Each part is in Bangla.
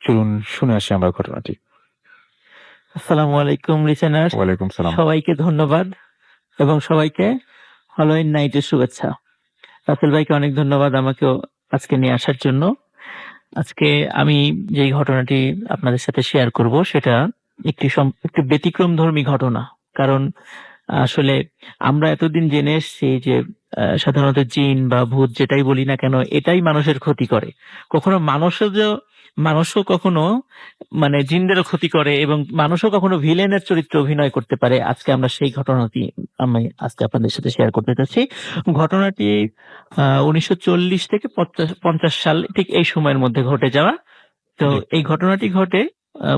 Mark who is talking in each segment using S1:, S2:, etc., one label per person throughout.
S1: চলুন শুনে আসি আমরা ঘটনাটি।
S2: আসসালামু আলাইকুম লিসেনার্স,
S1: ওয়ালাইকুম সালাম।
S2: সবাইকে ধন্যবাদ এবং সবাইকে হ্যালোইন নাইটের শুভেচ্ছা। রাসেল ভাইকে অনেক ধন্যবাদ আমাকেও আজকে নিয়ে আসার জন্য। আজকে আমি যেই ঘটনাটি আপনাদের সাথে শেয়ার করব সেটা একটি ব্যতিক্রমধর্মী ঘটনা। কারণ আসলে আমরা এতদিন জেনে এসেছি যে সাধারণত জিন বা ভূত যেটাই বলি না কেন এটাই মানুষের ক্ষতি করে। কখনো মানুষও কখনো মানে জিনদেরও ক্ষতি করে এবং মানুষও কখনো ভিলেনের চরিত্রে অভিনয় করতে পারে। আজকে আমরা সেই ঘটনাটি আমি আজকে আপনাদের সাথে শেয়ার করতে চাচ্ছি। ঘটনাটি ১৯৪০ থেকে ৫০ সাল ঠিক এই সময়ের মধ্যে ঘটে যাওয়া। তো
S1: জি।
S2: এই ঘটনাটি ঘটে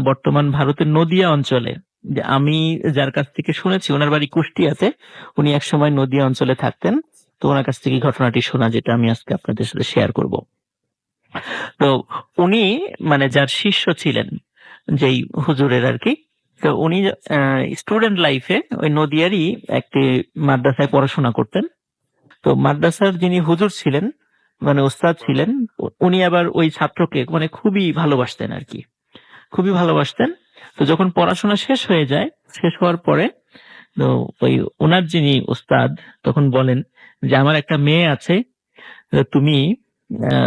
S2: বর্তমান ভারতের নদিয়া অঞ্চলে। যে আমি যার কাছ থেকে শুনেছি ওনার বাড়ি কুষ্টিয়াতে। উনি একসময় নদিয়া অঞ্চলে থাকতেন। তো ওনার কাছ থেকে ঘটনাটি শোনা যেটা আমি আজকে আপনাদের সাথে শেয়ার করব। তো উনি মানে যার শিষ্য ছিলেন যেই হুজুরের আরকি। তো উনি স্টুডেন্ট লাইফে ওই নদিয়ারই একটি মাদ্রাসায় পড়াশোনা করতেন। তো মাদ্রাসার যিনি হুজুর ছিলেন মানে ওস্তাদ ছিলেন উনি আবার ওই ছাত্রকে মানে খুবই ভালোবাসতেন আরকি। খুবই ভালোবাসতেন। তো যখন পড়াশোনা শেষ হয়ে যায়, শেষ হওয়ার পরে তো ওই উনার যিনি ওস্তাদ তখন বলেন যে, "আমার একটা মেয়ে আছে। তুমি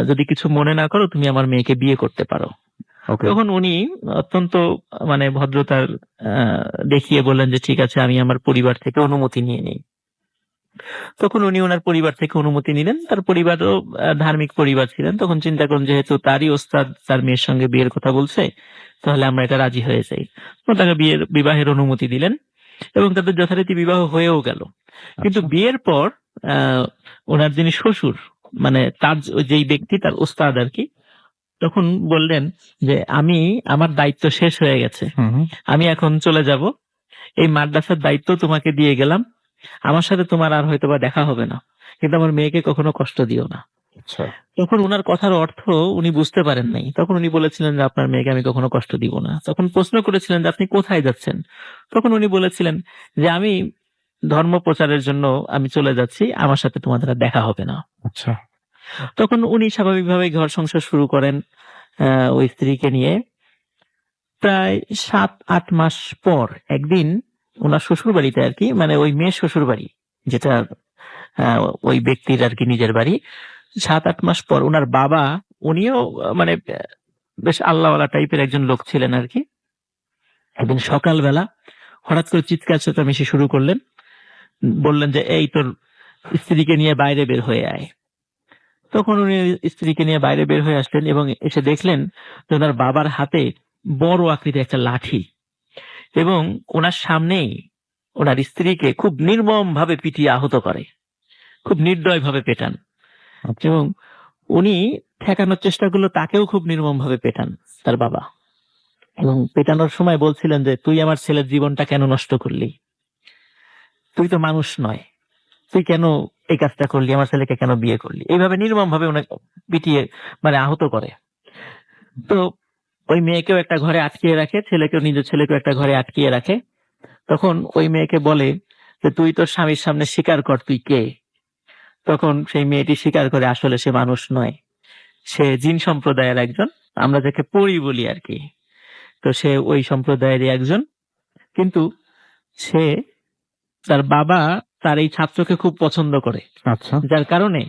S2: যদি কিছু মনে না করো তুমি আমার মেয়েকে বিয়ে করতে পারো।"
S1: ওকে।
S2: তখন উনি অত্যন্ত মানে ভদ্রতার দেখিয়ে বললেন যে, "ঠিক আছে আমি আমার পরিবার থেকে অনুমতি নিয়ে নেই।" তখন উনি উনার পরিবার থেকে অনুমতি নিলেন। তার পরিবারও ধার্মিক পরিবার ছিলেন। তখন চিন্তা করলেন যেহেতু তারই ওস্তাদ তার মেয়ের সঙ্গে বিয়ের কথা বলছে, তাহলে আমরা এটা রাজি হয়ে যাই। তো তাকে বিবাহের অনুমতি দিলেন এবং তাদের যথারীতি বিবাহ হয়েও গেল। কিন্তু
S1: আচ্ছা।
S2: বিয়ের পর আ উনার যিনি শ্বশুর মানে তার যেই ব্যক্তি তার ওস্তাদ আরকি, তখন বললেন যে, আমার দায়িত্ব শেষ হয়ে গেছে।
S1: হুম।
S2: আমি এখন চলে যাব। এই মাদ্রাসার দায়িত্ব তোমাকে দিয়ে গেলাম। আমার সাথে তোমার আর হয়তোবা দেখা হবে না। কিন্তু আমার মেয়েকে কখনো কষ্ট দিও না।
S1: আচ্ছা।
S2: তখন উনার কথার অর্থ উনি বুঝতে পারেন নাই। তখন উনি বলেছিলেন যে, "আপনার মেয়েকে আমি কখনো কষ্ট দিব না।" তখন প্রশ্ন করেছিলেন যে, "আপনি কোথায় যাচ্ছেন?" তখন উনি বলেছিলেন যে, "আমি ধর্ম প্রচারের জন্য আমি চলে যাচ্ছি। আমার সাথে তোমাদের আর দেখা হবে না।"
S1: আচ্ছা।
S2: তখন উনি স্বাভাবিকভাবেই ঘর সংসার শুরু করেন ওই স্ত্রীকে নিয়ে। প্রায় ৭-৮ মাস পর একদিন উনার শ্বশুরবাড়িতে আরকি মানে ওই মেয়ের শ্বশুরবাড়ি যেটা আ ওই ব্যক্তির আরকি নিজের বাড়ি। ৭-৮ মাস পর উনার বাবা উনিও মানে বেশ আল্লাহওয়ালা টাইপের একজন লোক ছিলেন আরকি। একদিন সকালবেলা হঠাৎ করে চিৎকার চেঁচামেচি শুরু করলেন। বললেন যে, "এই তোর স্ত্রীকে নিয়ে বাইরে বের হয়ে আয়।" তখন উনি স্ত্রীকে নিয়ে বাইরে বের হয়ে আসলেন এবং এসে দেখলেন যে উনার বাবার হাতে বড় আকৃতির একটা লাঠি এবং উনার সামনেই উনার স্ত্রীকে খুব নির্মমভাবে পিটিয়ে আহত করে। খুব নির্দয়ভাবে পেটান
S1: আচ্ছা।
S2: এবং উনি ঠেকানোর চেষ্টা করলেও তাকেও খুব নির্মমভাবে পেটান তার বাবা। এবং পেটানোর সময় বলছিলেন যে, "তুই আমার ছেলের জীবনটা কেন নষ্ট করলি? তুই তো মানুষ নয়। তুই কেন এই কাজটা করলি? আমার ছেলেকে কেন বিয়ে করলি?" এইভাবে নির্মমভাবে উনাকে পিটিয়ে মানে আহত করে। তো ওই মেয়েকেও একটা ঘরে আটকিয়ে রাখে, নিজের ছেলেকেও একটা ঘরে আটকিয়ে রাখে। তখন ওই মেয়েকে বলে যে, "তুই তোর স্বামীর সামনে স্বীকার কর তুই কে?" তখন সেই মেয়েটি স্বীকার করে আসলে সে মানুষ নয়। সে জিন সম্প্রদায়ের একজন। আমরা যাকে পরী বলি আরকি। তো সে ওই সম্প্রদায়েরই একজন। কিন্তু সে তার বাবা তার এই ছাত্রকে খুব পছন্দ করে।
S1: আচ্ছা।
S2: যার কারণে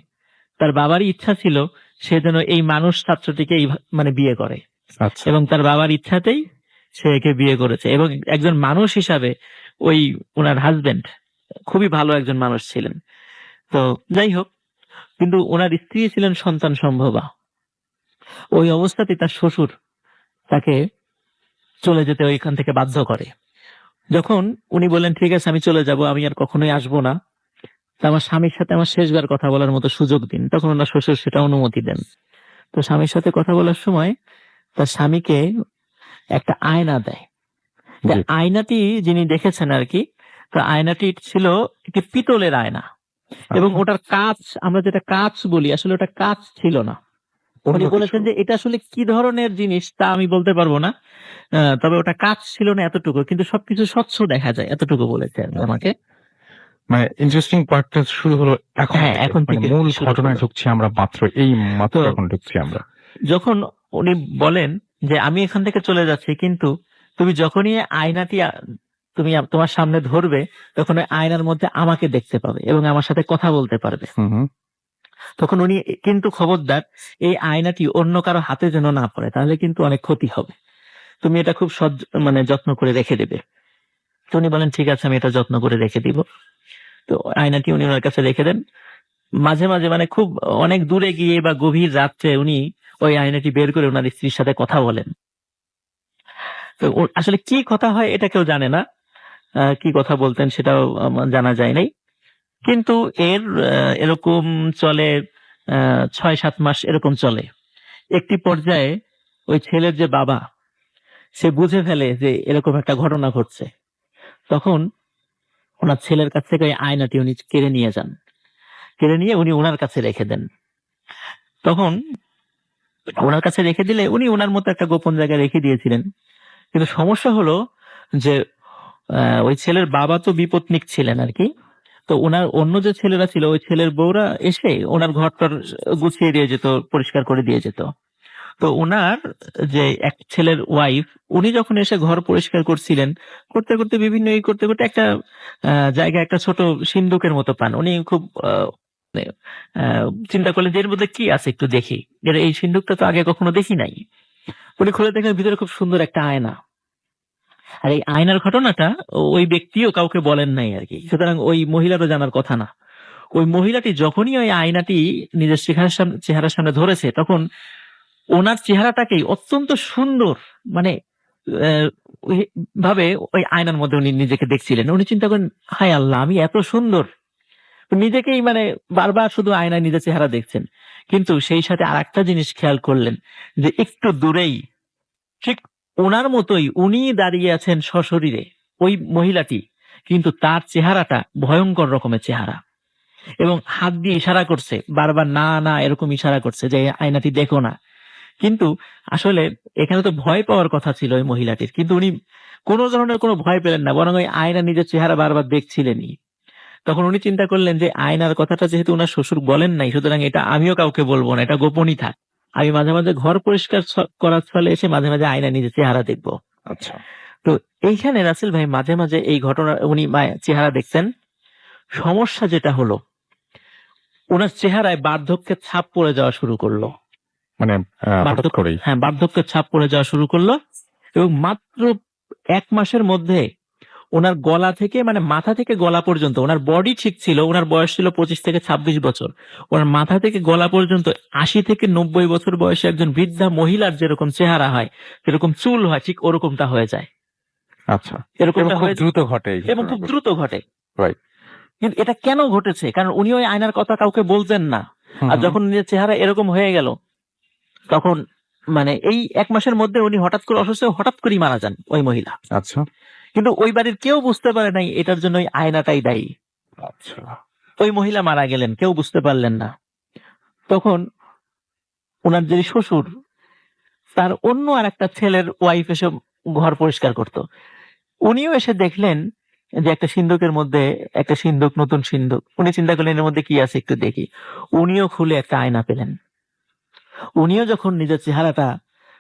S2: তার বাবারই ইচ্ছা ছিল সে যেন এই মানুষ ছাত্রটিকে মানে বিয়ে করে।
S1: আচ্ছা।
S2: এবং তার বাবার ইচ্ছাতেই সে একে বিয়ে করেছে এবং একজন মানুষ হিসাবে ওই উনার হাসব্যান্ড খুবই ভালো একজন মানুষ ছিলেন। তো যাই হোক কিন্তু উনার স্ত্রী ছিলেন সন্তান সম্ভবা। ওই অবস্থাতেই তার শ্বশুর তাকে চলে যেতে ওইখান থেকে বাধ্য করে। যখন উনি বললেন, "ঠিক আছে আমি চলে যাব। আমি আর কখনোই আসবো না। তো আমার স্বামীর সাথে আমার শেষবার কথা বলার মতো সুযোগ দিন।" তখন উনার শ্বশুর সেটা অনুমতি দেন। তো স্বামীর সাথে কথা বলার সময় তার স্বামীকে একটা আয়না দেয়। তা
S1: জি।
S2: আয়নাটি যিনি দেখেছেন আরকি, তো আয়নাটি ছিল একটি পিতলের আয়না এবং
S1: আচ্ছা।
S2: ওটার কাঁচ আমরা যেটা কাঁচ বলি আসলে ওটা কাঁচ ছিল না।
S1: অন্য
S2: উনি
S1: কিছু।
S2: বলেছেন যে এটা আসলে কি ধরনের জিনিস তা আমি বলতে পারব না। তবে ওটা কাঁচ ছিল না এতটুকু। কিন্তু সবকিছু স্বচ্ছ দেখা যায় এতটুকু বলেছেন আমাকে।
S1: মানে ইন্টারেস্টিং পার্টটা শুরু হলো এখন
S2: হ্যাঁ,
S1: থেকে।
S2: এখন
S1: মানে
S2: থেকে
S1: মূল
S2: শুরু
S1: ঘটনায়
S2: হলো।
S1: ঢুকছি আমরা মাত্র
S2: তো
S1: এখন ঢুকছি আমরা।
S2: যখন উনি বলেন যে আমি এখান থেকে চলে যাচ্ছি, কিন্তু তুমি যখনই এই আয়নাটি তুমি তোমার সামনে ধরবে, তখন ওই আয়নার মধ্যে আমাকে দেখতে পাবে এবং আমার সাথে কথা বলতে পারবে।
S1: হুম, হুম।
S2: তখন উনি কিন্তু খবরদার এই আয়নাটি অন্য কারো হাতে যেন না পড়ে, তাহলে কিন্তু অনেক ক্ষতি হবে। তুমি এটা খুব মানে যত্ন করে রেখে দেবে। তো উনি বলেন, ঠিক আছে, আমি এটা যত্ন করে রেখে দিব। তো আয়নাটি উনি ওনার কাছে রেখে দেন। মাঝে মাঝে মানে খুব অনেক দূরে গিয়ে বা গভীর রাত্রে উনি ওই আয়নাটি বের করে ওনার স্ত্রীর সাথে কথা বলেন। তো আসলে কি কথা হয় এটা কেউ জানে না। কি কথা বলতেন সেটাও আমার জানা যায় নাই। কিন্তু এরকম চলে ৬-৭ মাস এরকম চলে। একটি পর্যায়ে ওই ছেলের যে বাবা, সে বুঝে ফেলে যে এরকম একটা ঘটনা ঘটছে। তখন ওনার ছেলের কাছ থেকে ওই আয়নাটি উনি কেড়ে নিয়ে যান। কেড়ে নিয়ে উনি ওনার কাছে রেখে দেন। তখন ওনার কাছে রেখে দিলে উনি ওনার মতো একটা গোপন জায়গায় রেখে দিয়েছিলেন। কিন্তু সমস্যা হলো যে ওই ছেলের বাবা তো বিপত্নিক ছিলেন আরকি। তো উনার অন্য যে ছেলেরা ছিল, ওই ছেলের বউরা এসে উনার ঘর-টর গুছিয়ে দিয়ে যেত, পরিষ্কার করে দিয়ে যেত। তো উনার যে এক ছেলের ওয়াইফ, উনি যখন এসে ঘর পরিষ্কার করছিলেন, করতে, করতে বিভিন্ন করতে, করতে একটা জায়গায় একটা ছোট সিন্দুকের মতো পান। উনি খুব মানে আ চিন্তা করলেন যে এর মধ্যে কি আছে একটু দেখি। এই সিন্দুকটা তো আগে কখনো দেখি নাই। উনি খুলে দেখলেন ভিতরে খুব সুন্দর একটা আয়না। আর এই আয়নার ঘটনাটা ওই ব্যক্তিও কাউকে বলেন নাই আরকি। সুতরাং ওই মহিলারও জানার কথা না। ওই মহিলাটি যখনই ওই আয়নাটি নিজের চেহারার সামনে ধরেছে, তখন ওনার চেহারাটাকেই অত্যন্ত সুন্দর মানে আহ, ওই ভাবে ওই আয়নার মধ্যে উনি নিজেকে দেখছিলেন। উনি চিন্তা করেন, হায় আল্লাহ, আমি এত সুন্দর! নিজেকেই মানে বারবার শুধু আয়নায় নিজের চেহারা দেখছেন। কিন্তু সেই সাথে আরেকটা জিনিস খেয়াল করলেন, যে একটু দূরেই ঠিক ওনার মতোই উনি দাঁড়িয়ে আছেন সশরীরে, ওই মহিলাটি, কিন্তু তার চেহারাটা ভয়ঙ্কর রকমের চেহারা, এবং হাত দিয়ে ইশারা করছে বারবার, না না এরকম ইশারা করছে যে আয়নাটি দেখো না। কিন্তু আসলে এখানে তো ভয় পাওয়ার কথা ছিল ওই মহিলাটির, কিন্তু উনি কোনো ধরনের কোনো ভয় পেলেন না, বরং ওই আয়না নিজের চেহারা বারবার দেখছিলেনই। তখন উনি চিন্তা করলেন যে আয়নার কথাটা যেহেতু উনার শ্বশুর বলেন নাই, সুতরাং এটা আমিও কাউকে বলবো না, এটা গোপনই থাক। আমি মাঝে মাঝে ঘর পরিষ্কার করার ছলে এসে মাঝে মাঝে আয়না নিজের চেহারা দেখবো।
S1: আচ্ছা।
S2: তো এইখানে রাসেল ভাই মাঝে মাঝে এই ঘটনা উনি চেহারা দেখছেন। সমস্যা যেটা হলো, উনার চেহারায় বার্ধক্যের ছাপ পড়ে যাওয়া শুরু করলো।
S1: মানে হঠাৎ করেই?
S2: হ্যাঁ, বার্ধক্যের ছাপ পড়ে যাওয়া শুরু করলো, এবং মাত্র ১ মাসের মধ্যে উনার গলা থেকে মানে মাথা থেকে গলা পর্যন্ত, উনার বডি ঠিক ছিল, উনার বয়স ছিল ২৫ থেকে ২৬ বছর। উনার মাথা থেকে গলা পর্যন্ত ৮০ থেকে ৯০ বছর বয়সে একজন বৃদ্ধা মহিলার যেরকম চেহারা হয়, যেরকম চুল হয়, ঠিক ওরকমটা হয়ে যায়।
S1: আচ্ছা। এবং
S2: এরকমটা
S1: খুব দ্রুত ঘটে এই
S2: এবং খুব
S1: ঘটনাগুলো।
S2: দ্রুত ঘটে।
S1: রাইট।
S2: কিন্তু এটা কেন ঘটেছে? কারণ উনি ওই আয়নার কথা কাউকে বলতেন না।
S1: হুম,
S2: আর
S1: হুম।
S2: যখন নিজের চেহারা এরকম হয়ে গেল, তখন মানে এই ১ মাসের মধ্যে উনি হঠাৎ করে অসুস্থ হয়ে হঠাৎ করেই মারা যান ওই মহিলা।
S1: আচ্ছা,
S2: কিন্তু ওই বাড়ির কেউ বুঝতে পারে নাই এটার জন্য ওই আয়নাটাই দায়ী।
S1: আচ্ছা।
S2: ওই মহিলা মারা গেলেন, কেউ বুঝতে পারলেন না। তখন উনার যে শ্বশুর, তার অন্য আরেকটা ছেলের ওয়াইফ এসে ঘর পরিষ্কার করত। উনিও এসে দেখলেন যে একটা সিন্দুকের মধ্যে একটা সিন্দুক, নতুন সিন্দুক। উনি চিন্তা করলেন এর মধ্যে কি আছে একটু দেখি। উনিও খুলে একটা আয়না পেলেন। উনিও যখন নিজের চেহারাটা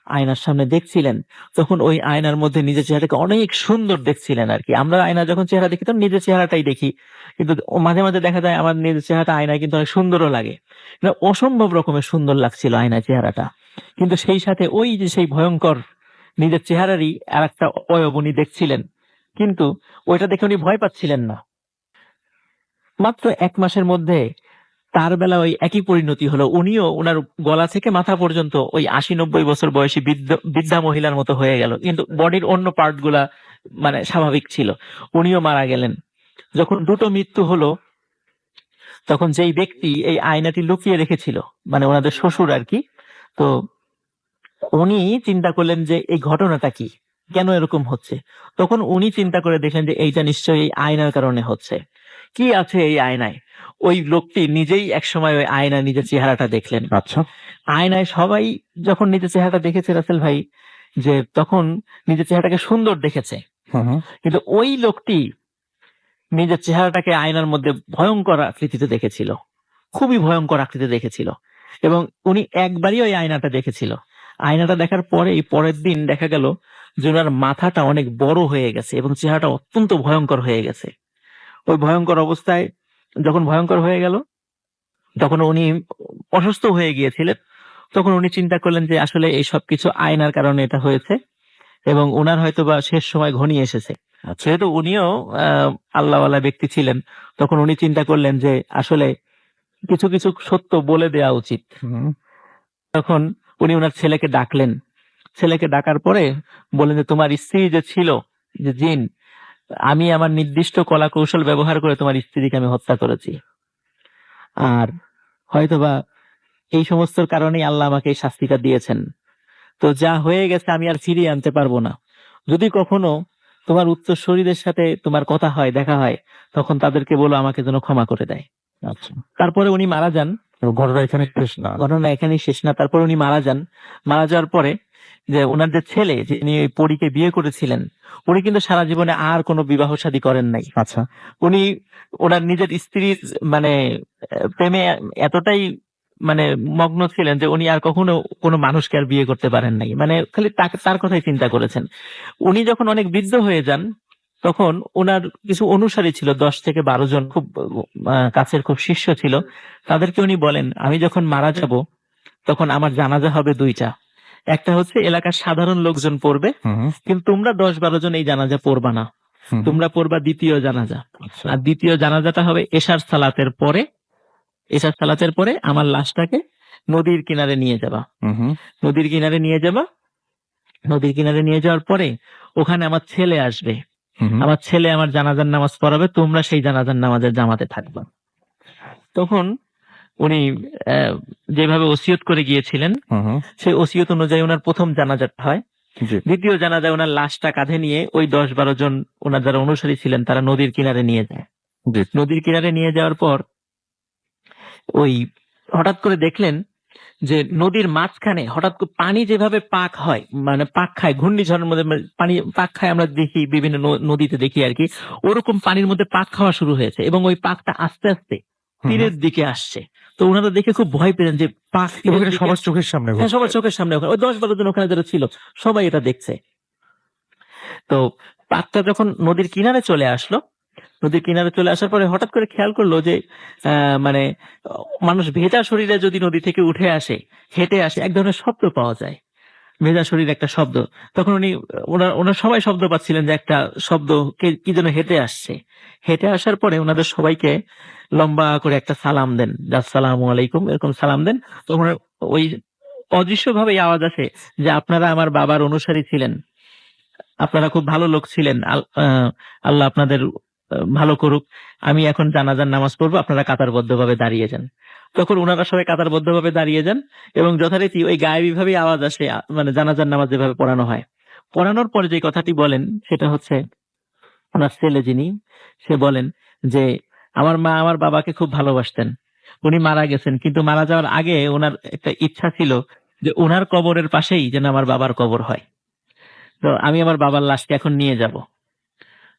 S2: আয়নার সামনে দেখছিলেন, তখন ওই আয়নার মধ্যে নিজের চেহারাটাকে অনেক সুন্দর দেখছিলেন আরকি। আমরা আয়নায় যখন চেহারা দেখি তখন নিজের চেহারাটাই দেখি। কিন্তু মাঝে মাঝে দেখা যায় আমার নিজের চেহারাটা আয়নায় কিন্তু অনেক সুন্দরও লাগে। এটা অসম্ভব রকমের সুন্দর লাগছিল আয়নায় চেহারাটা। কিন্তু সেই সাথে ওই যে সেই ভয়ঙ্কর নিজের চেহারারই আরেকটা অবয়ব উনি দেখছিলেন। কিন্তু ওইটা দেখে উনি ভয় পাচ্ছিলেন না। মাত্র ১ মাসের মধ্যে তার বেলা ওই একই পরিণতি হলো। উনিও উনার গলা থেকে মাথা পর্যন্ত ওই ৮০-৯০ বছর বয়সী বৃদ্ধা মহিলার মতো হয়ে গেল। কিন্তু বডির অন্য পার্ট গুলা মানে স্বাভাবিক ছিল। উনিও মারা গেলেন। যখন দুটো মৃত্যু হলো, তখন যেই ব্যক্তি এই আয়নাটি লুকিয়ে রেখেছিল, মানে ওনাদের শ্বশুর আরকি, তো উনি চিন্তা করলেন যে এই ঘটনাটা কি? কেন এরকম হচ্ছে? তখন উনি চিন্তা করে দেখলেন যে এইটা নিশ্চয়ই এই আয়নার কারণে হচ্ছে। কি আছে এই আয়নায়? ওই লোকটি নিজেই একসময় ওই আয়নায় নিজের চেহারাটা দেখলেন।
S1: আচ্ছা।
S2: আয়নায় সবাই যখন নিজের চেহারাটা দেখেছে রাসেল ভাই, যে তখন নিজের চেহারাটাকে সুন্দর দেখেছে।
S1: হুম, হুম।
S2: কিন্তু ওই লোকটি নিজের চেহারাটাকে আয়নার মধ্যে ভয়ঙ্কর আকৃতিতে দেখেছিল। খুবই ভয়ঙ্কর আকৃতিতে দেখেছিল। এবং উনি একবারই ওই আয়নাটা দেখেছিল। আয়নাটা দেখার পরেই পরের দিন দেখা গেল যে ওনার মাথাটা অনেক বড় হয়ে গেছে এবং চেহারাটা অত্যন্ত ভয়ঙ্কর হয়ে গেছে। ওই ভয়ঙ্কর অবস্থায় যখন ভয়ঙ্কর হয়ে গেল তখন উনি অসুস্থ হয়ে গিয়েছিলেন। তখন উনি চিন্তা করলেন যে আসলে এই সবকিছু আয়নার কারণে এটা হয়েছে এবং উনার হয়তোবা শেষ সময় ঘনিয়ে এসেছে। যেহেতু উনিও আল্লাহওয়ালা ব্যক্তি ছিলেন, তখন উনি চিন্তা করলেন যে আসলে কিছু কিছু সত্য বলে দেওয়া উচিত।
S1: হুম,
S2: তখন উনি ওনার ছেলেকে ডাকলেন। ছেলেকে ডাকার পরে বললেন যে তোমার স্ত্রী যে ছিল, যে জিন, আমি আমার নির্দিষ্ট কলা কৌশল ব্যবহার করে তোমার স্ত্রীকে আমি হত্যা করেছি। আর হয়তোবা এই সমস্ত কারণেই আল্লাহ আমাকে এই শাস্তিটা দিয়েছেন। তো যা হয়ে গেছে আমি আর ফিরিয়ে আনতে পারবো না। যদি কখনো তোমার উত্তরসূরিদের সাথে তোমার কথা হয়, দেখা হয়, তখন তাদেরকে বলো আমাকে যেন ক্ষমা করে দেয়।
S1: আচ্ছা।
S2: তারপরে উনি মারা যান।
S1: ঘটনা এখানে শেষ না।
S2: ঘটনা এখানেই শেষ না। তারপর উনি মারা যান। মারা যাওয়ার পরে যে ওনার যে ছেলে, যিনি ওই পরীকে বিয়ে করেছিলেন, উনি কিন্তু সারা জীবনে আর কোনো বিবাহ শাদী করেন নাই।
S1: আচ্ছা।
S2: উনি ওনার নিজের স্ত্রীর মানে প্রেমে এতটাই মানে মগ্ন ছিলেন যে উনি আর কখনো কোনো মানুষকে আর বিয়ে করতে পারেন নাই। মানে খালি তার কথাই চিন্তা করেছেন। উনি যখন অনেক বৃদ্ধ হয়ে যান তখন ওনার কিছু অনুসারী ছিল, 10 থেকে 12 জন খুব কাছের খুব শিষ্য ছিল। তাদেরকে উনি বলেন আমি যখন মারা যাব তখন আমার জানাজা হবে 2টা। একটা হচ্ছে এলাকার সাধারণ লোকজন পড়বে,
S1: হুম,
S2: কিন্তু তোমরা 10-12 জন এই জানাজা পড়বা না।
S1: হুম,
S2: তোমরা পড়বা দ্বিতীয় জানাজা।
S1: আচ্ছা।
S2: আর দ্বিতীয় জানাজাটা হবে এশার সালাতের পরে। এশার সালাতের পরে আমার লাশটাকে নদীর কিনারে নিয়ে যাবা।
S1: হুম,
S2: নদীর কিনারে নিয়ে যাবা। নদীর কিনারে নিয়ে যাওয়ার পরে ওখানে আমার ছেলে আসবে।
S1: হুম,
S2: আমার ছেলে আমার জানাজার নামাজ পড়াবে, তোমরা সেই জানাজার নামাজের জামাতে থাকবা। তখন উনি আহ, যেভাবে ওসিয়ত করে গিয়েছিলেন
S1: হুম,
S2: সেই ওসিয়ত অনুযায়ী ওনার প্রথম জানাজাটা হয়।
S1: জি,
S2: দ্বিতীয় জানাজায় ওনার লাশটা কাঁধে নিয়ে ওই 10-12 জন ওনার যারা অনুসারী ছিলেন তারা নদীর কিনারে নিয়ে যায়।
S1: জি,
S2: নদীর কিনারে নিয়ে যাওয়ার পর ওই হঠাৎ করে দেখলেন যে নদীর মাঝখানে হঠাৎ করে পানি যেভাবে পাক হয়, মানে পাক খায় ঘূর্ণিঝড়ের মধ্যে, মানে পানি পাক খায় আমরা দেখি বিভিন্ন নদীতে দেখি আর কি, ওরকম পানির মধ্যে পাক খাওয়া শুরু হয়েছে এবং ওই পাকটা আস্তে আস্তে
S1: হুম,
S2: তীরের দিকে আসছে। তো ওনারা দেখে খুব ভয় পেলেন যে পাক
S1: এবং
S2: তীরের
S1: এটা
S2: দিকে
S1: সবার
S2: আসছে।
S1: চোখের সামনে
S2: হ্যাঁ,
S1: ঘটছে।
S2: সবার চোখের সামনে ওখানে ওই 10-12 জন ওখানে যারা ছিল সবাই এটা দেখছে। তো পাকটা যখন নদীর কিনারে চলে আসলো, নদীর কিনারে চলে আসার পরে হঠাৎ করে খেয়াল করলো যে মানে মানুষ ভেজা শরীরে যদি নদী থেকে উঠে আসে, হেঁটে আসে, এক ধরনের শব্দ পাওয়া যায়। ভেজা শরীর একটা শব্দ। তখন উনি ওনার ওনার সবাই শব্দ পাচ্ছিলেন যে একটা শব্দ, কি যেন হেঁটে আসছে। হেঁটে আসার পরে ওনাদের সবাইকে লম্বা করে একটা সালাম দেন, আসসালামু আলাইকুম, এরকম সালাম দেন। তখন ওই অদৃশ্যভাবে আওয়াজ আসে যে আপনারা আমার বাবার অনুসারী ছিলেন, আপনারা খুব ভালো লোক ছিলেন, আল্লাহ আপনাদের ভালো করুক। আমি এখন জানাজার নামাজ পড়বো, আপনারা কাতারবদ্ধভাবে দাঁড়িয়ে যান। তখন ওনারা সবাই কাতারবদ্ধভাবে দাঁড়িয়ে যান এবং যথারীতি ওই গায়েবী ভাবেই আওয়াজ আসে, মানে জানাজার নামাজ যেভাবে পড়ানো হয়। পড়ানোর পরে যে কথাটি বলেন সেটা হচ্ছে ওনার ছেলে যিনি, সে বলেন যে আমার মা আমার বাবাকে খুব ভালোবাসতেন। উনি মারা গেছেন, কিন্তু মারা যাওয়ার আগে ওনার একটা ইচ্ছা ছিল যে ওনার কবরের পাশেই যেন আমার বাবার কবর হয়। তো আমি আমার বাবার লাশকে এখন নিয়ে যাব।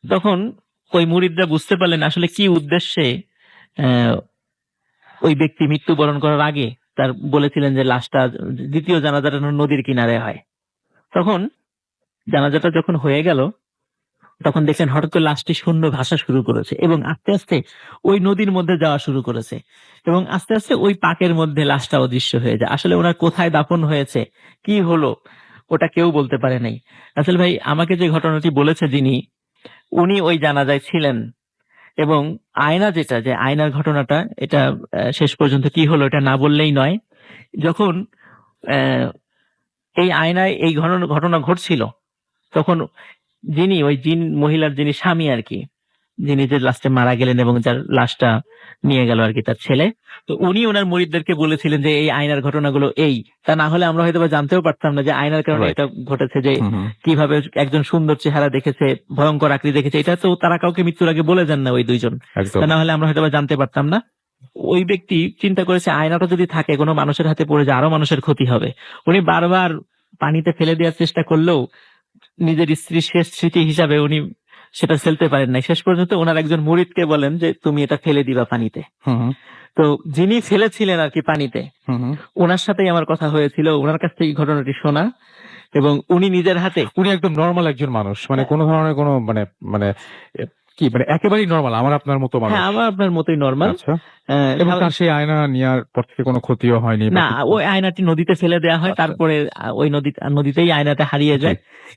S2: তখন ওই মুরিদরা বুঝতে পারলেন আসলে কি উদ্দেশ্যে আহ, ওই ব্যক্তি মৃত্যুবরণ করার আগে তার বলেছিলেন যে লাশটা দ্বিতীয় জানাজাটা যেন নদীর কিনারে হয়। তখন জানাজাটা যখন হয়ে গেল তখন দেখলেন হঠাৎ করে লাশটি শূন্য ভাসা শুরু করেছে এবং আস্তে আস্তে ওই নদীর মধ্যে যাওয়া শুরু করেছে এবং আস্তে আস্তে ওই পাকের মধ্যে লাশটা অদৃশ্য হয়ে যায়। আসলে ওনার কোথায় দাফন হয়েছে, কি হলো, ওটা কেউ বলতে পারে নাই। আসলে ভাই আমাকে যে ঘটনাটি বলেছে যিনি, উনি ওই জানাজায় ছিলেন এবং আয়না যেটা, যে আয়নার ঘটনাটা, এটা শেষ পর্যন্ত কি হলো এটা না বললেই নয়। যখন আহ, এই আয়নায় এই ঘটনা ঘটছিল তখন যিনি ওই জিন মহিলার যিনি স্বামী আর কি, যিনি যে লাস্টে মারা গেলেন এবং যার লাশটা নিয়ে গেল আর কি তার ছেলে, তো উনি ওনার মুরিদদেরকে বলেছিলেন যে এই আয়নার ঘটনাগুলো এই, তা না হলে আমরা হয়তো বা জানতেও পারতাম না যে আয়নার কারণে
S1: Right.
S2: এটা ঘটেছে, যে
S1: হুম, হুম,
S2: কিভাবে একজন সুন্দর চেহারা দেখেছে, ভয়ঙ্কর আকৃতি দেখেছে, এটা তো তারা কাউকে মৃত্যুর আগে বলে যান না ওই দুইজন।
S1: একদম।
S2: তা না হলে আমরা হয়তো বা জানতে পারতাম না। ওই ব্যক্তি চিন্তা করেছে আয়নাটা যদি থাকে কোনো মানুষের হাতে পড়ে যায় আরো মানুষের ক্ষতি হবে। উনি বারবার পানিতে ফেলে দেওয়ার চেষ্টা করলেও নিজের স্ত্রীর শেষ স্মৃতি হিসাবে উনি সেটা ফেলতে পারেন নাই। শেষ পর্যন্ত ওনার একজন মুরিদকে বলেন যে তুমি এটা ফেলে দিবা পানিতে।
S1: হুম, হুম,
S2: তো যিনি ফেলেছিলেন আর কি পানিতে,
S1: হুম, হুম।
S2: ওনার সাথেই আমার কথা হয়েছিল, ওনার কাছ থেকে ঘটনাটি শোনা, এবং উনি নিজের হাতে
S1: উনি একদম নরমাল একজন মানুষ, মানে কোনো ধরনের কোনো মানে মানে এ, কি মানে একেবারেই নরমাল, আমার আপনার মতো মানুষ।
S2: হ্যাঁ, আমার আপনার মতোই নর্মাল।
S1: আচ্ছা, এবং তার সেই আয়না নেওয়ার পর থেকে কোনো ক্ষতিও হয়নি বা
S2: না,
S1: কিছু?
S2: ওই আয়নাটি নদীতে ফেলে দেওয়া হয়,
S1: আচ্ছা।
S2: তারপরে ওই নদীতেই আয়নাটা হারিয়ে যায়।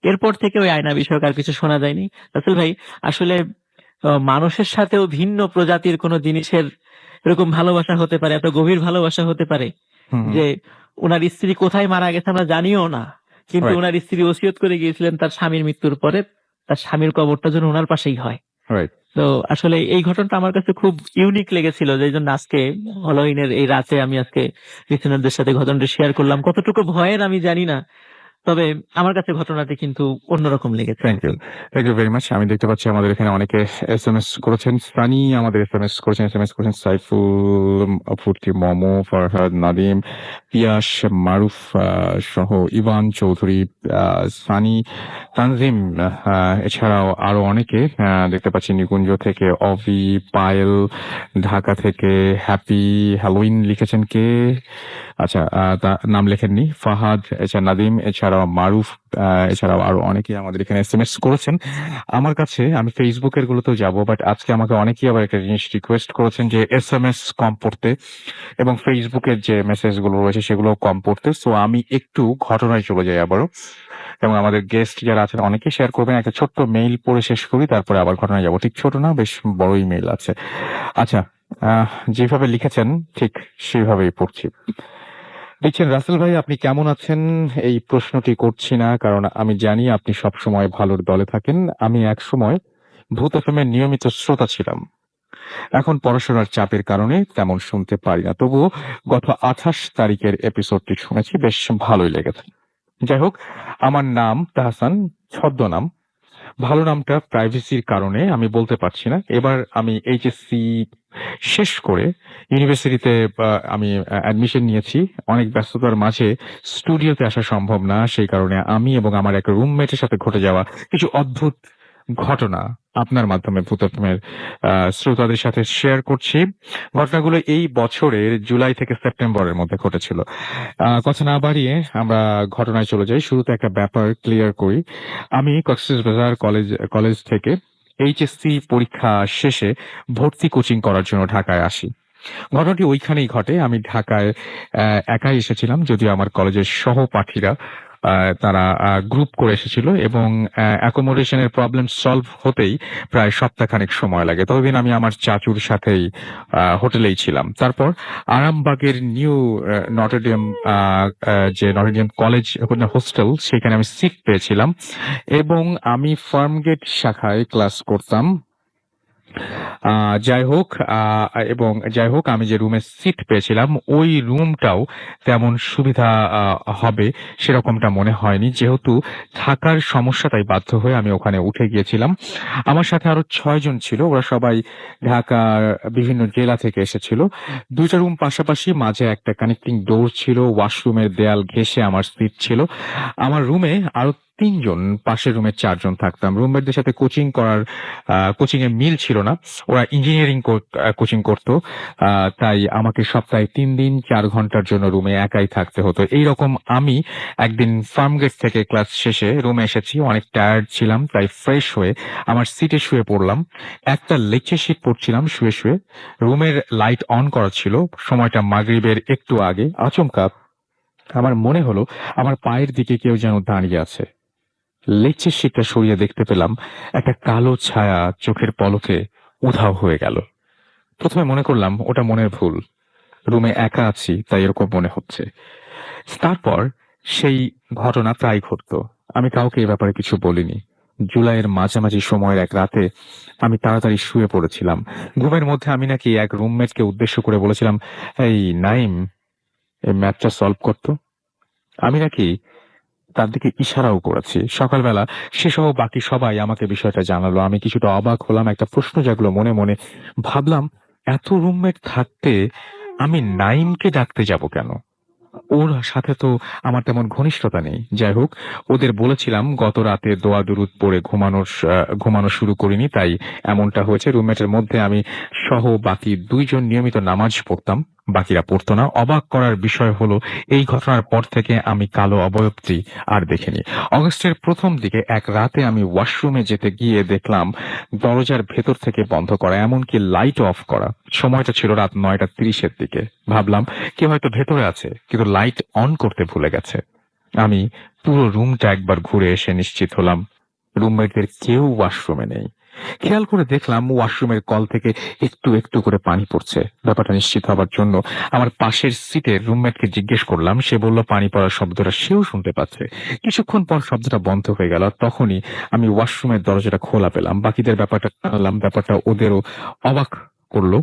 S2: এরপর থেকে ওই আয়না বিষয়ক আর কিছু শোনা যায়নি। রাসেল ভাই, আসলে মানুষের সাথেও ভিন্ন প্রজাতির কোনো জিনিসের এরকম ভালোবাসা হতে পারে, এত গভীর ভালোবাসা হতে পারে
S1: হুম, হুম।
S2: যে ওনার স্ত্রী কোথায় মারা গেছে আমরা জানিও না, কিন্তু
S1: Right.
S2: ওনার স্ত্রী ওসিয়ত করে গিয়েছিলেন তার স্বামীর মৃত্যুর পরে তার স্বামীর কবরটা যেন ওনার পাশেই হয়।
S1: রাইট।
S2: তো আসলে এই ঘটনাটা আমার কাছে খুব ইউনিক লেগেছিল, যে জন্য আজকে হলোইনের এই রাতে আমি আজকে লিসেনারদের সাথে ঘটনাটা শেয়ার করলাম। কতটুকু ভয়ের আমি জানি না, তবে আমার কাছে ঘটনাটি কিন্তু অন্যরকম লেগেছে।
S1: Thank you very much. আমি দেখতে পাচ্ছি আমাদের এখানে অনেকে SMS করেছেন। সানি আমাদের SMS করেছেন সাইফুল, ফুর্তি, মমো, ফরহাদ, নাদিম, পিয়াস, মারুফ সহ ইভান চৌধুরী, সানি, তানজিম, এছাড়াও আরো অনেকে দেখতে পাচ্ছি। নিকুঞ্জ থেকে অভি, পায়েল, ঢাকা থেকে হ্যাপি হ্যালোইন লিখেছেন কে? আচ্ছা, নাম লেখেননি। ফাহাদ, এছাড়া নাদিম, এছাড়াও মারুফ, এছাড়াও আরো অনেকেই আমাদের এখানে SMS করেছেন। আমার কাছে, আমি ফেসবুকের গুলোতেও যাবো, বাট আজকে আমাকে অনেকেই আবার একটা জিনিস রিকোয়েস্ট করেছেন যে SMS কম পড়তে এবং ফেসবুকের যে মেসেজ গুলো রয়েছে সেগুলো কম পড়তে। সো আমি একটু ঘটনায় চলে যাই আবারও, এবং আমাদের গেস্ট যারা আছেন অনেকেই শেয়ার করবেন। একটা ছোট্ট মেইল পড়ে শেষ করি, তারপরে আবার ঘটনায় যাবো। ঠিক ছোট না, বেশ বড়ই মেইল আছে। আচ্ছা, যেভাবে লিখেছেন ঠিক সেভাবেই পড়ছি। লিখছেন, রাসেল ভাই আপনি কেমন আছেন? এই প্রশ্নটি করছি না, কারণ আমি জানি আপনি সব সময় ভালোর দলে থাকেন। আমি এক সময় ভূত এফএমের নিয়মিত শ্রোতা ছিলাম। এখন পড়াশোনার চাপের কারণে তেমন শুনতে পারি না, তবুও গত 28 তারিখের এপিসোডটি শুনেছি, বেশ ভালোই লেগেছে। যাই হোক, আমার নাম তাহসান, ছদ্মনাম। ভালো নামটা প্রাইভেসির কারণে আমি বলতে পারছি না। এবার আমি এইচএসসি শেষ করে ইউনিভার্সিটিতে আমি অ্যাডমিশন নিয়েছি। অনেক ব্যস্ততার মাঝে স্টুডিওতে আসা সম্ভব না, সেই কারণে আমি এবং আমার এক রুমমেটের সাথে ঘটে যাওয়া কিছু অদ্ভুত ঘটনা আপনার মাধ্যমে ভূতত্বের শ্রোতাদের সাথে শেয়ার করছি। ঘটনাগুলো এই বছরের জুলাই থেকে সেপ্টেম্বরের মধ্যে ঘটেছিল। কথা না বাড়িয়ে আমরা ঘটনায় চলে যাই। শুরুতে একটা ব্যাপার ক্লিয়ার করি। আমি কক্সবাজার কলেজ থেকে এইচএসসি পরীক্ষা শেষে ভর্তি কোচিং করার জন্য ঢাকায় আসি। ঘটনাটি ওইখানেই ঘটে। আমি ঢাকায় একাই এসেছিলাম, যদিও আমার কলেজের সহপাঠীরা তারা গ্রুপ করে এসেছিল, এবং অ্যাকোমোডেশনের প্রবলেম সলভ হতেই প্রায় সপ্তাহখানেক সময় লাগে। ততদিন আমি আমার চাচুর সাথেই হোটেলেই ছিলাম। তারপর আরামবাগের নিউ নটরডেম যে নটরডেম কলেজ হোস্টেল, সেখানে আমি সিট পেয়েছিলাম, এবং আমি ফার্মগেট শাখায় ক্লাস করতাম। যাই হোক, আমি যে রুমে সিট পেয়েছিলাম ওই রুমটাও তেমন সুবিধা হবে সেরকমটা মনে হয়নি, যেহেতু থাকার সমস্যা, তাই বাধ্য হয়ে আমি ওখানে উঠে গিয়েছিলাম। আমার সাথে আরো 6 জন ছিল, ওরা সবাই ঢাকার বিভিন্ন জেলা থেকে এসেছিল। 2টা রুম পাশাপাশি, মাঝে একটা কানেক্টিং ডোর ছিল, ওয়াশরুমের দেয়াল ঘেঁষে আমার সিট ছিল। আমার রুমে আরো 3 জন, পাশের রুমে 4 জন থাকতাম। রুমমেটদের সাথে কোচিং এ মিল ছিল না, ওরা ইঞ্জিনিয়ারিং কোচিং করতো। তাই আমাকে সপ্তাহে 3 দিন 4 ঘন্টার জন্য রুমে একাই থাকতে হতো। এইরকম আমি একদিন ফার্মগেট থেকে ক্লাস শেষে রুমে এসেছি, অনেক টায়ার্ড ছিলাম, তাই ফ্রেশ হয়ে আমার সিটে শুয়ে পড়লাম। একটা লেকচার শিট পড়ছিলাম শুয়ে শুয়ে। রুমের লাইট অন করা ছিল, সময়টা মাগরিবের একটু আগে। আচমকা আমার মনে হলো আমার পায়ের দিকে কেউ যেন দাঁড়িয়ে আছে। লেকচার শিটটা সরিয়ে দেখতে পেলাম একটা কালো ছায়া চোখের পলকে উধাও হয়ে গেল। প্রথমে মনে করলাম ওটা মনের ভুল, রুমে একা আছি তাই এরকম মনে হচ্ছে। তারপর সেই ঘটনা প্রায় ঘটতো, আমি কাউকে এই ব্যাপারে কিছু বলিনি। জুলাইয়ের মাঝামাঝি সময়ের এক রাতে আমি তাড়াতাড়ি শুয়ে পড়েছিলাম। ঘুমের মধ্যে আমি নাকি এক রুমমেটকে উদ্দেশ্য করে বলেছিলাম, এই নাইম, এই ম্যাথটা সলভ করতো। আমি নাকি তার দিকে ইশারাও করেছি। সকালবেলা সে সহ বাকি সবাই আমাকে বিষয়টা জানালো। আমি কিছুটা অবাক হলাম, একটা প্রশ্ন জাগলো মনে মনে। ভাবলাম, এত রুমমেট থাকতে আমি নাইমকে ডাকতে যাব কেন? ওর সাথে তো আমার তেমন ঘনিষ্ঠতা নেই। যাই হোক, ওদের বলেছিলাম গত রাতে দোয়া দুরুদ পড়ে ঘুমানো শুরু করিনি, তাই এমনটা হয়েছে। রুমমেটের মধ্যে আমি সহ বাকি 2 জন নিয়মিত নামাজ পড়তাম, বাকিরা পড়তো না। অবাক করার বিষয় হলো এই ঘটনার পর থেকে আমি কালো অবয়বটি আর দেখিনি। অগস্টের প্রথম দিকে এক রাতে আমি ওয়াশরুমে যেতে গিয়ে দেখলাম দরজার ভেতর থেকে বন্ধ করা, এমনকি লাইট অফ করা। সময়টা ছিল রাত 9:30-এর দিকে। ভাবলাম কেউ হয়তো ভেতরে আছে, কিন্তু লাইট অন করতে ভুলে গেছে। আমি পুরো রুমটা একবার ঘুরে এসে নিশ্চিত হলাম রুমমেটদের কেউ ওয়াশরুমে নেই। খেয়াল করে দেখলাম ওয়াশরুমের কল থেকে একটু একটু করে পানি পড়ছে। ব্যাপারটা নিশ্চিত হবার জন্য আমার পাশের সিটের রুমমেটকে জিজ্ঞেস করলাম। সে বলল পানি পড়ার শব্দটা সেও শুনতে পাচ্ছে। কিছুক্ষণ পর শব্দটা বন্ধ হয়ে গেল। আর তখনই আমি ওয়াশরুমের দরজাটা খোলা পেলাম। বাকিদের ব্যাপারটা জানালাম। ব্যাপারটা ওদেরও অবাক করলো,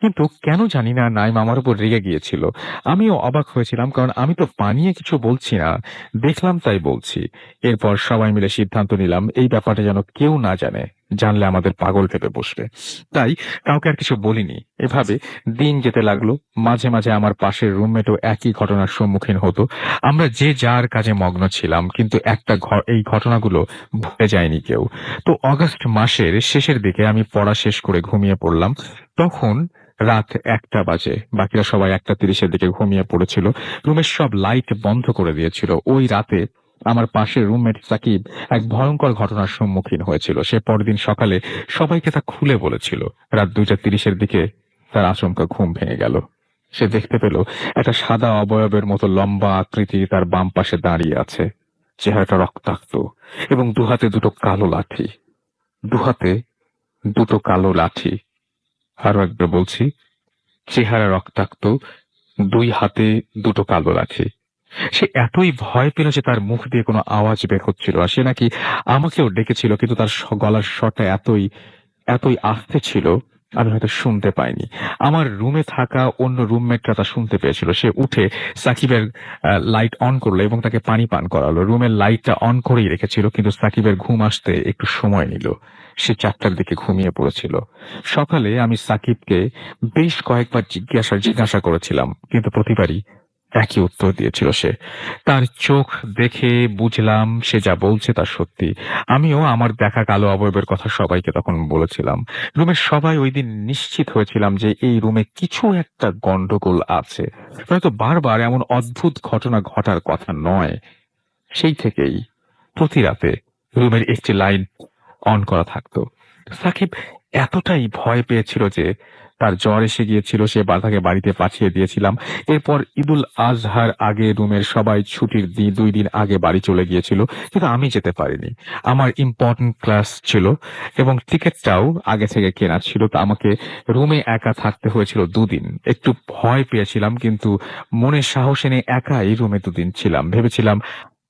S1: কিন্তু কেন জানি না নাইম আমার উপর রেগে গিয়েছিল। আমিও অবাক হয়েছিলাম, কারণ আমি তো বানিয়ে কিছু বলছি না, দেখলাম তাই বলছি। এরপর সবাই মিলে সিদ্ধান্ত নিলাম এই ব্যাপারটা যেন কেউ না জানে, জানলে আমাদের পাগল ভেবে বসবে। তাই কাউকে আর কিছু বলিনি। এভাবে দিন যেতে লাগলো। মাঝে মাঝে আমার পাশের রুমমেটও একই ঘটনার সম্মুখীন হতো। আমরা যে যার কাজে মগ্ন ছিলাম, কিন্তু এই ঘটনাগুলো ভুলে যায়নি কেউ। তো অগাস্ট মাসের শেষের দিকে আমি পড়া শেষ করে ঘুমিয়ে পড়লাম। তখন রাত 1টা বাজে। বাকিরা সবাই 1:30-এর দিকে ঘুমিয়ে পড়েছিল। রুমের সব লাইট বন্ধ করে দিয়েছিল। ওই রাতে আমার পাশের রুমমেট সাকিব এক ভয়ঙ্কর ঘটনার সম্মুখীন হয়েছিল। সে পরদিন সকালে সবাইকে তা খুলে বলেছিল। রাত 2:30-এর দিকে তার আচমকা ঘুম ভেঙে গেল। সে দেখতে পেল একটা সাদা অবয়বের মতো লম্বা আকৃতি তার বাম পাশে দাঁড়িয়ে আছে। চেহারাটা রক্তাক্ত এবং দুহাতে দুটো কালো লাঠি। দুহাতে দুটো কালো লাঠি। আরো একবার বলছি, চেহারা রক্তাক্ত, 2 হাতে দুটো কালো লাঠি। সে এতই ভয় পেল যে তার মুখ দিয়ে কোনো আওয়াজ বের হচ্ছিল না। সে নাকি আমাকেও ডেকেছিল, কিন্তু তার গলার স্বরটা এতই এতই আস্তে ছিল আমি হয়তো শুনতে পাইনি। আমার রুমে থাকা অন্য রুমমেটরা তা শুনতে পেয়েছিল। সে উঠে সাকিবের লাইট অন করলো এবং তাকে পানি পান করালো। রুমের লাইটটা অন করেই রেখেছিল, কিন্তু সাকিবের ঘুম আসতে একটু সময় নিল। সে 4টার দিকে ঘুমিয়ে পড়েছিল। সকালে আমি সাকিবকে বেশ কয়েকবার জিজ্ঞাসা করেছিলাম, কিন্তু প্রতিবারই একই উত্তর দিয়েছিল সে। তার চোখ দেখে বুঝলাম সে যা বলছে তা সত্যি। আমিও আমার দেখা কালো অবয়বের কথা সবাইকে তখন বলেছিলাম। রুমের সবাই ওই দিন নিশ্চিত হয়েছিলাম যে এই রুমে কিছু একটা গন্ডগোল আছে। হয়তো বারবার এমন অদ্ভুত ঘটনা ঘটার কথা নয়। সেই থেকেই প্রতি রাতে রুমের একটি লাইট অন করা থাকতো। সাকিব এতটাই ভয় পেয়েছিল যে তার জ্বর এসে গিয়েছিল। সে তাকে বাড়িতে পাঠিয়ে দিয়েছিলাম। এরপর ঈদুল আজহার আগে রুমের সবাই ছুটির 2 দিন আগে বাড়ি চলে গিয়েছিল, কিন্তু আমি যেতে পারিনি। আমার ইম্পর্টেন্ট ক্লাস ছিল এবং টিকিটটাও আগে থেকে কেনা ছিল। তো আমাকে রুমে একা থাকতে হয়েছিল 2 দিন। একটু ভয় পেয়েছিলাম, কিন্তু মনে সাহস এনে একাই রুমে 2 দিন ছিলাম। ভেবেছিলাম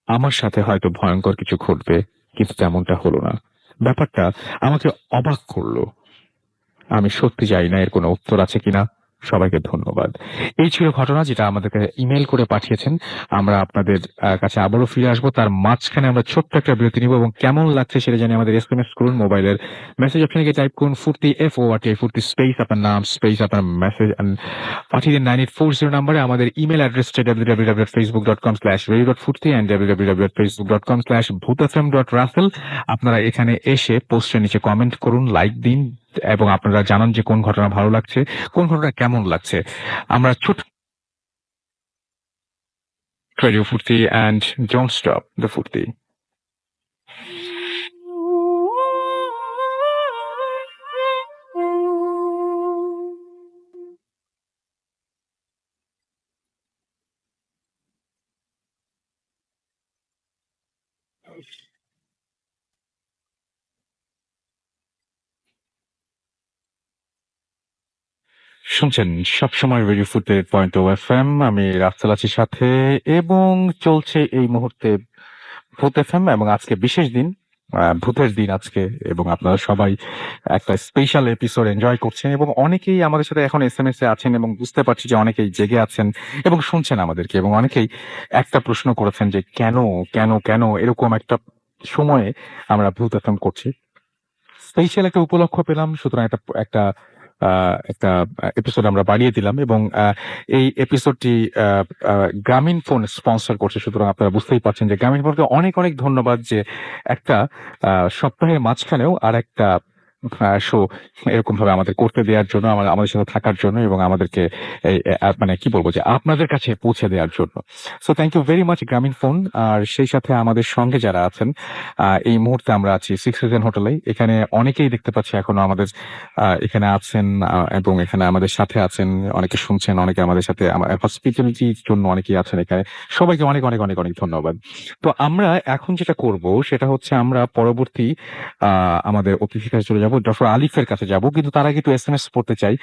S1: আমার সাথে হয়তো ভয়ঙ্কর কিছু ঘটবে, কিন্তু তেমনটা হলো না। ব্যাপারটা আমাকে অবাক করলো। আমি সত্যি জানি না এর কোনো উত্তর আছে কিনা। সবাইকে ধন্যবাদ। এই ছিল ঘটনা যেটা আমাদেরকে ইমেল করে পাঠিয়েছেন। আমরা আপনাদের কাছে আবারও ফিরে আসবো। তার মাঝখানে আমরা ছোট্ট একটা বিরতি নিব এবং কেমন লাগছে সেটা জানি আমাদের এসএমএস করুন। মোবাইলের মেসেজ অপশনে গিয়ে টাইপ করুন ফুর্তি FORT ফুর্তি স্পেস আপনার নাম স্পেস আপনার মেসেজ পাঠিয়ে দিন 9840 নাম্বারে। আমাদের ইমেল অ্যাড্রেসটা www.facebook.com/radio.furti and www.facebook.com/bhutfm.raffle। আপনারা এখানে এসে পোস্টের নিচে কমেন্ট করুন, লাইক দিন এবং আপনারা জানান যে কোন ঘটনা ভালো লাগছে, কোন ঘটনা কেমন লাগছে। আমরা ছোট রেডিও ফুর্তি অ্যান্ড ডোন্ট স্টপ দ্য ফুর্তি। শুনছেন সবসময় রেডিও ফুর্তি .FM। আমি রাফসাল আছি সাথে, এবং চলছে এই মুহূর্তে ভূত এফএম। এবং আজকে বিশেষ দিন, ভূতের দিন আজকে, এবং আপনারা সবাই একটা স্পেশাল এপিসোড এনজয় করছেন এবং অনেকেই আমাদের সাথে এখন এসএমএস এ আছেন এবং বুঝতে পারছি যে অনেকেই জেগে আছেন এবং শুনছেন আমাদেরকে, এবং অনেকেই একটা প্রশ্ন করেছেন যে কেন কেন কেন এরকম একটা সময়ে আমরা ভূত এফএম করছি। স্পেশাল একটা উপলক্ষ পেলাম, সুতরাং একটা একটা একটা এপিসোড আমরা বাড়িয়ে দিলাম এবং এই এপিসোডটি গ্রামীণ ফোন স্পন্সর করছে। সুতরাং আপনারা বুঝতেই পারছেন যে গ্রামীণ ফোনকে অনেক অনেক ধন্যবাদ যে একটা সপ্তাহের মাঝখানেও আর একটা শো এরকম ভাবে আমাদের করতে দেওয়ার জন্য, আমাদের সাথে থাকার জন্য এবং আমাদেরকে মানে কি বলবো যে আপনাদের কাছে পৌঁছে দেওয়ার জন্য। So thank you very much Grameenphone. আর সেই সাথে আমাদের সঙ্গে যারা আছেন, এই মুহূর্তে আমরা আছি সিক্স সিজন হোটেলে। এখানে অনেকেই দেখতে পাচ্ছি এখনো আমাদের এখানে আছেন এবং এখানে আমাদের সাথে আছেন, অনেকে শুনছেন, অনেকে আমাদের সাথে হসপিটালিটির জন্য অনেকেই আছেন এখানে। সবাইকে অনেক অনেক অনেক অনেক ধন্যবাদ। তো আমরা এখন যেটা করব সেটা হচ্ছে আমরা পরবর্তী আমাদের অতিথির কাছে চলে যাবো, ডক্টর আলিফের কাছে যাব, কিন্তু তার আগে একটু SMS পড়তে চাই।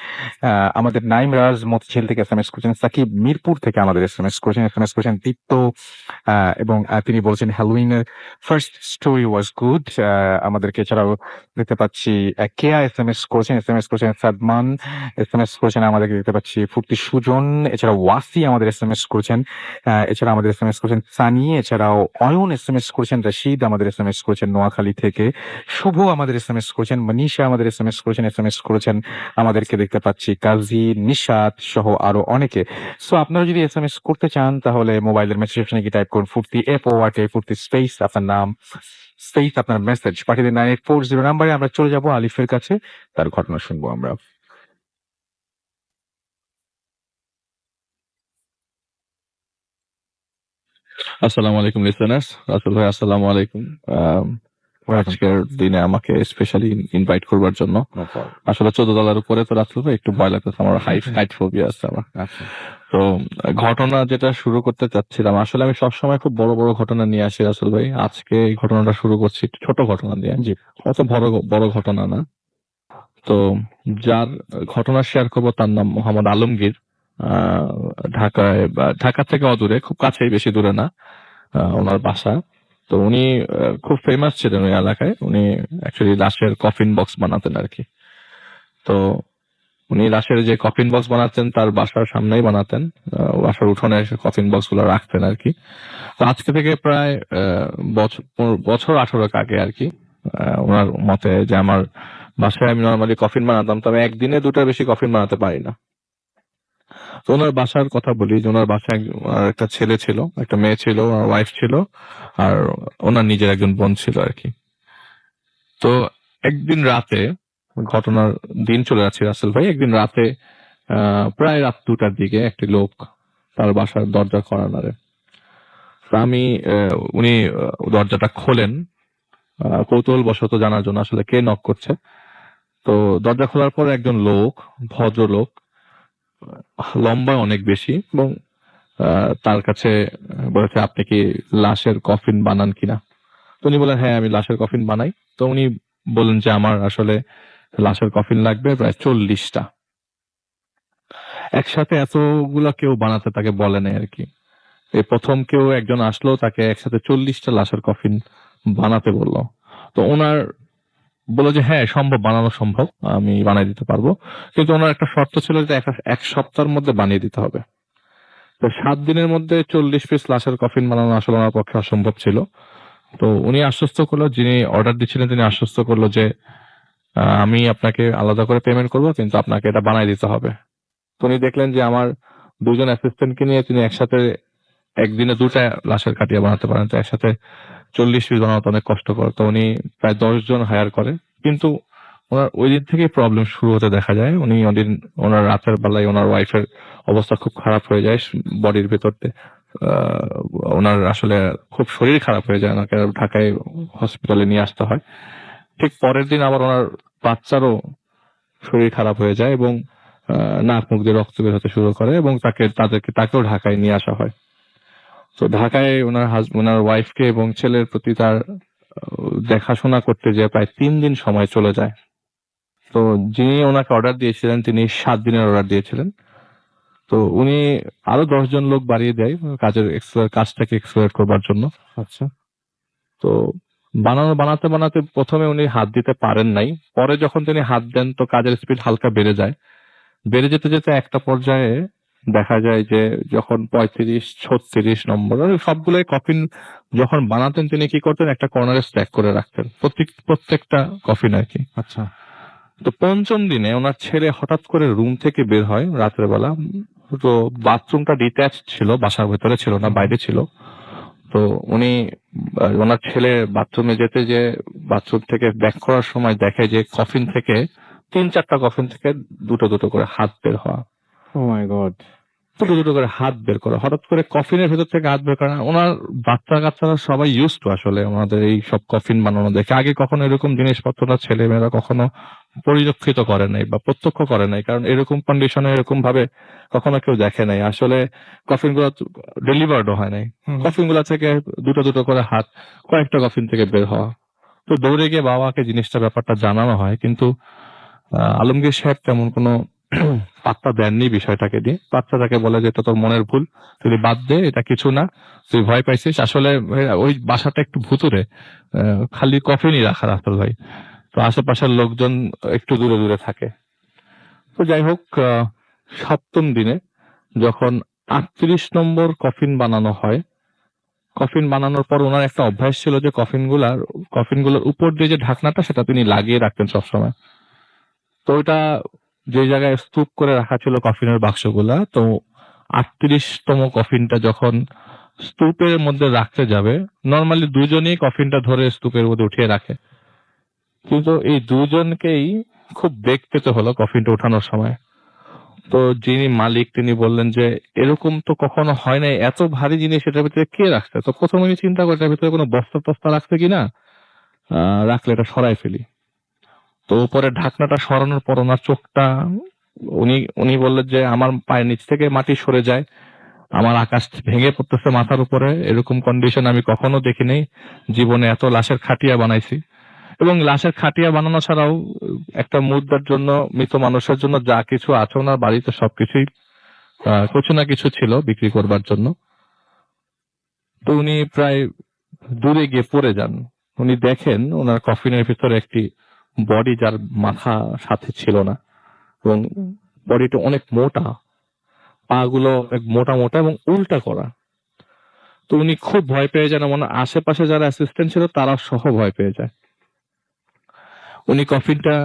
S1: আমাদের নাইম রাজ মতিঝিল থেকে SMS করেছেন, সাকিব মিরপুর থেকে আমাদের SMS করেছেন দীপ্ত, এবং তিনি বলছেন হ্যালোইনের ফার্স্ট স্টোরি ওয়াজ গুড। আমাদেরকে এছাড়াও দেখতে পাচ্ছি কেয়া SMS করেছেন সাদমান, SMS করেছেন আমাদেরকে দেখতে পাচ্ছি ফুর্তি সুজন, এছাড়া ওয়াসি আমাদের SMS করেছেন, এছাড়া আমাদের SMS করেছেন সানি, এছাড়াও অয়ন SMS করেছেন, রশিদ আমাদের SMS করেছেন নোয়াখালী থেকে, শুভ আমাদের SMS করেছেন, মনীষা আমাদের SMS করেছেন আমাদেরকে দেখতে পাচ্ছি কাজী, নিশাত সহ আরো অনেকে। সো আপনারা যদি SMS করতে চান তাহলে মোবাইলের মেসেজ অপশনে গিয়ে টাইপ করুন ফুর্তি FORT, ফুর্তি স্পেস আপনার নাম স্পেস আপনার মেসেজ পাঠিয়ে দিন 9840 নাম্বারে। আমরা চলে যাব আলিফের কাছে, তার ঘটনা শুনবো আমরা।
S3: আসসালামু আলাইকুম লিসেনার্স। রাসেল ভাই আসসালামু আলাইকুম। আজকের দিনে আমাকে স্পেশালি ইনভাইট করবার জন্য। আসলে $14 উপরে তো রাসেল ভাই একটু ভয় লাগতেছে, আমার হাইট ফোবিয়া আছে আমার। তো ঘটনা যেটা শুরু করতে চাচ্ছিলাম, আসলে আমি সবসময় খুব বড় বড় ঘটনা নিয়ে আসি রাসেল ভাই। আজকে এই ঘটনাটা শুরু করছি ছোট ঘটনা দিয়ে, অত বড় ঘটনা না। তো যার ঘটনা শেয়ার করবো তার নাম মোহাম্মদ আলমগীর। ঢাকা থেকে অদূরে, খুব কাছেই, বেশি দূরে না ওনার বাসা। তো উনি খুব ফেমাস ছিলেন ওই এলাকায়। উনি অ্যাকচুয়ালি লাশের কফিন বক্স বানাতেন আর কি। তো উনি লাশের যে কফিন বক্স বানাতেন তার বাসার সামনেই বানাতেন, বাসার উঠোনে এসে কফিন বক্স গুলো রাখতেন আর কি। তো আজকে থেকে প্রায় বছর 18 আগে আর কি, ওনার মতে যে আমার বাসায় আমি নর্মালি কফিন বানাতাম, তবে একদিনে দুটার বেশি কফিন বানাতে পারি না। তো ওনার বাসার কথা বলি যে ওনার বাসায় একটা ছেলে ছিল, একটা মেয়ে ছিল, ওনার ওয়াইফ ছিল, আর ওনার নিজের একজন বোন ছিল আর কি। তো একদিন রাতে, ঘটনার দিন চলে যাচ্ছে রাসেল ভাই, একদিন রাতে প্রায় রাত 2টার দিকে একটি লোক তার বাসার দরজা কড়া নাড়ে। আমি উনি দরজাটা খোলেন কৌতূহল বশত জানার জন্য আসলে কে নক করছে। তো দরজা খোলার পর একজন লোক, ভদ্রলোক, লম্বা অনেক বেশি, এবং তার কাছে বলেছে আপনি কি লাশের কফিন বানান কিনা। তো উনি বলেন হ্যাঁ আমি লাশের কফিন বানাই। তো উনি বলেন যে আমার আসলে লাশের কফিন লাগবে প্রায় 40টা। একসাথে এতগুলা কেউ বানাতে তাকে বলে নাই আর কি। এই প্রথম কেউ একজন আসলো, তাকে একসাথে 40টা লাশের কফিন বানাতে বললো। তো ওনার বললো যে হ্যাঁ সম্ভব, বানানো সম্ভব, আমি বানিয়ে দিতে পারবো, কিন্তু ওনার একটা শর্ত ছিল যে এক সপ্তাহের মধ্যে বানিয়ে দিতে হবে। তো 7 দিনের মধ্যে 40 পিস লাশের কফিন বানানো আসলে আমার পক্ষে অসম্ভব ছিল। তো উনি আশ্বস্ত করলো, যিনি অর্ডার দিচ্ছিলেন তিনি আশ্বস্ত করলো যে আমি আপনাকে আলাদা করে পেমেন্ট করবো, কিন্তু আপনাকে এটা বানাই দিতে হবে। তো উনি দেখলেন যে আমার 2জন অ্যাসিস্ট্যান্টকে নিয়ে তিনি একসাথে একদিনে 2টা লাশের কাটিয়ে বানাতে পারেন, তো একসাথে 40 পিস বানানো অনেক কষ্টকর। তো উনি প্রায় 10 জন হায়ার করে, কিন্তু ওনার ওই দিন থেকে প্রবলেম শুরু হতে দেখা যায়। উনি ওনার রাতের বেলায় ওনার ওয়াইফের অবস্থা খুব খারাপ হয়ে যায়, বডির ভেতরতে ওনার আসলে খুব শরীর খারাপ হয়ে যায়, ওনাকে ঢাকায় হসপিটালে নিয়ে আসতে হয়। ঠিক পরের দিন আবার ওনার বাচ্চারও শরীর খারাপ হয়ে যায় এবং নাক মুখ দিয়ে রক্ত বের হতে শুরু করে, এবং তাকেও ঢাকায় নিয়ে আসা হয়। তো ঢাকায় ওনার ওয়াইফকে এবং ছেলের প্রতি তার দেখাশোনা করতে যে প্রায় 3 দিন সময় চলে যায়। তো যিনি ওনাকে অর্ডার দিয়েছিলেন তিনি 7 দিনের অর্ডার দিয়েছিলেন। তো উনি আরো 10 জন লোক বাড়িয়ে দেয় কাজটাকে এক্সপ্লোর করবার জন্য। আচ্ছা। তো বানাতে বানাতে প্রথমে উনি হাত দিতে পারেন নাই, পরে যখন তিনি হাত দেন তো কাজের স্পিড হালকা বেড়ে যায়। বেড়ে যেতে যেতে একটা পর্যায়ে দেখা যায় যে যখন 35-36 নম্বর সবগুলোই কফিন যখন বানাতেন তিনি কি করতেন, একটা কর্নারে স্ট্যাক করে রাখতেন প্রত্যেকটা কফিন আর কি। আচ্ছা। তো পঞ্চম দিনে ওনার ছেলে হঠাৎ করে রুম থেকে বের হয় রাতের বেলা। তো বাথরুমটা ডিট্যাচ ছিল, বাসার ভেতরে ছিল না, বাইরে ছিল। তো উনি ওনার ছেলে বাথরুমে যেতে যে বাথরুম থেকে ব্যাক করার সময় দেখে যে কফিন থেকে 3-4টা কফিন থেকে দুটো দুটো করে হাত বের হওয়া,
S1: ও মাই গড।
S3: দুটো দুটো করে হাত বের করা। হঠাৎ করে কফিনের ভেতর থেকে হাত বের করা। ওনার বাচ্চা কাচ্চারা সবাই ইউজ টু আসলে আমাদের এই সব কফিন বানানো দেখে। আগে কখনো এরকম জিনিসপত্র না ছেলে মেয়েরা কখনো পরিলক্ষিত করে নাই বা প্রত্যক্ষ করে নাই, কারণ এরকম কন্ডিশনে এরকম ভাবে কখনো কেউ দেখে নাই। আসলে কফিন গুলো ডেলিভার্ডও হয় নাই। কফিন গুলা থেকে দুটো দুটো করে হাত কয়েকটা কফিন থেকে বের হওয়া। তো দৌড়ে গিয়ে বাবাকে জিনিসটা ব্যাপারটা জানানো হয়, কিন্তু আলমগীর সাহেব তেমন কোনো পাত্তা দেননি বিষয়টাকে দিয়ে। বাচ্চাটাকে বলে যে এটা তোর মনের ভুল, তুই বাদ দে, এটা কিছু না, তুই ভয় পাইছিস। আসলে ওই বাসাটা একটু ভুতুরে, খালি কফিনই রাখা রাখতো ভাই। তো আশেপাশের লোকজন একটু দূরে দূরে থাকে। তো যাই হোক, সপ্তম দিনে যখন 38 নম্বর কফিন বানানো হয়, কফিন বানানোর পর ওনার একটা অভ্যাস ছিল যে কফিনগুলোর উপর দিয়ে যে ঢাকনাটা সেটা তিনি লাগিয়ে রাখতেন সবসময়। তো ওইটা যে জায়গায় স্তূপ করে রাখা ছিল কফিনের বাক্সগুলা, তো 38তম কফিনটা যখন স্তূপের মধ্যে রাখতে যাবে, নর্মালি দুজনেই কফিনটা ধরে স্তূপের মধ্যে উঠিয়ে রাখে, কিন্তু এই দুজনকেই খুব বেগ পেতে হলো কফিনটা ওঠানোর সময়। তো যিনি মালিক তিনি বললেন যে এরকম তো কখনো হয় নাই, এত ভারী জিনিস এটার ভিতরে কে রাখছে। তো প্রথমে আমি চিন্তা করি এটার ভিতরে কোনো বস্তা টস্তা রাখছে কিনা, রাখলে এটা সরাই ফেলি। তো উপরে ঢাকনাটা সরানোর পর ওনার চোখটা, উনি বললেন যে আমার পায়ের নিচ থেকে মাটি সরে যায়, আমার আকাশ ভেঙে পড়তেছে মাথার উপরে, এরকম কন্ডিশন আমি কখনো দেখিনি। জীবনে এত লাশের খাটিয়া বানাইছি, এবং লাশের খাটিয়া বানানো ছাড়াও একটা মুদ্রার জন্য, মৃত মানুষের জন্য যা কিছু আছে ওনার বাড়িতে সবকিছুই কিছু না কিছু ছিল বিক্রি করবার জন্য। তো উনি প্রায় দূরে গিয়ে পড়ে যান। উনি দেখেন ওনার কফিনের ভিতরে একটি বডি, যার মাথা সাথে ছিল না, এবং বডিটা অনেক মোটা, পা গুলো অনেক মোটা মোটা এবং উল্টা করা। তো উনি খুব ভয় পেয়ে যান, এবং আশেপাশে যারা অ্যাসিস্ট্যান্ট ছিল তারা সহ ভয় পেয়ে যায়। উনি কফিনটা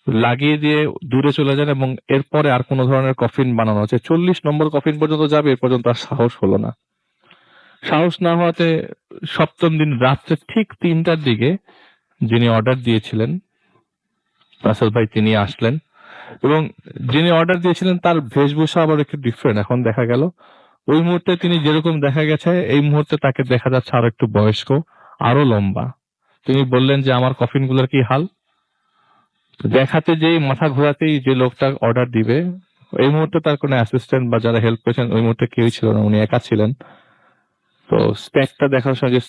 S3: লাগিয়ে দিয়ে দূরে চলে যান, এবং এরপরে আর কোনো ধরনের কফিন বানানো হচ্ছে 40 নম্বর কফিন পর্যন্ত যাবে, এর পর্যন্ত আর সাহস হলো না। সাহস না হওয়াতে সপ্তম দিন রাত্রে ঠিক 3টার দিকে যিনি অর্ডার দিয়েছিলেন রাসেল ভাই, তিনি আসলেন, এবং যিনি অর্ডার দিয়েছিলেন তার বেশভূষা আবার একটু ডিফারেন্ট। এখন দেখা গেল ওই মুহূর্তে তিনি যেরকম দেখা গেছে, এই মুহূর্তে তাকে দেখা যাচ্ছে আরো একটু বয়স্ক, আরো লম্বা। তিনি বললেন যে আমার কফিনগুলোর কি হাল। দেখাতে যেই মাথা ঘোরাতেই যে লোকটা অর্ডার দিবে, এই মুহূর্তে তার কোনো অ্যাসিস্ট্যান্ট বা যারা হেল্প করেছেন ওই মুহূর্তে কেউই ছিল না, উনি একা ছিলেন। তো স্ট্যাকটা দেখার সময় যে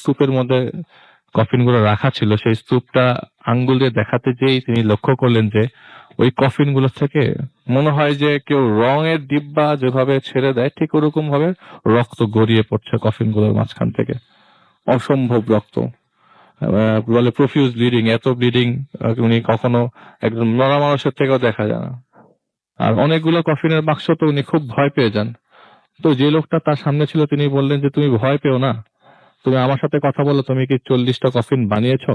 S3: স্তূপের মধ্যে কফিন গুলো রাখা ছিল, সেই স্তূপটা আঙ্গুল দিয়ে দেখাতে যেই তিনি লক্ষ্য করলেন যে ওই কফিন গুলো থেকে মনে হয় যে কেউ রঙের ডিব্বা যেভাবে ছেড়ে দেয় ঠিক ওরকম ভাবে রক্ত গড়িয়ে পড়ছে কফিন গুলোর মাঝখান থেকে, অসম্ভব রক্ত। বলে প্রফিউজ ব্লিডিং, এত ব্লিডিং উনি কখনো একজন মরা মানুষের থেকেও দেখা যায় না। আর অনেকগুলো কফিনের বাক্স, তো উনি খুব ভয় পেয়ে যান। তো যে লোকটা তার সামনে ছিল তিনি বললেন যে তুমি ভয় পেও না, তুমি আমার সাথে কথা বলো, তুমি কি 40টা কফিন বানিয়েছো?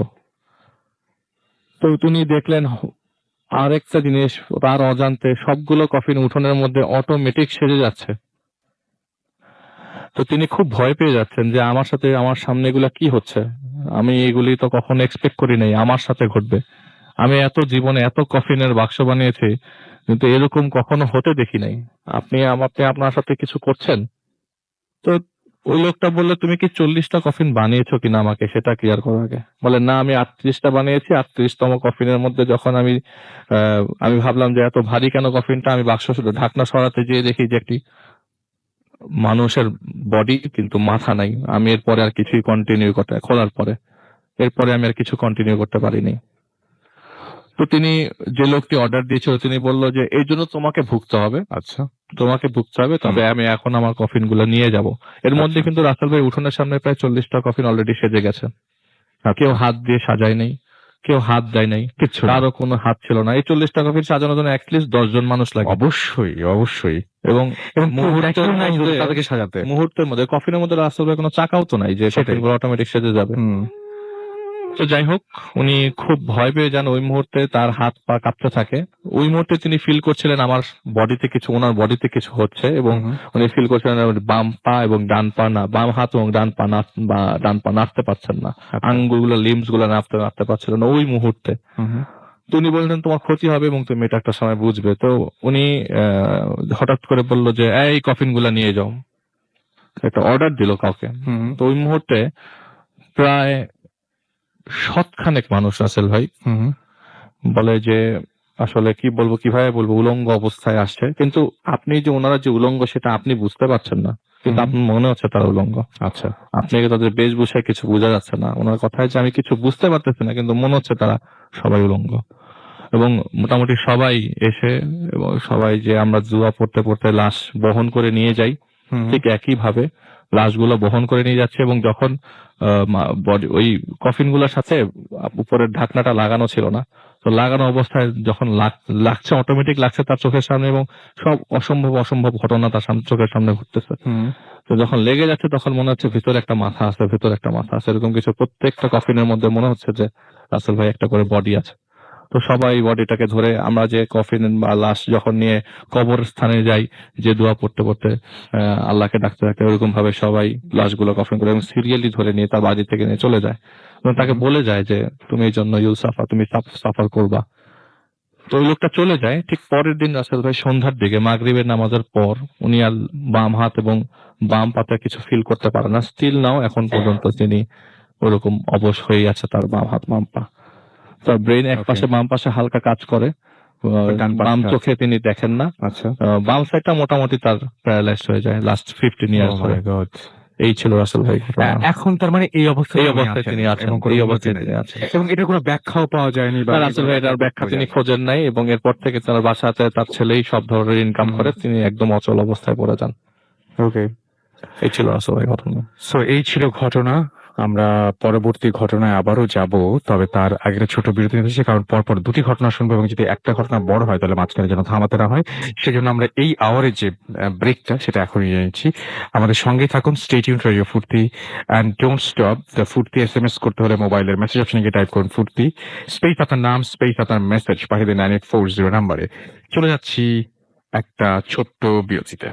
S3: তো তিনি দেখলেন আরেকটা জিনিস, তার অজান্তে সবগুলো কফিন উঠোনের মধ্যে অটোমেটিক সেজে যাচ্ছে। তো তিনি খুব ভয় পেয়ে যাচ্ছেন যে আমার সাথে, আমার সামনে এগুলা কি হচ্ছে, আমি এগুলি তো কখনো এক্সপেক্ট করি নাই আমার সাথে ঘটবে। আমি এত জীবনে এত কফিনের বাক্স বানিয়েছি, কিন্তু এরকম কখনো হতে দেখি নাই। আপনি আপনার সাথে কিছু করছেন? তো ওই লোকটা বললো তুমি কি 40টা কফিন বানিয়েছো কিনা আমাকে সেটা ক্লিয়ার করো আগে। বলে না, আমি 38টা বানিয়েছি। 38তম কফিনের মধ্যে যখন আমি ভাবলাম যে এত ভারী কেন কফিনটা, আমি বাক্স ঢাকনা সরাতে যেয়ে দেখি যে একটি মানুষের বডি কিন্তু মাথা নাই। আমি এরপরে আর কিছুই কন্টিনিউ করতে, খোলার পরে এরপরে আমি আর কিছু কন্টিনিউ করতে পারিনি। তো তিনি, যে লোকটি অর্ডার দিয়েছিল তিনি বললো যে এই জন্য তোমাকে ভুগতে হবে,
S1: আচ্ছা,
S3: তোমাকে ভুগতে হবে, তবে আমি এখন আমার কফিন গুলো নিয়ে যাব। এর মধ্যে কিন্তু রাসেল ভাই উঠোনের সামনে প্রায় 40টা কফিন অলরেডি সেজে গেছে। কেউ হাত দিয়ে সাজায় নাই, কেউ হাত দেয় নাই,
S1: কিচ্ছু না।
S3: কারো কোনো হাত ছিল না। এই 40টা কফিন সাজানোর জন্য অ্যাটলিস্ট 10 জন মানুষ লাগে।
S1: অবশ্যই অবশ্যই।
S3: এবং
S1: মুহূর্তের মধ্যে তাদেরকে সাজাতে।
S3: মুহূর্তের মধ্যে কফিনের মধ্যে রাসেল ভাই কোনো চাকাও তো নাই যে
S1: সেটাই।
S3: কফিন গুলো অটোমেটিক সেজে যাবে। তো যাই হোক, উনি খুব ভয় পেয়ে যান ওই মুহূর্তে, তার হাত পা কাঁপতে থাকে। ওই মুহূর্তে তিনি ফিল করছিলেন আমার ওনার বডিতে কিছু হচ্ছে, এবং উনি ফিল করছিলেন আমার বাম পা এবং ডান পা না, বাম হাত এবং ডান পা ডান পা নাড়তে পারছেন না, আঙ্গুলগুলো লিম্বস গুলো নাড়তে পারছিলেন না ওই মুহূর্তে। তো উনি বললেন তোমার ক্ষতি হবে এবং তুমি এটা একটা সময় বুঝবে। তো উনি হঠাৎ করে বললো যে এই কফিন গুলা নিয়ে যাও, একটা অর্ডার দিল কাউকে। তো ওই মুহূর্তে প্রায় শতখানেক মানুষ, রাসেল ভাই, বলে যে আসলে কি বলবো, কিভাবে বলবো, উলঙ্গ অবস্থায় আসছে, কিন্তু আপনি যে ওনারা যে উলঙ্গ সেটা আপনি বুঝতে পারছেন না, কিন্তু আপনার মনে হচ্ছে তারা উলঙ্গ।
S1: আচ্ছা,
S3: আপনাকে তাদের বেশভূষায় কিছু বোঝা যাচ্ছে না, ওনার কথায় যে আমি কিছু বুঝতে পারতেছি না, কিন্তু মনে হচ্ছে তারা সবাই উলঙ্গ। এবং মোটামুটি সবাই এসে, এবং সবাই যে আমরা জুয়া পড়তে পড়তে লাশ বহন করে নিয়ে যাই, ঠিক একই ভাবে লাশগুলো বহন করে নিয়ে যাচ্ছে। এবং যখন ওই কফিন গুলোর সাথে উপরের ঢাকনাটা লাগানো ছিল না, তো লাগানো অবস্থায় যখন লাগছে, অটোমেটিক লাগছে তার চোখের সামনে, এবং সব অসম্ভব ঘটনা তার চোখের সামনে ঘটতেছে। তো যখন লেগে যাচ্ছে তখন মনে হচ্ছে ভিতরে একটা মাথা আছে, এরকম কিছু। প্রত্যেকটা কফিনের মধ্যে মনে হচ্ছে যে রাসেল ভাই একটা করে বডি আছে। তো সবাই বডিটাকে ধরে, আমরা যে কফিন বা লাশ যখন নিয়ে কবর স্থানে যাই, যে দোয়া পড়তে পড়তে আল্লাহকে ডাকতে ডাকতে, ওরকম ভাবে সবাই লাশগুলো কফিন করে এবং সিরিয়ালি ধরে নিয়ে তার বাড়ি থেকে নিয়ে চলে যায়, এবং তাকে বলে যায় যে তুমি এই জন্য তুমি সাফার করবা। তো ওই লোকটা চলে যায়। ঠিক পরের দিন রাসেল ভাই সন্ধ্যার দিকে, মাগরিবের নামাজের পর, উনি আর বাম হাত এবং বাম পাতে কিছু ফিল করতে পারে না। স্টিল নাও এখন পর্যন্ত তিনি ওরকম অবশ হয়ে আছে, তার বাম হাত বাম পা। তার ব্রেন এক পাশে, বাম পাশে হালকা কাজ করে, বাম চোখে তিনি দেখেন না।
S1: আচ্ছা,
S3: বাম সাইডটা মোটামুটি তার প্যারালাইজ হয়ে যায় লাস্ট 15 ইয়ার্স ধরে। এই ছিল রাসেল ভাই ঘটনা।
S1: এখন তার মানে এই অবস্থায়
S3: তিনি আছেন,
S1: এবং
S3: এই অবস্থায় তিনি আছেন।
S1: এবং এটার কোনো ব্যাখ্যাও পাওয়া যায়নি, বা
S3: রাসেল ভাই এটার ব্যাখ্যা তিনি খোঁজেন নাই, এবং এরপর থেকে তার বাসাতে তার ছেলেই সব ধরনের ইনকাম করে, তিনি একদম অচল অবস্থায় পড়ে যান।
S1: ওকে,
S3: এই ছিল রাসেল ভাই ঘটনা।
S1: সো এই ছিল ঘটনা। আমরা পরবর্তী ঘটনায় আবারও যাব, তবে তার আগের ছোট বিরতি নিতেছি, কারণ পরপর দুটি ঘটনা শুনবো, এবং যদি একটা ঘটনা বড় হয় তাহলে মাঝখানে যেন থামাতে না হয়, সেজন্য আমরা এই আওয়ারের যে ব্রেকটা সেটা এখনই নিয়ে নিচ্ছি। আমাদের সঙ্গেই থাকুন, স্টে টিউনড রেডিও ফুর্তি, অ্যান্ড ডোন্ট স্টপ দ্য ফুর্তি। SMS করতে হলে মোবাইলের মেসেজ অপশনে গিয়ে টাইপ করুন ফুর্তি, স্পেস আপনার নাম, স্পেস আপনার মেসেজ, পাঠিয়ে দিন 9840 নাম্বারে। চলে যাচ্ছি একটা ছোট্ট বিরতিতে।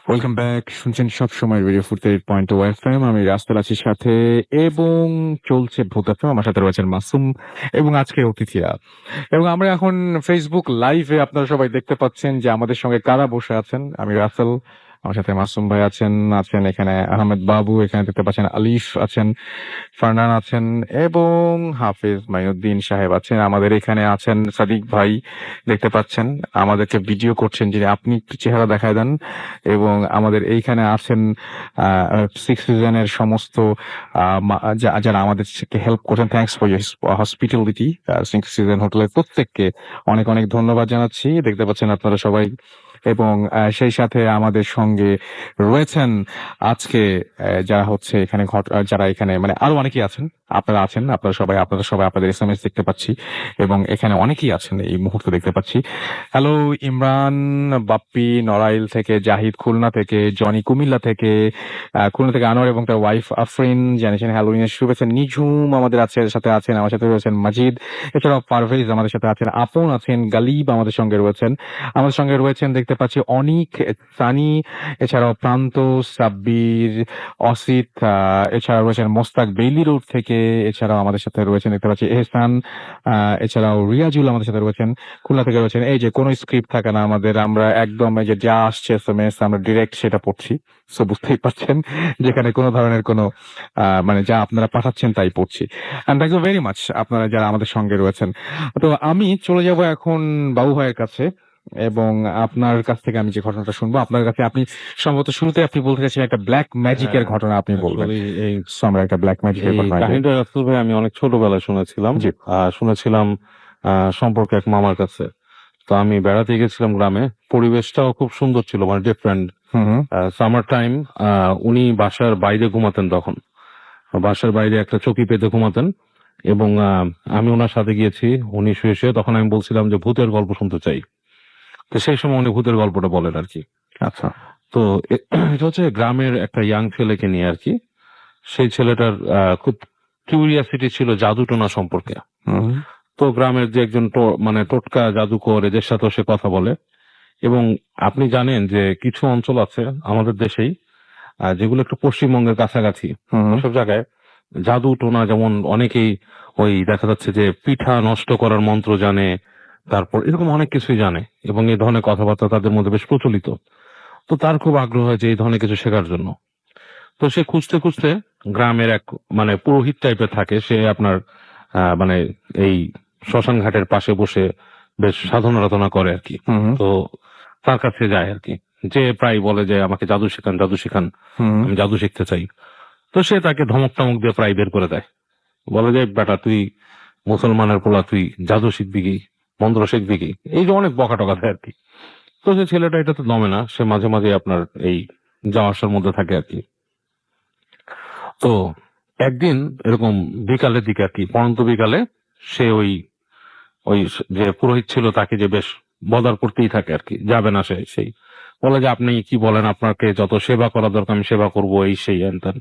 S1: ওয়েলকাম ব্যাক, শুনছেন সব সময় রেডিও ফুর্তি 8.2 FM। আমি রাস্তায় আছি সাথে, এবং চলছে ভূত FM। আমার সাথে রয়েছেন মাসুম এবং আজকে অতিথিরা। এবং আমরা এখন ফেসবুক লাইভে আপনারা সবাই দেখতে পাচ্ছেন যে আমাদের সঙ্গে কারা বসে আছেন। আমি রাসেল, আমার সাথে মাসুম ভাই আছেন এখানে আহমেদ বাবু, এখানে দেখতে পাচ্ছেন আলিফ আছেন, ফারনান আছেন, এবং হাফিজ মাইনুদ্দিন সাহেব আছেন। আমাদের এখানে আছেন সাদিক ভাই, দেখতে পাচ্ছেন আমাদেরকে ভিডিও করছেন, যিনি, আপনি একটু চেহারা দেখায় দেন। এবং আমাদের এইখানে আছেন সিক্স সিজনের সমস্ত যারা আমাদেরকে হেল্প করছেন। Thanks for your hospitality. Six season হোটেলের প্রত্যেককে অনেক অনেক ধন্যবাদ জানাচ্ছি, দেখতে পাচ্ছেন আপনারা সবাই। এবং সেই সাথে আমাদের সঙ্গে রয়েছেন আজকে যারা হচ্ছে এখানে যারা এখানে মানে আরো অনেকেই আছেন, আপনারা সবাই আপনাদের SMS দেখতে পাচ্ছি, এবং এখানে অনেকেই আছেন এই মুহূর্তে দেখতে পাচ্ছি। হ্যালো ইমরান, বাপ্পি নড়াইল থেকে, জাহিদ খুলনা থেকে, জনি কুমিল্লা থেকে, আনোয়ার এবং তার ওয়াইফ আফরিন জানিয়েছেন হ্যালোইনের শুভেচ্ছা। নিঝুম আমাদের সাথে আছেন, আমার সাথে রয়েছেন মাজিদ, এছাড়াও পারভেজ আমাদের সাথে আছেন, আপন আছেন, গালিব আমাদের সঙ্গে রয়েছেন দেখতে পাচ্ছি, অনিক, সানি, এছাড়াও প্রান্ত, সাব্বির, অসিত, এছাড়াও রয়েছেন মোস্তাক বেইলি রোড থেকে, এছাড়াও আমাদের সাথে রয়েছেন দেখতে পাচ্ছি এহসান, এছাড়াও রিয়াজুল আমাদের সাথে রয়েছেন, খুলনা থেকে রয়েছেন। এই যে কোনো স্ক্রিপ্ট থাকে না আমাদের, আমরা একদম এই যে যা আসছে SMS আমরা ডিরেক্ট সেটা পড়ছি। সো বুঝতেই পারছেন যেখানে কোনো ধরনের কোনো মানে যা আপনারা পাঠাচ্ছেন তাই পড়ছি। And thank you very much আপনারা যারা আমাদের সঙ্গে রয়েছেন। তো আমি চলে যাব এখন বাবু ভাইয়ের কাছে, এবং আপনার কাছ থেকে আমি যে ঘটনাটা শুনবো, আপনার কাছে আপনি সম্ভবত শুরুতে আপনি বলতে চাইছেন একটা ব্ল্যাক ম্যাজিকের ঘটনা আপনি বলবেন।
S4: এই
S1: So, আমরা একটা ব্ল্যাক ম্যাজিকের
S4: এই
S1: ঘটনা
S4: কাহিনীটা রাসেল ভাই আমি অনেক ছোটবেলায় শুনেছিলাম।
S1: জি।
S4: শুনেছিলাম সম্পর্কে এক মামার কাছে। তো আমি বেড়াতে গেছিলাম গ্রামে, পরিবেশটাও খুব সুন্দর ছিল, মানে ডিফারেন্ট। সামার টাইম, উনি বাসার বাইরে ঘুমাতেন তখন, বাসার বাইরে একটা চকি পেতে ঘুমাতেন। এবং আমি ওনার সাথে গিয়েছি, উনি শুয়ে শুয়ে, তখন আমি বলছিলাম যে ভূতের গল্প শুনতে চাই। তো সেই সময় উনি ভূতের গল্পটা বলেন আর কি।
S1: আচ্ছা।
S4: তো এটা হচ্ছে গ্রামের একটা ইয়াং ছেলেকে নিয়ে আর কি। সেই ছেলেটার খুব কিউরিয়াসিটি ছিল জাদুটোনা সম্পর্কে।
S1: হুম।
S4: তো গ্রামের যে একজন মানে টোটকা জাদুকর, এদের সাথেও সে কথা বলে। এবং আপনি জানেন যে কিছু অঞ্চল আছে আমাদের দেশেই যেগুলো একটু পশ্চিমবঙ্গের কাছাকাছি,
S1: হুম।
S4: সব জায়গায় জাদু টোনা, যেমন অনেকেই ওই দেখা যাচ্ছে যে পিঠা নষ্ট করার মন্ত্র জানে, তারপর এরকম অনেক কিছুই জানে, এবং এই ধরনের কথাবার্তা তাদের মধ্যে বেশ প্রচলিত। তো তার খুব আগ্রহ হয় যে এই ধরনের কিছু শেখার জন্য। তো সে খুঁজতে খুঁজতে গ্রামের এক মানে পুরোহিত টাইপের থাকে, সে আপনার মানে এই শ্মশান ঘাটের পাশে বসে বেশ সাধনা টাধনা করে আর কি।
S1: হুম।
S4: তো তার কাছে যায় আর কি, যে প্রায় বলে যে আমাকে জাদু শেখান, জাদু শেখান,
S1: হুম।
S4: আমি জাদু শিখতে চাই। তো সে তাকে ধমক টমক দিয়ে প্রায় বের করে দেয়, বলে যে বেটা তুই মুসলমানের পোলা, তুই জাদু শিখবি কি, মন্ত্র শিখবি কি, এই যে অনেক বকা টকা দেয় আর কি। তো সে ছেলেটা এটা তো দমে না, সে মাঝে মাঝে আপনার এই যাওয়া আসার মধ্যে থাকে আর কি। তো একদিন এরকম বিকালের দিকে আর কি, পড়ন্ত বিকালে, সে ওই ওই যে পুরোহিত ছিল তাকে যে বেশ বদার করতেই থাকে আর কি, যাবে না সে, সেই বলে যে আপনি কি বলেন, আপনাকে যত সেবা করা দরকার আমি সেবা করবো, এই সেই হ্যান ত্যান।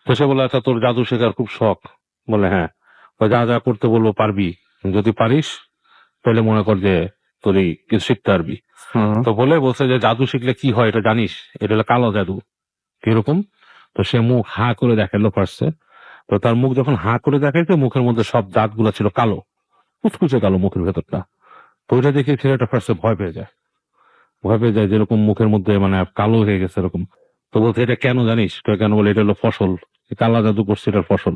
S4: তো সে বলে আচ্ছা তোর জাদু শেখার খুব শখ, বলে হ্যাঁ। তো যা যা করতে বলবো পারবি, যদি পারিস তাহলে মনে কর যে তোরই কিছু শিখতে পারবি।
S1: হুম।
S4: তো বলছে যে জাদু শিখলে কি হয় এটা জানিস, এটা হলো কালো জাদু। কিরকম? তো সে মুখ হা করে দেখালো ফার্স্টে। তো তার মুখ যখন হা করে দেখাইছে, মুখের মধ্যে সব দাঁত গুলা ছিল কালো, কুচকুচে কালো মুখের ভেতরটা। তো ওইটা দেখে ছেলেটা ফার্স্টে ভয় পেয়ে যায়, ভয় পেয়ে যায় যেরকম মুখের মধ্যে মানে কালো হয়ে গেছে এরকম। তো বলছে এটা কেন জানিস? তো কেন বলে এটা হলো ফসল, কালা জাদু করছে, এটার ফসল।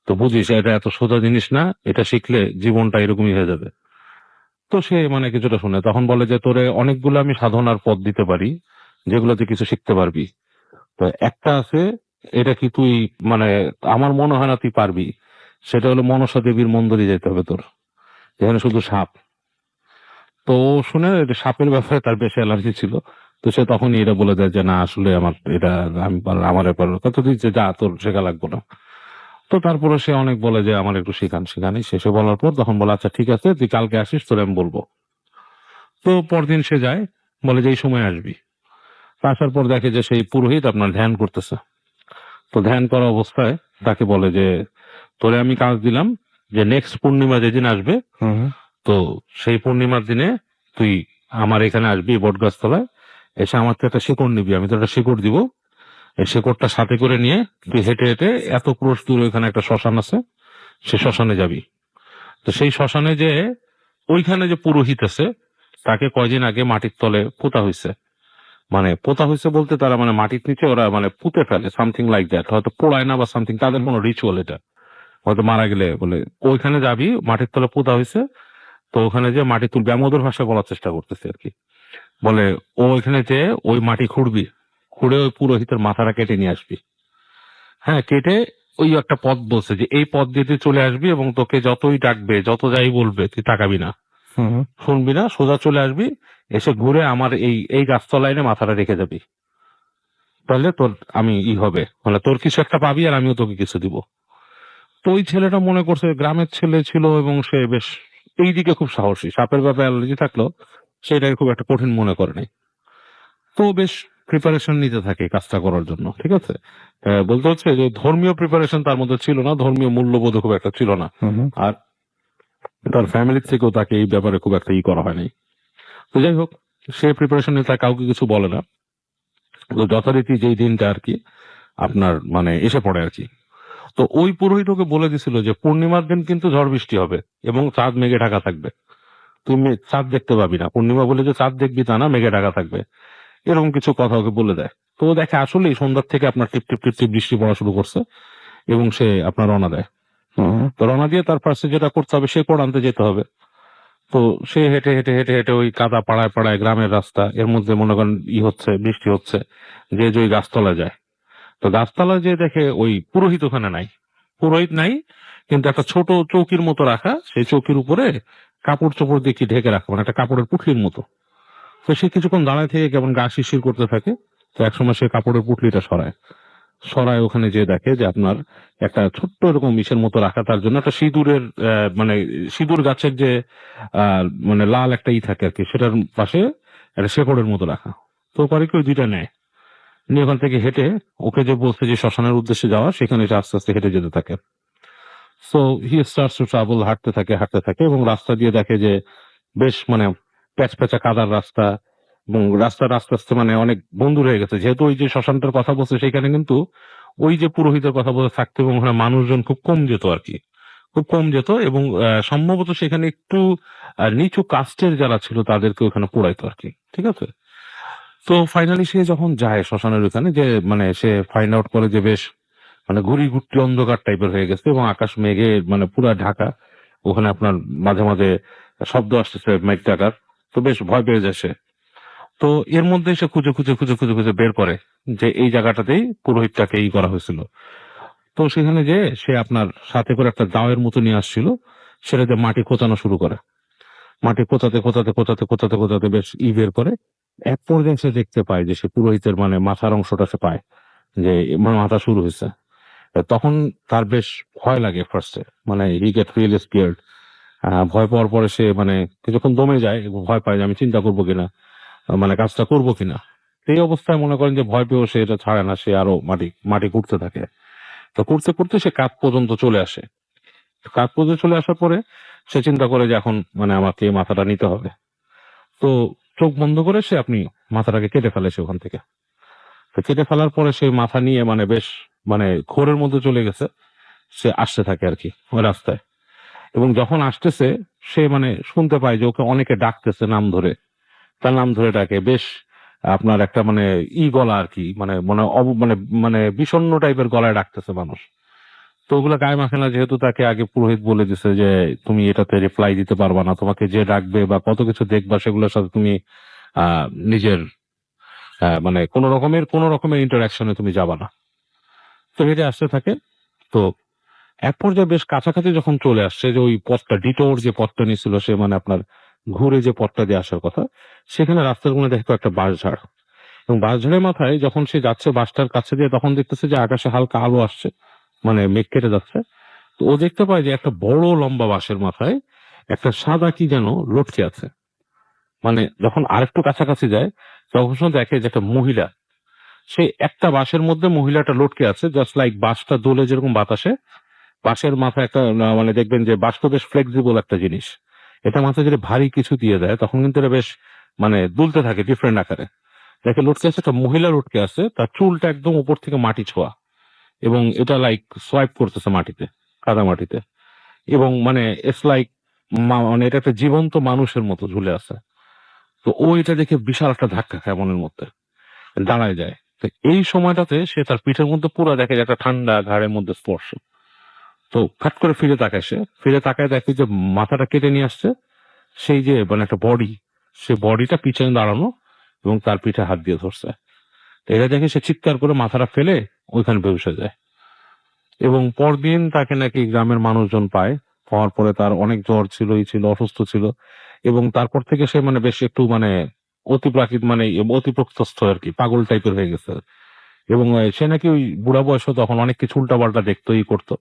S4: তো বুঝিস এটা এত সোজা জিনিস না, এটা শিখলে জীবনটা এরকমই হয়ে যাবে। তো সে মানে কিছুটা শুনে, তখন বলে যে তোরে অনেকগুলো আমি সাধনার পথ দিতে পারি যেগুলোতে কিছু শিখতে পারবি। তো একটা আছে, এটা কি তুই মানে আমার মনে হয় না তুই পারবি, সেটা হলো মনসা দেবীর মন্দিরে যেতে হবে তোর, যেখানে শুধু সাপ। তো ও শুনে এটা সাপের ব্যাপারে তার বেশি অ্যালার্জি ছিল। তো সে তখনই এটা বলে দেয় যে না আসলে আমার এটা আমি আমার ব্যাপার, কত দিচ্ছে যা তোর শেখা লাগবে না। তো তারপরে সে অনেক বলে যে আমার একটু শিখানি, শেষে বলার পর তখন বলে আচ্ছা ঠিক আছে তুই কালকে আসিস, তোর আমি বলবো। তো পরদিন সে যায়, বলে যে এই সময় আসবি। তো আসার পর দেখে যে সেই পুরোহিত আপনার ধ্যান করতেছে। তো ধ্যান করা অবস্থায় তাকে বলে যে তোরে আমি কাজ দিলাম যে নেক্সট পূর্ণিমা যেদিন আসবে,
S1: হুম।
S4: তো সেই পূর্ণিমার দিনে তুই আমার এখানে আসবি বটগাছ তলায়, এসে আমার তো একটা শিকড় নিবি, আমি তো একটা শিকড় দিব। এই শিকড়টা সাথে করে নিয়ে তুই হেঁটে হেঁটে এত ক্রোশ দূরে ওইখানে একটা শ্মশান আছে, সে শ্মশানে যাবি। তো সেই শ্মশানে যে ওইখানে যে পুরোহিত আছে, তাকে কয়দিন আগে মাটির তলে পোতা হয়েছে। মানে পোতা হয়েছে বলতে তারা মানে মাটির নিচে ওরা মানে পুঁতে ফেলে, সামথিং লাইক দ্যাট, হয়তো পোড়ায় না বা সামথিং, তাদের কোনো রিচুয়াল এটা, হয়তো মারা গেলে বলে ওইখানে যাবি, মাটির তলে পোতা হয়েছে। তো ওখানে যে মাটি তুলবি, আমি ওদের ভাষায় বলার চেষ্টা করতেছি আর কি। বলে ও ওইখানে যে ওই মাটি খুঁড়বি, খুঁড়ে ওই পুরোহিতের মাথাটা কেটে নিয়ে আসবি। হ্যাঁ, কেটে ওই একটা পথ বলছে যে এই পথ দিয়ে তুই চলে আসবি, এবং তোকে যতই ডাকবে যত যাই বলবে তুই তাকাবি না,
S1: হুম।
S4: শুনবি না, সোজা চলে আসবি, এসে ঘুরে আমার এই এই গাছতলায় এনে মাথাটা রেখে যাবি। তাহলে তোর আমি হবে, মানে তোর কিছু একটা পাবি আর আমিও তোকে কিছু দিব। তো ওই ছেলেটা মনে করছে গ্রামের ছেলে ছিল এবং সে বেশ এইদিকে খুব সাহসী, সাপের ব্যাপারে অ্যালার্জি থাকলো সেটাকে খুব একটা কঠিন মনে করে নাই। তো বেশ প্রিপারেশন নিতে থাকে এই কাজটা করার জন্য, ঠিক আছে। বলতে হচ্ছে যে ধর্মীয় প্রিপারেশন তার মধ্যে ছিল না, ধর্মীয় মূল্যবোধ খুব একটা ছিল না।
S1: হুম।
S4: আর তার ফ্যামিলি থেকেও তাকে এই ব্যাপারে খুব একটা করা হয়নি। তো যাই হোক, সে প্রিপারেশন নিয়ে তার কাউকে কিছু বলে না। তো যথারীতি যেই দিনটা আর কি আপনার মানে এসে পড়ে আর কি, তো ওই পুরোহিত ওকে বলে দিছিল যে পূর্ণিমার দিন কিন্তু ঝড় বৃষ্টি হবে এবং চাঁদ মেঘে ঢাকা থাকবে, তুমি চাঁদ দেখতে পাবি না, পূর্ণিমা বলে যে চাঁদ দেখবি তা না, মেঘে ঢাকা থাকবে, এরকম কিছু কথা ওকে বলে দেয়। তো ও দেখে আসলেই সন্ধ্যার থেকে আপনার টিপ টিপ টিপ টিপ বৃষ্টি পড়া শুরু করছে, এবং সে আপনার রওনা দেয়।
S1: হুম।
S4: তো রওনা দিয়ে তার ফার্স্টে যেটা করতে হবে, সে কোড আনতে যেতে হবে। তো সে হেঁটে হেঁটে হেঁটে হেঁটে ওই কাদা পাড়ায় পাড়ায় গ্রামের রাস্তা, এর মধ্যে মনে করেন হচ্ছে, বৃষ্টি হচ্ছে, যে যে ওই গাছতলায় যায়। তো গাছতলায় যে দেখে ওই পুরোহিত ওখানে নাই, পুরোহিত নাই, কিন্তু একটা ছোট চৌকির মতো রাখা, সেই চৌকির উপরে কাপড় চোপড় দিয়ে কি ঢেকে রাখা, মানে একটা কাপড়ের পুটলির মতো। তো সে কিছুক্ষণ দাঁড়ায় থেকে কেমন গা শিরশির করতে থাকে। তো একসময় সে কাপড়ের পুটলিটা সরায়, সরায় ওখানে যে দেখে যে আপনার একটা ছোট্ট এরকম ইসের মতো রাখা, তার জন্য একটা সিঁদুরের মানে সিঁদুর গাছের যে মানে লাল একটা থাকে আর কি, সেটার পাশে একটা শেকড়ের মতো রাখা। তো পরে কি ওই দুইটা নেয়, নিয়ে ওখান থেকে হেঁটে, ওকে যে বলছে যে শ্মশানের উদ্দেশ্যে যাওয়া, সেখানে সে আস্তে আস্তে হেঁটে যেতে থাকে। So he starts to travel, হাঁটতে থাকে এবং রাস্তা দিয়ে দেখে যে বেশ মানে প্যাচ প্যাচা কাদার রাস্তা, এবং রাস্তা আস্তে আস্তে মানে অনেক বন্ধু হয়ে গেছে, যেহেতু ওই যে শ্মশানটার কথা বলছে সেখানে কিন্তু ওই যে পুরোহিতের কথা বলে থাকতো, এবং ওখানে মানুষজন খুব কম যেত আর কি, খুব কম যেত, এবং সম্ভবত সেখানে একটু নিচু কাস্টের যারা ছিল তাদেরকে ওখানে পোড়াইতো আর কি, ঠিক আছে। তো ফাইনালি সে যখন যায় শ্মশানের ওখানে, যে মানে সে ফাইন্ড আউট করে যে বেশ মানে ঘুরি ঘুরতি অন্ধকার টাইপের হয়ে গেছে, এবং আকাশ মেঘে মানে পুরা ঢাকা, ওখানে আপনার মাঝে মাঝে শব্দ আসতেছে মেঘ ডাকার, তো বেশ ভয় পেয়ে যায় সে। তো এর মধ্যে সে খুঁজে বের করে যে এই জায়গাটাতেই পুরোহিতটাকে করা হয়েছিল। তো সেখানে যে সে আপনার সাথে করে একটা দাওয়ের মতো নিয়ে আসছিল, সেটাতে মাটি খোঁচানো শুরু করে, মাটি খোঁচাতে বেশ বের করে। এক পর্যায়ে সে দেখতে পায় যে সে পুরোহিতের মানে মাথার অংশটা সে পায়, যে মাথা শুরু হয়েছে। তখন তার বেশ ভয় লাগে ফার্স্টে, মানে হি গেট রিয়েলি স্কেয়ার্ড। ভয় পাওয়ার পরে সে মানে কিছুক্ষণ দমে যায় এবং ভয় পায় যে আমি চিন্তা করবো কিনা, মানে কাজটা করবো কিনা। এই অবস্থায় মনে করেন যে ভয় পেয়েও সে এটা ছাড়ে না, সে আরো মাটি মাটি করতে থাকে। তো করতে করতে সে কাঁধ পর্যন্ত চলে আসে। কাঁধ পর্যন্ত চলে আসার পরে সে চিন্তা করে যে এখন মানে আমাকে এই মাথাটা নিতে হবে। তো চোখ বন্ধ করে সে আপনি মাথাটাকে কেটে ফেলেছে ওখান থেকে। তো কেটে ফেলার পরে সেই মাথা নিয়ে মানে বেশ মানে ঘোরের মধ্যে চলে গেছে, সে আসতে থাকে আর কি ওই রাস্তায়। এবং যখন আসতেছে সে মানে শুনতে পায় যে ওকে অনেকে ডাকতেছে নাম ধরে, তার নাম ধরে ডাকে, বেশ আপনার একটা মানে গলা আর কি, মানে মানে মানে মানে বিষণ্ণ টাইপের গলায় ডাকতেছে মানুষ। তো ওগুলা গায়ে মাখে না, যেহেতু তাকে আগে পুরোহিত বলে দিছে যে তুমি এটাতে রিপ্লাই দিতে পারবা না, তোমাকে যে ডাকবে বা কত কিছু দেখবা সেগুলোর সাথে তুমি নিজের মানে কোন রকমের ইন্টারাকশনে তুমি যাবা না। তো এটা আসতে থাকে। তো এক পর্যায়ে বেশ কাছাকাছি যখন চলে আসছে, যে ওই পথটা ডিটোর যে পথটা নিয়েছিল সে, মানে আপনার ঘুরে যে পথটা দিয়ে আসার কথা, সেখানে রাস্তার কোণে দেখতো একটা বাঁশঝাড়, এবং বাঁশঝাড়ের মাথায় যখন সে যাচ্ছে বাসটার কাছে দিয়ে, তখন দেখতেছে যে আকাশে হালকা আলো আসছে, মানে মেঘ কেটে যাচ্ছে। তো ও দেখতে পায় যে একটা বড় লম্বা বাঁশের মাথায় একটা সাদা কি যেন লটকে আছে। মানে যখন আরেকটু কাছাকাছি যায় তখন সে দেখে যে একটা মহিলা, সেই একটা বাঁশের মধ্যে মহিলাটা লটকে আছে, জাস্ট লাইক বাঁশটা দোলে যেরকম বাতাসে, বাঁশের মাথায় একটা মানে দেখবেন যে বাঁশ তো বেশ ফ্লেক্সিবল একটা জিনিস, এটা মাথায় যদি ভারী কিছু দিয়ে দেয় তখন কিন্তু এটা বেশ মানে দুলতে থাকে ডিফারেন্ট আকারে। দেখে লটকে আছে, একটা মহিলা লটকে আছে, তার চুলটা একদম উপর থেকে মাটি ছোঁয়া, এবং এটা লাইক সোয়াইপ করতেছে মাটিতে, কাদা মাটিতে, এবং মানে ইটস লাইক মানে এটা একটা জীবন্ত মানুষের মতো ঝুলে আছে। তো ও এটা দেখে বিশাল একটা ধাক্কা খায় মনের মধ্যে, দাঁড়ায় যায়। তো এই সময়টাতে সে তার পিঠের মধ্যে পুরো দেখে যে একটা ঠান্ডা ঘাড়ের মধ্যে স্পর্শ। তো ফাট করে ফিরে তাকায়, সে ফিরে তাকায় দেখে যে মাথাটা কেটে নিয়ে আসছে সেই যে মানে একটা বডি, সে বডিটা পিছনে দাঁড়ানো এবং তার পিঠে হাত দিয়ে ধরছে। তো এটা দেখে সে চিৎকার করে মাথাটা ফেলে ওইখানে বেহুশ হয়ে যায়। এবং পরদিন তাকে নাকি গ্রামের মানুষজন পায়, পাওয়ার পরে তার অনেক জ্বর ছিল, অসুস্থ ছিল, এবং তারপর থেকে সে মানে বেশ একটু মানে মানে অতিপ্রকৃতস্থ আর কি, পাগল টাইপের হয়ে গেছে। এবং সে নাকি ওই বুড়া বয়সে তখন অনেক কিছু উল্টাপাল্টা দেখতো, করতো।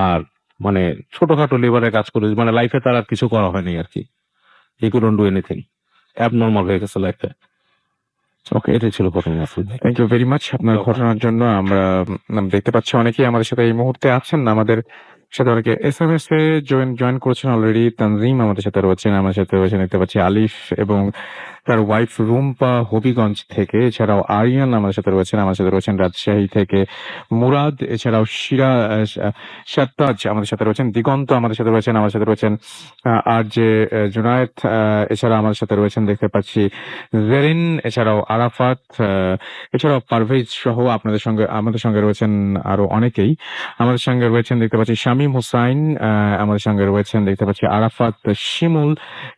S4: আর মানে ছোটখাটো লেবারের কাজ করে, মানে লাইফে তার আর কিছু করা হয়নি আর কি, হি কুডন্ট ডু এনিথিং, অ্যাবনর্মাল হয়ে গেছে লাইফে। ওকে, এটাই ছিল ঘটনা আসলে।
S1: থ্যাংক ইউ ভেরি মাচ আপনার ঘটনার জন্য। আমরা দেখতে পাচ্ছি অনেকেই আমাদের সাথে এই মুহূর্তে আছেন, আমাদের সাথে অনেকে এসএমএস এ জয়েন করেছেন অলরেডি। তানজিম আমাদের সাথে রয়েছেন, আমার সাথে রয়েছেন দেখতে পাচ্ছি আলিফ এবং তার ওয়াইফ রুম্পা হবিগঞ্জ থেকে। এছাড়াও আরিয়ান আমাদের সাথে রয়েছেন, আমার সাথে রয়েছেন রাজশাহী থেকে মুরাদ, এছাড়াও সাত্তাজ আমাদের সাথে রয়েছেন, দিগন্ত আমাদের সাথে রয়েছেন, আমার সাথে রয়েছেন আর যে জুনায়েদ, এছাড়া আমাদের সাথে রয়েছেন দেখতে পাচ্ছি জেরিন, এছাড়াও আরাফাত, এছাড়াও পারভেজ সহ আমাদের সঙ্গে রয়েছেন আরো অনেকেই। আমাদের সঙ্গে রয়েছেন দেখতে পাচ্ছি শামীম হুসাইন, আমাদের সঙ্গে রয়েছেন দেখতে পাচ্ছি আরাফাত শিমুল,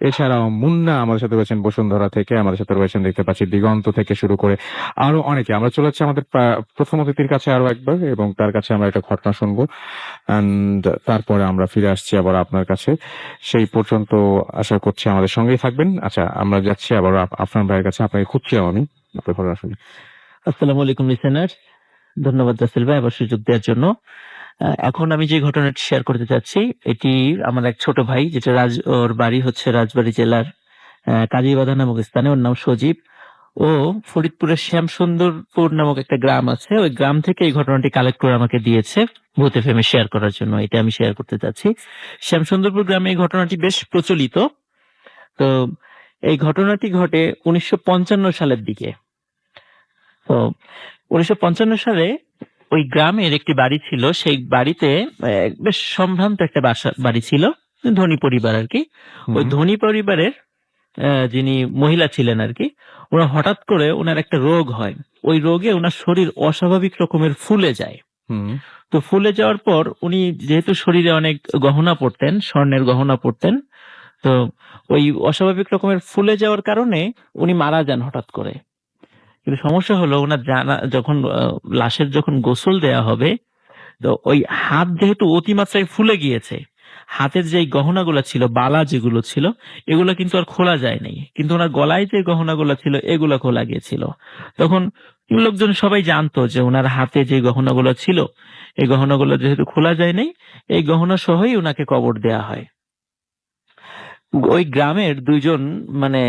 S1: এছাড়াও মুন্না আমাদের সাথে রয়েছেন বসুন্ধরা থেকে, আমাদের সাথে রয়েছেন দেখতে পাচ্ছি দিগন্ত থেকে শুরু করে আরো অনেকে। আমরা চলে যাচ্ছি আমাদের প্রথম অতিথির কাছে আরো একবার, এবং তার কাছে আমরা একটা ঘটনা শুনবো, এন্ড তারপরে আমরা ফিরে আসছি আবার আপনার কাছে। সেই পর্যন্ত আশা করছি আমাদের সঙ্গেই থাকবেন। আচ্ছা, আমরা যাচ্ছি আবার আপনার ভাইয়ের কাছে, আপনাকে খুঁজছিলাম আমি, আপনার ঘটনা শুনি।
S2: আসসালামু আলাইকুম লিসেনার। ধন্যবাদ রাসেল ভাই আবার সুযোগ দেওয়ার জন্য। এখন আমি যে ঘটনাটি শেয়ার করতে চাচ্ছি, এটি আমার এক ছোট ভাই, যেটা ওর বাড়ি হচ্ছে রাজবাড়ী জেলার কাজীবাধা নামক স্থানে। ওর নাম সজীব। ও ফরিদপুরের শ্যামসুন্দরপুর নামক একটা গ্রাম আছে, ওই গ্রাম থেকে এই ঘটনাটি কালেক্ট করে আমাকে দিয়েছে ভূত এফএম এ শেয়ার করার জন্য। এটা আমি শেয়ার করতে চাচ্ছি। শ্যামসুন্দরপুর গ্রামে এই ঘটনাটি বেশ প্রচলিত। তো এই ঘটনাটি ঘটে 1955 সালের দিকে। তো 1955 সালে ওই গ্রামের একটি বাড়ি ছিল, সেই বাড়িতে বেশ সম্ভ্রান্ত একটা বাড়ি ছিল, ধনী পরিবার আর কি। ওই
S1: হুম,
S2: ধনী পরিবারের যিনি মহিলা ছিলেন আর কি, ওনার হঠাৎ করে ওনার একটা রোগ হয়। ওই রোগে ওনার শরীর অস্বাভাবিক রকমের ফুলে যায়।
S1: হুম,
S2: তো ফুলে যাওয়ার পর উনি যেহেতু শরীরে অনেক গহনা পরতেন, স্বর্ণের গহনা পরতেন, তো ওই অস্বাভাবিক রকমের ফুলে যাওয়ার কারণে উনি মারা যান হঠাৎ করে। কিন্তু সমস্যা হলো ওনার যখন লাশের যখন গোসল দেয়া হবে, তো ওই হাত যেহেতু অতিমাত্রায় ফুলে গিয়েছে, হাতের যে গহনাগুলো ছিল, বালা যেগুলো ছিল, এগুলো কিন্তু আর খোলা যায় নাই, কিন্তু ওনার গলায় যে গহনাগুলো ছিল এগুলো খোলা গিয়েছিল। তখন লোকজন সবাই জানতো যে ওনার হাতে যে গহনাগুলো ছিল, এই গহনাগুলো যেহেতু খোলা যায় নাই, এই গহনা সহই ওনাকে কবর দেয়া হয়। ওই গ্রামের দুইজন মানে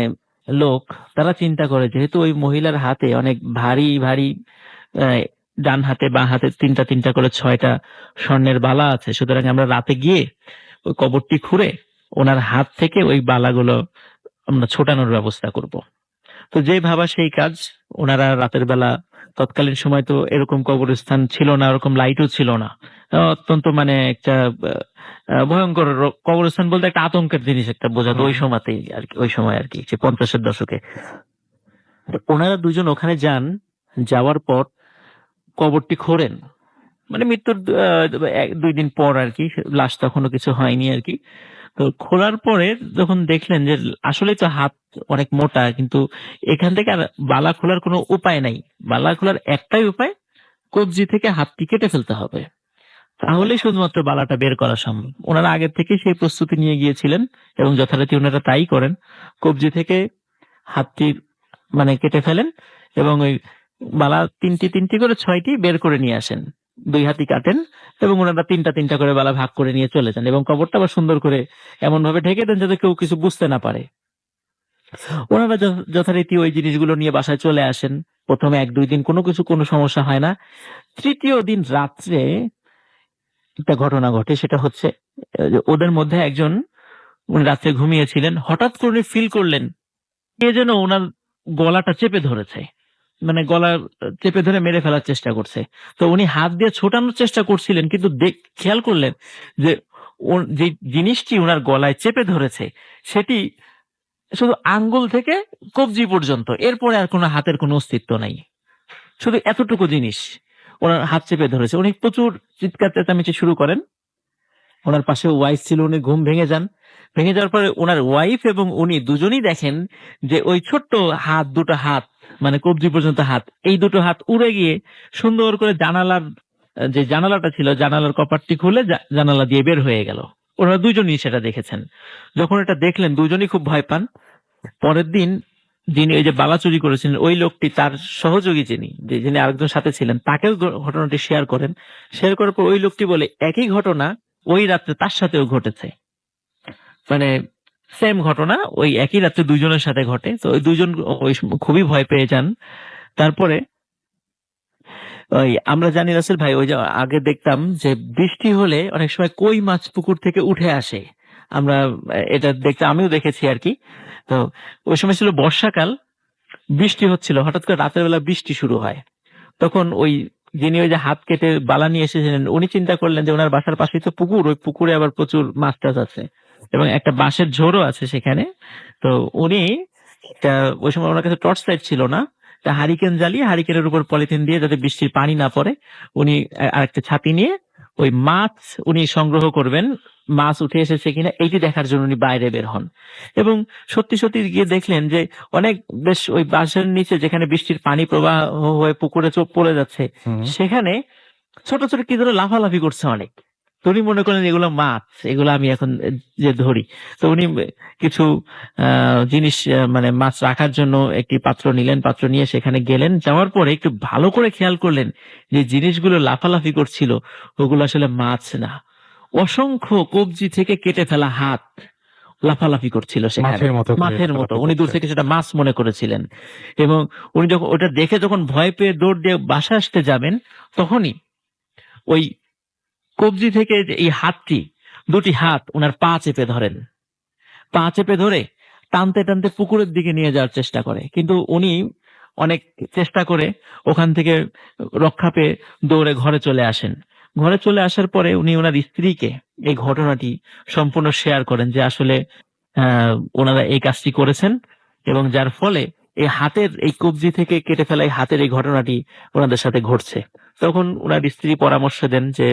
S2: লোক, তারা চিন্তা করে যেহেতু ওই মহিলার হাতে অনেক ভারী ভারী আহ, ডান হাতে বাঁ হাতে তিনটা তিনটা করে 6টা স্বর্ণের বালা আছে, সুতরাং আমরা রাতে গিয়ে ওই কবরটি খুঁড়ে ওনার হাত থেকে ওই বালাগুলো আমরা ছোটানোর ব্যবস্থা করব। তো যে ভাবা সেই কাজ। ওনারা রাতের বেলা, তৎকালীন সময় তো এরকম কবরস্থান ছিল না, ওরকম লাইটও ছিল না, অত্যন্ত মানে একটা ভয়ঙ্কর কবরস্থান বলতে একটা আতঙ্কের জিনিস একটা বোঝাতো ওই সময়তেই আর কি, ওই সময় আর কি, যে 50-এর দশকে। তো ওনারা দুজন ওখানে যান, যাওয়ার পর কবরটি খোঁড়েন, মানে মৃত্যুর 1-2 দিন পর আর কি, লাশ তখনও কিছু হয়নি আর কি। তো খোলার পরে যখন দেখলেন যে আসলে তো হাত অনেক মোটা, কিন্তু এখান থেকে আর বালা খোলার কোনো উপায় নাই। বালা খোলার একটাই উপায়, কবজি থেকে হাতটি কেটে ফেলতে হবে, তাহলে শুধুমাত্র বালাটা বের করা সম্ভব। ওনারা আগের থেকে সেই প্রস্তুতি নিয়ে গিয়েছিলেন এবং যথারীতি ওনারা তাই করেন। কবজি থেকে হাতটি মানে কেটে ফেলেন এবং ওই বালা তিনটি তিনটি করে 6টি বের করে নিয়ে আসেন। 2 হাতি কাটেন এবং ওনারা তিনটা তিনটা করে বালা ভাগ করে নিয়ে চলে যান এবং কবরটা আবার সুন্দর করে এমন ভাবে ঢেকে দেন যাতে কেউ কিছু বুঝতে না পারে। ওনারা যথারীতি ওই জিনিসগুলো নিয়ে বাসায় চলে আসেন। প্রথমে 1-2 দিন কোনো সমস্যা হয় না। তৃতীয় দিন রাত্রে একটা ঘটনা ঘটে, সেটা হচ্ছে যে ওদের মধ্যে একজন, উনি রাত্রে ঘুমিয়েছিলেন, হঠাৎ করে ফিল করলেন কে যেন ওনার গলাটা চেপে ধরেছে, মানে গলা চেপে ধরে মেরে ফেলার চেষ্টা করছে। তো উনি হাত দিয়ে ছোটানোর চেষ্টা করছিলেন, কিন্তু খেয়াল করলেন যে যে জিনিসটি ওনার গলায় চেপে ধরেছে সেটি শুধু আঙ্গুল থেকে কবজি পর্যন্ত, এরপরে আর কোনো হাতের কোনো অস্তিত্ব নাই, শুধু এতটুকু জিনিস ওনার হাত চেপে ধরেছে। উনি প্রচুর চিৎকার চেঁচামেচি শুরু করেন। ওনার পাশে ওয়াইফ ছিল, উনি ঘুম ভেঙে যান। ভেঙে যাওয়ার পরে ওনার ওয়াইফ এবং উনি দুজনেই দেখেন যে ওই ছোট্ট দুটো হাত, মানে কবজি পর্যন্ত হাত, এই দুটো হাত উড়ে গিয়ে সুন্দর করে জানালার যে জানালাটা ছিল, জানালার কপাটটি খুলে জানালা দিয়ে বের হয়ে গেল। ওনারা দুজনই সেটা দেখেছেন। যখন এটা দেখলেন দুজনই খুব ভয় পান। পরের দিন যিনি ওই যে বালা চুরি করেছিলেন, ওই লোকটি, তার সহযোগী যিনি আরেকজন সাথে ছিলেন, তাকেও ঘটনাটি শেয়ার করেন। শেয়ার করার পর ওই লোকটি বলে একই ঘটনা ওই রাত্রে তার সাথেও ঘটেছে, মানে সেম ঘটনা ওই একই রাত্রে দুইজনের সাথে ঘটে। তো ওই দুইজন খুবই ভয় পেয়ে যান। তারপরে ওই আমরা জানি রাসেল ভাই, ওই যে আগে দেখতাম যে বৃষ্টি হলে অনেক সময় কই মাছ পুকুর থেকে উঠে আসে, আমরা এটা দেখতে আমিও দেখেছি আর কি। তো ওই সময় ছিল বর্ষাকাল, বৃষ্টি হচ্ছিল, হঠাৎ করে রাতের বেলা বৃষ্টি শুরু হয়। তখন ওই যিনি ওই যে হাত কেটে বালা নিয়ে এসেছিলেন, উনি চিন্তা করলেন যে ওনার বাসার পাশেই তো পুকুর, ওই পুকুরে আবার প্রচুর মাছ টাছ আছে এবং একটা বাঁশের ঝোড়ও আছে সেখানে। তো উনি ওই সময় ওনার কাছে টর্চ লাইট ছিল না, তা হারিকেন জ্বালিয়ে হারিকেনের উপর পলিথিন দিয়ে যাতে বৃষ্টির পানি না পড়ে, উনি আরেকটা ছাতি নিয়ে ওই মাছ উনি সংগ্রহ করবেন, মাছ উঠে এসেছে কিনা এইটি দেখার জন্য উনি বাইরে বের হন। এবং সত্যি সত্যি গিয়ে দেখলেন যে অনেক বেশ ওই বাঁশের নিচে যেখানে বৃষ্টির পানি প্রবাহ হয়ে পুকুরে চোখ পড়ে যাচ্ছে,
S1: হুম,
S2: সেখানে ছোট ছোট কি ধরে লাফালাফি করছে অনেক। তো উনি মনে করেন এগুলো মাছ, এগুলো আমি এখন যে ধরি। তো উনি কিছু জিনিস মানে মাছ রাখার জন্য একটি পাত্র নিলেন, পাত্র নিয়ে সেখানে গেলেন, যাওয়ার পরে একটু ভালো করে খেয়াল করলেন যে জিনিসগুলো লাফালাফি করছিল ওগুলো আসলে মাছ না, অসংখ্য কবজি থেকে কেটে ফেলা হাত লাফালাফি করছিল সেখানে,
S1: মাছের মতো করে
S2: মাছের মতো।
S1: লাফালাফি
S2: উনি দূর
S1: করছে।
S2: থেকে সেটা মাছ মনে করেছিলেন, এবং উনি যখন ওটা দেখে যখন ভয় পেয়ে দৌড় দিয়ে বাসা আসতে যাবেন, তখনই ওই কবজি থেকে যে এই হাতটি, দুটি হাত ওনার পা চেপে ধরেন, পা চেপে ধরে টানতে টানতে পুকুরের দিকে নিয়ে যাওয়ার চেষ্টা করে। কিন্তু উনি অনেক চেষ্টা করে ওখান থেকে রক্ষা পেয়ে দৌড়ে ঘরে চলে আসেন। ঘরে চলে আসার পরে উনি ওনার স্ত্রীকে এই ঘটনাটি সম্পূর্ণ শেয়ার করেন যে আসলে ওনারা এই কাজটি করেছেন, এবং যার ফলে এই হাতের এই কবজি থেকে কেটে ফেলা এই হাতের এই ঘটনাটি ওনাদের সাথে ঘটছে। তখন ওনার স্ত্রী পরামর্শ দেন যে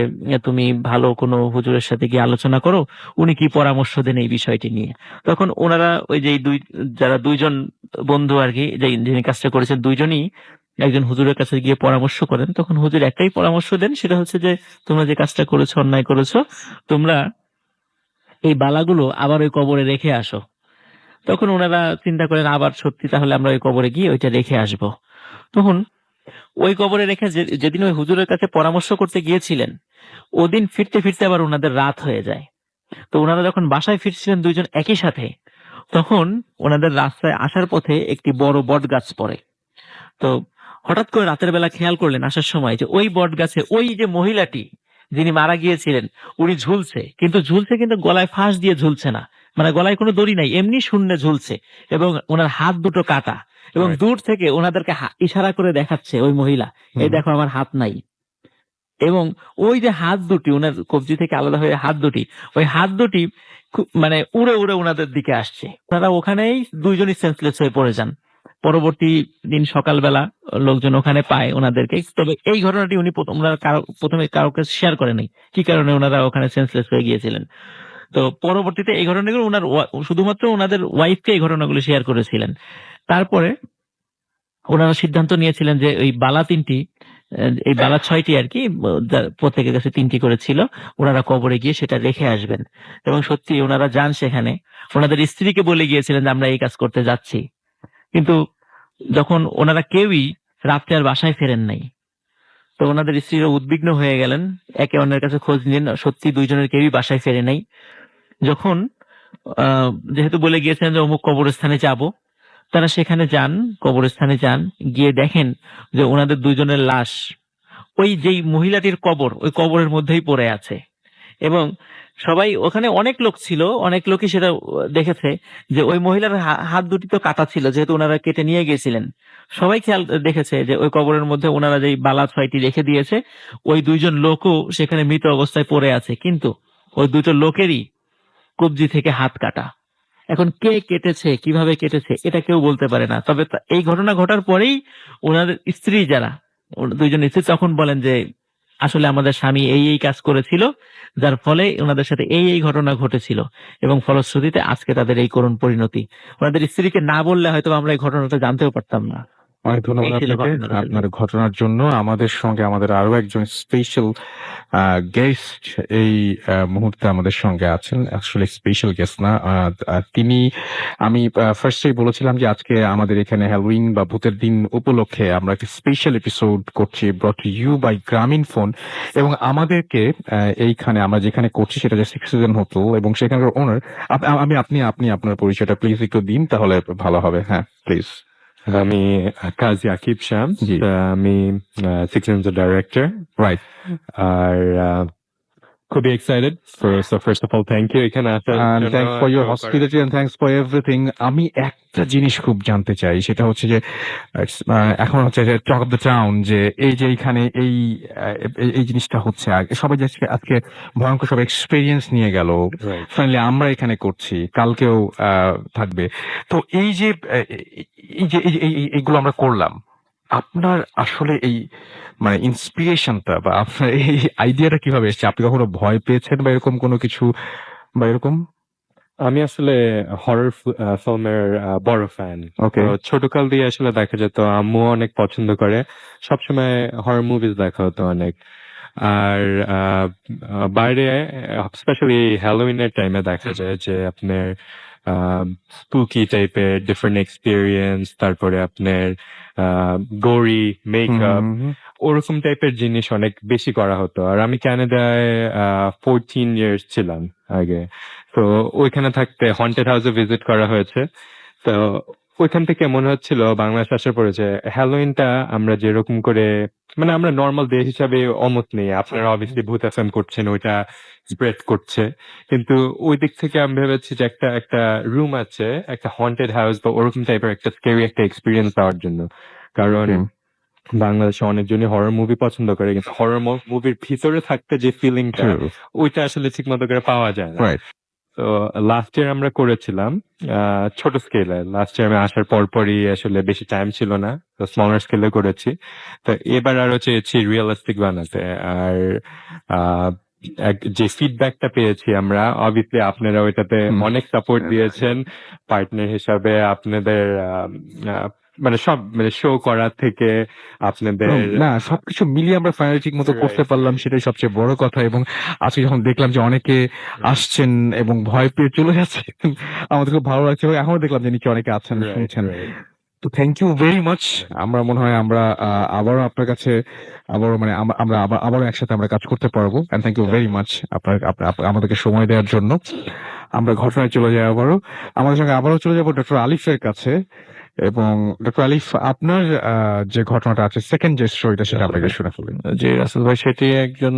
S2: তুমি ভালো কোনো হুজুরের সাথে গিয়ে আলোচনা করো, উনি কি পরামর্শ দেন এই বিষয়টি নিয়ে। তখন ওনারা ওই যে যারা দুইজন বন্ধু আর কি, যিনি কাজটা করেছেন, দুইজনই একজন হুজুরের কাছে গিয়ে পরামর্শ করেন। তখন হুজুর একটাই পরামর্শ দেন, সেটা হচ্ছে যে তোমরা যে কাজটা করেছো, অন্যায় করেছো, তোমরা এই বালাগুলো আবার ওই কবরে রেখে আসো। তখন ওনারা চিন্তা করেন আবার সত্যি তাহলে আমরা ওই কবরে গিয়ে ওইটা রেখে আসব। তখন ওই কবরে রেখে যেদিন ওই হুজুরের কাছে পরামর্শ করতে গিয়েছিলেন, ওদিন ফিরতে ফিরতে আবার ওনাদের রাত হয়ে যায়। তো ওনারা যখন বাসায় ফিরছিলেন দুইজন একই সাথে, তখন ওনাদের রাস্তায় আসার পথে একটি বড় বট গাছ পড়ে। তো হঠাৎ করে রাতের বেলা খেয়াল করলেন আসার সময় যে ওই বট গাছে ওই যে মহিলাটি যিনি মারা গিয়েছিলেন উনি ঝুলছে, কিন্তু গলায় ফাঁস দিয়ে ঝুলছে না, মানে গলায় কোনো দড়ি নাই, এমনি শূন্যে ঝুলছে, এবং ওনার হাত দুটো কাটা, এবং
S1: Right.
S2: দূর থেকে ওনাদেরকে ইশারা করে দেখাচ্ছে ওই মহিলা, এই দেখো আমার হাত নাই। এবং ওই যে হাত দুটি ওনার কবজি থেকে আলাদা হয়ে হাত দুটি, ওই হাত দুটি মানে উড়ে উড়ে ওনাদের দিকে আসছে। ওনারা ওখানেই দুইজনই সেন্সলেস হয়ে পড়ে যান। পরবর্তী দিন সকালবেলা লোকজন ওখানে পায় ওনাদেরকে। তবে এই ঘটনাটি উনি প্রথমে কাউকে শেয়ার করে নাই, কি কারণে ওনারা ওখানে সেন্সলেস হয়ে গিয়েছিলেন। তো পরবর্তীতে এই ঘটনাগুলো ওনার শুধুমাত্র ওনাদের ওয়াইফকে এই ঘটনাগুলো শেয়ার করেছিলেন। তারপরে ওনারা সিদ্ধান্ত নিয়েছিলেন যে এই বালা তিনটি, এই বালা 6টি আর কি, প্রত্যেকের কাছে 3টি করে ছিল, ওনারা কবরে গিয়ে সেটা রেখে আসবেন। এবং সত্যি ওনারা যান সেখানে, ওনাদের স্ত্রীকে বলে গিয়েছিলেন যে আমরা এই কাজ করতে যাচ্ছি। কিন্তু যখন ওনারা কেউই রাত্রে আর বাসায় ফেরেন নাই, তো ওনাদের স্ত্রীরা উদ্বিগ্ন হয়ে গেলেন, একে অন্যের কাছে খোঁজ নিলেন, সত্যি দুইজনের কেউই বাসায় ফেরে নাই। যখন যেহেতু বলে গিয়েছেন যে অমুক কবরস্থানে যাব, তারা সেখানে যান, কবরস্থানে যান, গিয়ে দেখেন যে ওনাদের দুইজনের লাশ ওই যেই মহিলাটির কবর, ওই কবরের মধ্যেই পড়ে আছে। এবং সবাই ওখানে, অনেক লোক ছিল, অনেক লোকই সেটা দেখেছে যে ওই মহিলার হাত দুটি তো কাটা ছিল, যেহেতু ওনারা কেটে নিয়ে গেছিলেন। সবাই দেখেছে যে ওই কবরের মধ্যে ওনারা যেই বালা 6টি রেখে দিয়েছে, ওই দুইজন লোকও সেখানে মৃত অবস্থায় পড়ে আছে, কিন্তু ওই দুটো লোকেরই কবজি থেকে হাত কাটা। এখন কে কেটেছে, কিভাবে কেটেছে, এটা কেউ বলতে পারে না। তবে এই ঘটনা ঘটার পরেই ওনাদের স্ত্রী, যারা দুইজন স্ত্রী, তখন বলেন যে আসলে আমাদের স্বামী এই এই কাজ করেছিল, যার ফলে ওনাদের সাথে এই এই ঘটনা ঘটেছিল, এবং ফলশ্রুতিতে আজকে তাদের এই করুণ পরিণতি। ওনাদের স্ত্রীকে না বললে হয়তো আমরা এই ঘটনাটা জানতেও পারতাম না।
S1: অনেক ধন্যবাদ
S2: এই ছিল
S1: আপনাকে
S2: ঘটনাটা।
S1: আপনার ঘটনার জন্য। আমাদের সঙ্গে আমাদের আরো একজন স্পেশাল গেস্ট এই মুহূর্তে আমাদের সঙ্গে আছেন। আসলে স্পেশাল গেস্ট না, তিনি, আমি ফার্স্টেই বলেছিলাম যে আজকে আমাদের এখানে হ্যালোউইন বা ভূতের দিন উপলক্ষে আমরা একটা স্পেশাল এপিসোড করছি, ব্রট ইউ বাই গ্রামীণ ফোন। এবং আমাদেরকে এইখানে আমরা যেখানে করছি সেটা যে 6 সিজন হোটেল, এবং সেখানকার ওনার, আপনি আপনার পরিচয়টা প্লিজ একটু দিন, তাহলে ভালো হবে। হ্যাঁ প্লিজ।
S5: আমি কাজী আকিব শামস,
S1: জি।
S5: আমি সিক্স ডাইরেক্টর।
S1: রাইট।
S5: আর খুবই excited. So first of all thank you এখানে আসার
S1: And
S5: জন্য।
S1: thanks for your hospitality and thanks for everything. আমি একটা জিনিস খুব জানতে চাই, সেটা হচ্ছে যে এখন হচ্ছে যে টক অফ দ্য টাউন, যে এই যে এখানে এই জিনিসটা হচ্ছে, সবাই যে আজকে ভয়ঙ্কর সব এক্সপেরিয়েন্স নিয়ে গেল,
S5: Right.
S1: ফাইনালি আমরা এখানে করছি, কালকেও থাকবে। তো এই যে এইগুলো আমরা করলাম, আপনার আসলে এই মানে ইন্সপিরেশনটা বা আপনার এই আইডিয়াটা কিভাবে এসেছে? আপনি কখনো ভয় পেয়েছেন বা এরকম কোনো কিছু বা এরকম?
S5: আমি আসলে হরর ফিল্মের বড় ফ্যান।
S1: ওকে।
S5: ছোটকাল দিয়ে আসলে দেখা যেত, আম্মু অনেক পছন্দ করে, সবসময় হরর মুভিজ দেখা হতো অনেক। আর বাইরে স্পেশালি হ্যালোউইনের টাইমে দেখা যায় যে আপনার স্পুকি টাইপের ডিফারেন্ট এক্সপিরিয়েন্স, তারপরে আপনার গোরি মেকআপ, ওরকম টাইপের জিনিস অনেক বেশি করা হতো। আর আমি ক্যানাডায় 14 ইয়ার্স ছিলাম আগে, তো ওইখানে থাকতে হন্টেড হাউসে ভিজিট করা হয়েছে। তো ওইখান থেকে মনে হচ্ছিল বাংলাদেশ আসার পরে যে হ্যালোইনটা আমরা যেরকম করে, মানে আমরা নর্মাল ডে হিসাবে অমত নেই, আপনারা অবভিয়াসলি ভূত এফএম করছেন, ওইটা স্প্রেড করছে, কিন্তু ওই দিক থেকে আমি ভেবেছি যে একটা একটা রুম আছে, একটা হন্টেড হাউস বা ওরকম টাইপের একটা স্কেরি একটা এক্সপিরিয়েন্স পাওয়ার জন্য। কারণ বাংলাদেশে অনেকজনই হরর মুভি পছন্দ করে, কিন্তু হরর মুভির ভিতরে থাকতে যে ফিলিংটা, ওইটা আসলে ঠিক মতো করে পাওয়া যায় না।
S1: রাইট।
S5: তো লাস্ট ইয়ার আমরা করেছিলাম ছোট স্কেলে। লাস্ট ইয়ার আমি আসার পরপরই আসলে বেশি টাইম ছিল না, তো স্মলার স্কেলে করেছি। তো এবার আরো চেয়েছি রিয়েলিস্টিক বানাতে। আর যে ফিডব্যাকটা পেয়েছি আমরা, অবভিয়াসলি আপনারা ওইটাতে অনেক সাপোর্ট দিয়েছেন পার্টনার হিসাবে। আপনাদের মানে সব মানে শো করা থেকে আপনাদের
S1: না, সবকিছু মিলিয়ে আমরা ফাইনালি ঠিক মতো করতে পারলাম, সেটাই সবচেয়ে বড় কথা। এবং আজকে যখন দেখলাম যে অনেকে আসছেন এবং ভয় পেয়ে চলে যাচ্ছেন, আমাদের খুব ভালো লাগছে। এবং এখনো দেখলাম যে নিচে অনেকে আছেন, শুনছেন। তো থ্যাংক ইউ ভেরি মাচ। আমরা মনে হয় আমরা আবারও আপনার কাছে আবারও মানে আমরা আবারও একসাথে আমরা কাজ করতে পারবো। And thank you very much আমাদেরকে সময় দেওয়ার জন্য। আমরা ঘটনায় চলে যাই আবারও, আমাদের সঙ্গে আবারও চলে যাবো ডক্টর আলিফের কাছে। এবং ডক্টর আলিফ, আপনার যে ঘটনাটা আছে, সেকেন্ড যে স্টোরিটা, সেটা আপনাকে শুনে ফেলবেন।
S3: জি রাসেল ভাই, সেটি একজন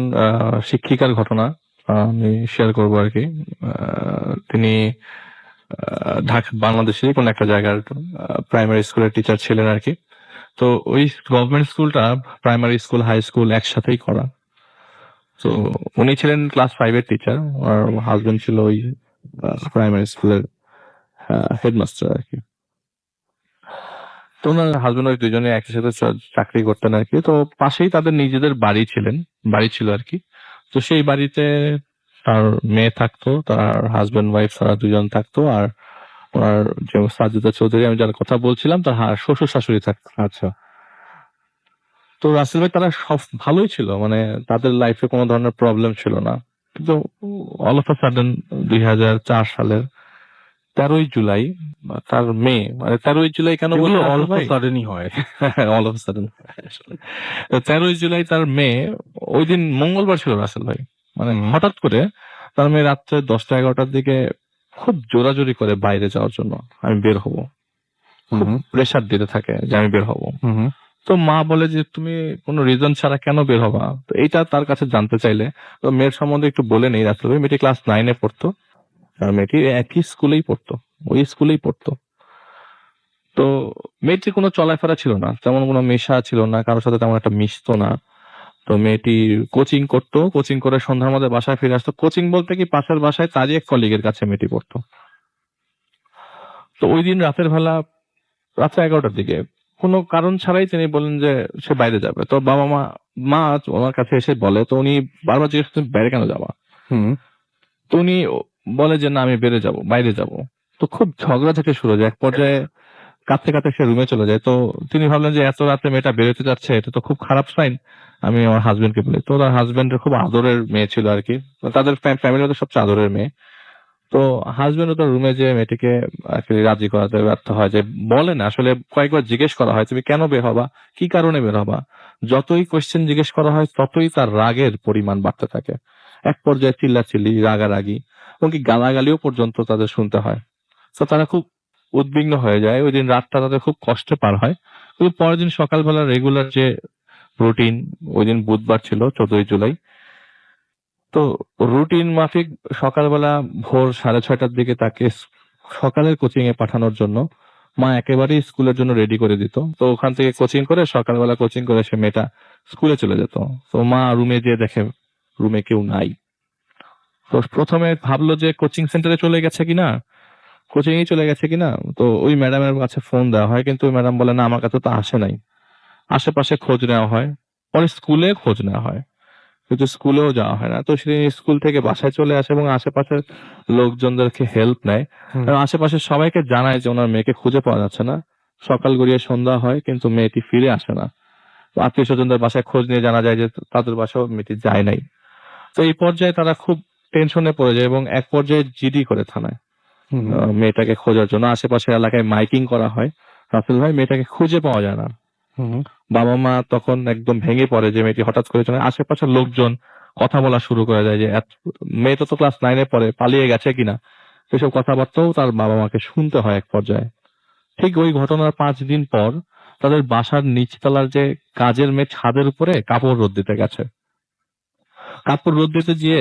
S3: শিক্ষিকার ঘটনা, আমি শেয়ার করবো আর কি। তিনি ঢাকা বাংলাদেশের কোন একটা জায়গার প্রাইমারি স্কুলের টিচার ছিলেন আর কি। তো ওই গভর্নমেন্ট স্কুলটা প্রাইমারি স্কুল হাই স্কুল একসাথেই করা। তো উনি ছিলেন ক্লাস 5-এর টিচার, আর হাজবেন্ড ছিল ওই প্রাইমারি স্কুলের হেডমাস্টার আর কি। তো ওনার হাজবেন্ড ওই দুজনে একই সাথে চাকরি করতেন আর কি। তো পাশেই তাদের নিজেদের বাড়ি ছিল আর কি। তো সেই বাড়িতে তার মেয়ে থাকতো, তার হাজবেন্ড ওয়াইফ তারা দুজন থাকতো। আর ওনার যে সাজিদা চৌধুরী, আমি যার কথা বলছিলাম, তার শ্বশুর শাশুড়ি থাকতো।
S5: আচ্ছা।
S3: তো রাসেল ভাই, তারা সব ভালোই ছিল, মানে তাদের লাইফে কোনো ধরনের প্রবলেম ছিল না। কিন্তু অল অফ আ সাডেন 2004 সালের 13ই জুলাই তার মেয়ে, মানে 13ই জুলাই কেন বলবো,
S1: অল অফ সাডেনই হয়।
S3: অল অফ সাডেন 13ই জুলাই তার মেয়ে, ওই দিন মঙ্গলবার ছিল রাসেল ভাই, মানে হঠাৎ করে তার মেয়ে রাত্রে 10টা-11টার দিকে খুব জোরাজোরি করে বাইরে যাওয়ার জন্য, আমি বের হব, খুব প্রেসার দিতে থাকে যে আমি বের হব। তো মা বলে যে তুমি কোনো রিজন ছাড়া কেন বের হবা? তো এইটা তার কাছে জানতে চাইলে, তো মেয়ের সম্বন্ধে একটু বলে নেই রাসেল ভাই। মেয়েটি ক্লাস 9-এ পড়তো, আর মেয়েটি একই স্কুলেই পড়তো, ওই স্কুলেই পড়তো। তো মেয়েটির কোনো চলাফেরা ছিল না, তেমন কোনো মেশা ছিল না, কারোর সাথে তেমন একটা মিশতো না। তো মেয়েটি কোচিং করতো, কোচিং করে সন্ধ্যার মধ্যে বাসায় ফিরে আসতো। কোচিং বলতে কি, পাশের বাসায় তারই এক কলিগের কাছে মেয়েটি পড়তো। তো ওই দিন রাতের বেলা, রাত্রে 11টার দিকে কোনো কারণ ছাড়াই তিনি বলেন যে সে বাইরে যাবে। তো মা ওনার কাছে এসে বলে, তো উনি বারবার জিজ্ঞেস করতেন বাইরে কেন যাওয়া। তো উনি বলে যে না, আমি বাইরে যাব। তো খুব ঝগড়া থেকে শুরু হয়, এক পর্যায়ে কাঁদতে কাঁদতে সে রুমে চলে যায়। তো তিনি ভাবলেন যে এত রাতে মেয়েটা বেরোতে যাচ্ছে, এটা তো খুব খারাপ সাইন, আমি আমার হাজবেন্ডকে বলি। তো তার হাজবেন্ডের খুব আদরের মেয়ে ছিল আর কি, তাদের ফ্যামিলির সবচেয়ে আদরের মেয়ে। তো হাজবেন্ড তার রুমে যে মেয়েটিকে আর কি রাজি করাতে ব্যর্থ হয়, যে বলে না, আসলে কয়েকবার জিজ্ঞেস করা হয় তুমি কেন বের হবা, কি কারণে বের হবা। যতই কোয়েশ্চেন জিজ্ঞেস করা হয়, ততই তার রাগের পরিমাণ বাড়তে থাকে। এক পর্যায়ে চিল্লাচিল্লি, রাগারাগি, এমনকি গালাগালিও পর্যন্ত তাদের শুনতে হয়। তো তারা খুব উদ্বিগ্ন হয়ে যায়। ওই দিন রাতটা তাদের খুব কষ্টে পার হয়। কিন্তু পরের দিন সকালবেলা রেগুলার যে রুটিন, ওই দিন বুধবার ছিল 14ই জুলাই। তো রুটিন মাফিক সকালবেলা ভোর 6:30টার দিকে তাকে সকালের কোচিং এ পাঠানোর জন্য মা একেবারেই স্কুলের জন্য রেডি করে দিত। তো ওখান থেকে কোচিং করে, সকালবেলা কোচিং করে সে মেয়েটা স্কুলে চলে যেত। তো মা রুমে যেয়ে দেখে রুমে কেউ নাই। তো প্রথমে ভাবলো যে কোচিং সেন্টারে চলে গেছে কিনা, কোচিং এ চলে গেছে কিনা। তো ওই ম্যাডামের কাছে ফোন দেওয়া হয়, কিন্তু ওই ম্যাডাম বলে না, আমার কাছে তো আসে নাই। আশেপাশে খোঁজ নেওয়া হয়, পরে স্কুলে খোঁজ নেওয়া হয়, কিন্তু স্কুলেও যাওয়া হয় না। তো সেদিন স্কুল থেকে বাসায় চলে আসে এবং আশেপাশের লোকজনদেরকে হেল্প নেয়, এবং আশেপাশের সবাইকে জানায় যে ওনার মেয়েকে খুঁজে পাওয়া যাচ্ছে না। সকাল গড়িয়ে সন্ধ্যা হয়, কিন্তু মেয়েটি ফিরে আসে না। আত্মীয় স্বজনদের বাসায় খোঁজ নিয়ে জানা যায় যে তাদের বাসাও মেয়েটি যায় নাই। তো এই পর্যায়ে তারা খুব টেনশনে পড়ে যায় এবং এক পর্যায়ে জিডি করে থানায় মেয়েটাকে খোঁজার জন্য। আশেপাশের এলাকায় মাইকিং করা হয়। রাসেল ভাই, মেয়েটাকে খুঁজে পাওয়া যায় না। বাবা মা তখন একদম ভেঙে পড়ে যে মেয়েটি হঠাৎ করে চলে। আশেপাশের লোকজন কথা বলা শুরু করে দেয় যে মেয়েটা তো ক্লাস 9-এ পড়ে, পালিয়ে গেছে কিনা। এসব কথাবার্তাও তার বাবা মাকে শুনতে হয় এক পর্যায়ে। ঠিক ওই ঘটনার 5 দিন পর তাদের বাসার নিচতলার যে কাজের মেয়ে ছাদের উপরে কাপড় রোদ দিতে গেছে। কাপড় রোদ দিতে গিয়ে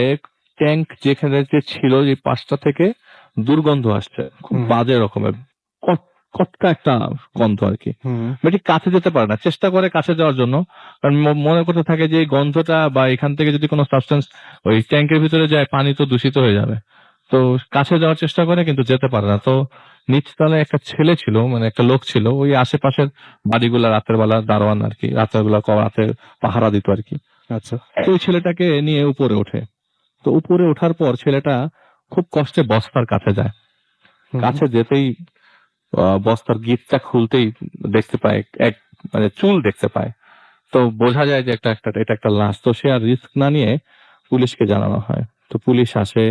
S3: ট্যাঙ্ক যেখানে যে ছিল এই পাশটা থেকে দুর্গন্ধ আসছে, খুব বাজে রকমের কটকা একটা গন্ধ আর কি। মেয়েটি কাছে যেতে পারে না, চেষ্টা করে কাছে যাওয়ার জন্য, কারণ মনে করতে থাকে যে এই গন্ধটা বা এখান থেকে যদি কোনো সাবস্টেন্স ওই ট্যাঙ্কের ভিতরে যায় পানি তো দূষিত হয়ে যাবে। তো কাছে যাওয়ার চেষ্টা করে কিন্তু যেতে পারে না। তো নিচতলায় একটা ছেলে ছিল, মানে একটা লোক ছিল, ওই আশেপাশের বাড়িগুলা রাতের বেলা দারোয়ান আর কি, রাতের বেলা রাতে পাহারা দিত আর কি।
S1: আচ্ছা।
S3: তো ওই ছেলেটাকে নিয়ে উপরে ওঠে। তো উপরে ওঠার পর ছেলেটা খুব কষ্টে বস্তার কাছে যায়। কাছে যেতেই বস্তার গিটটা খুলতেই দেখতে পায় এক মানে চুল দেখতে পায়। তো বোঝা যায় যে এটা একটা লাশ। তো সে আর রিস্ক না নিয়ে পুলিশকে জানানো হয়। তো পুলিশ আসে,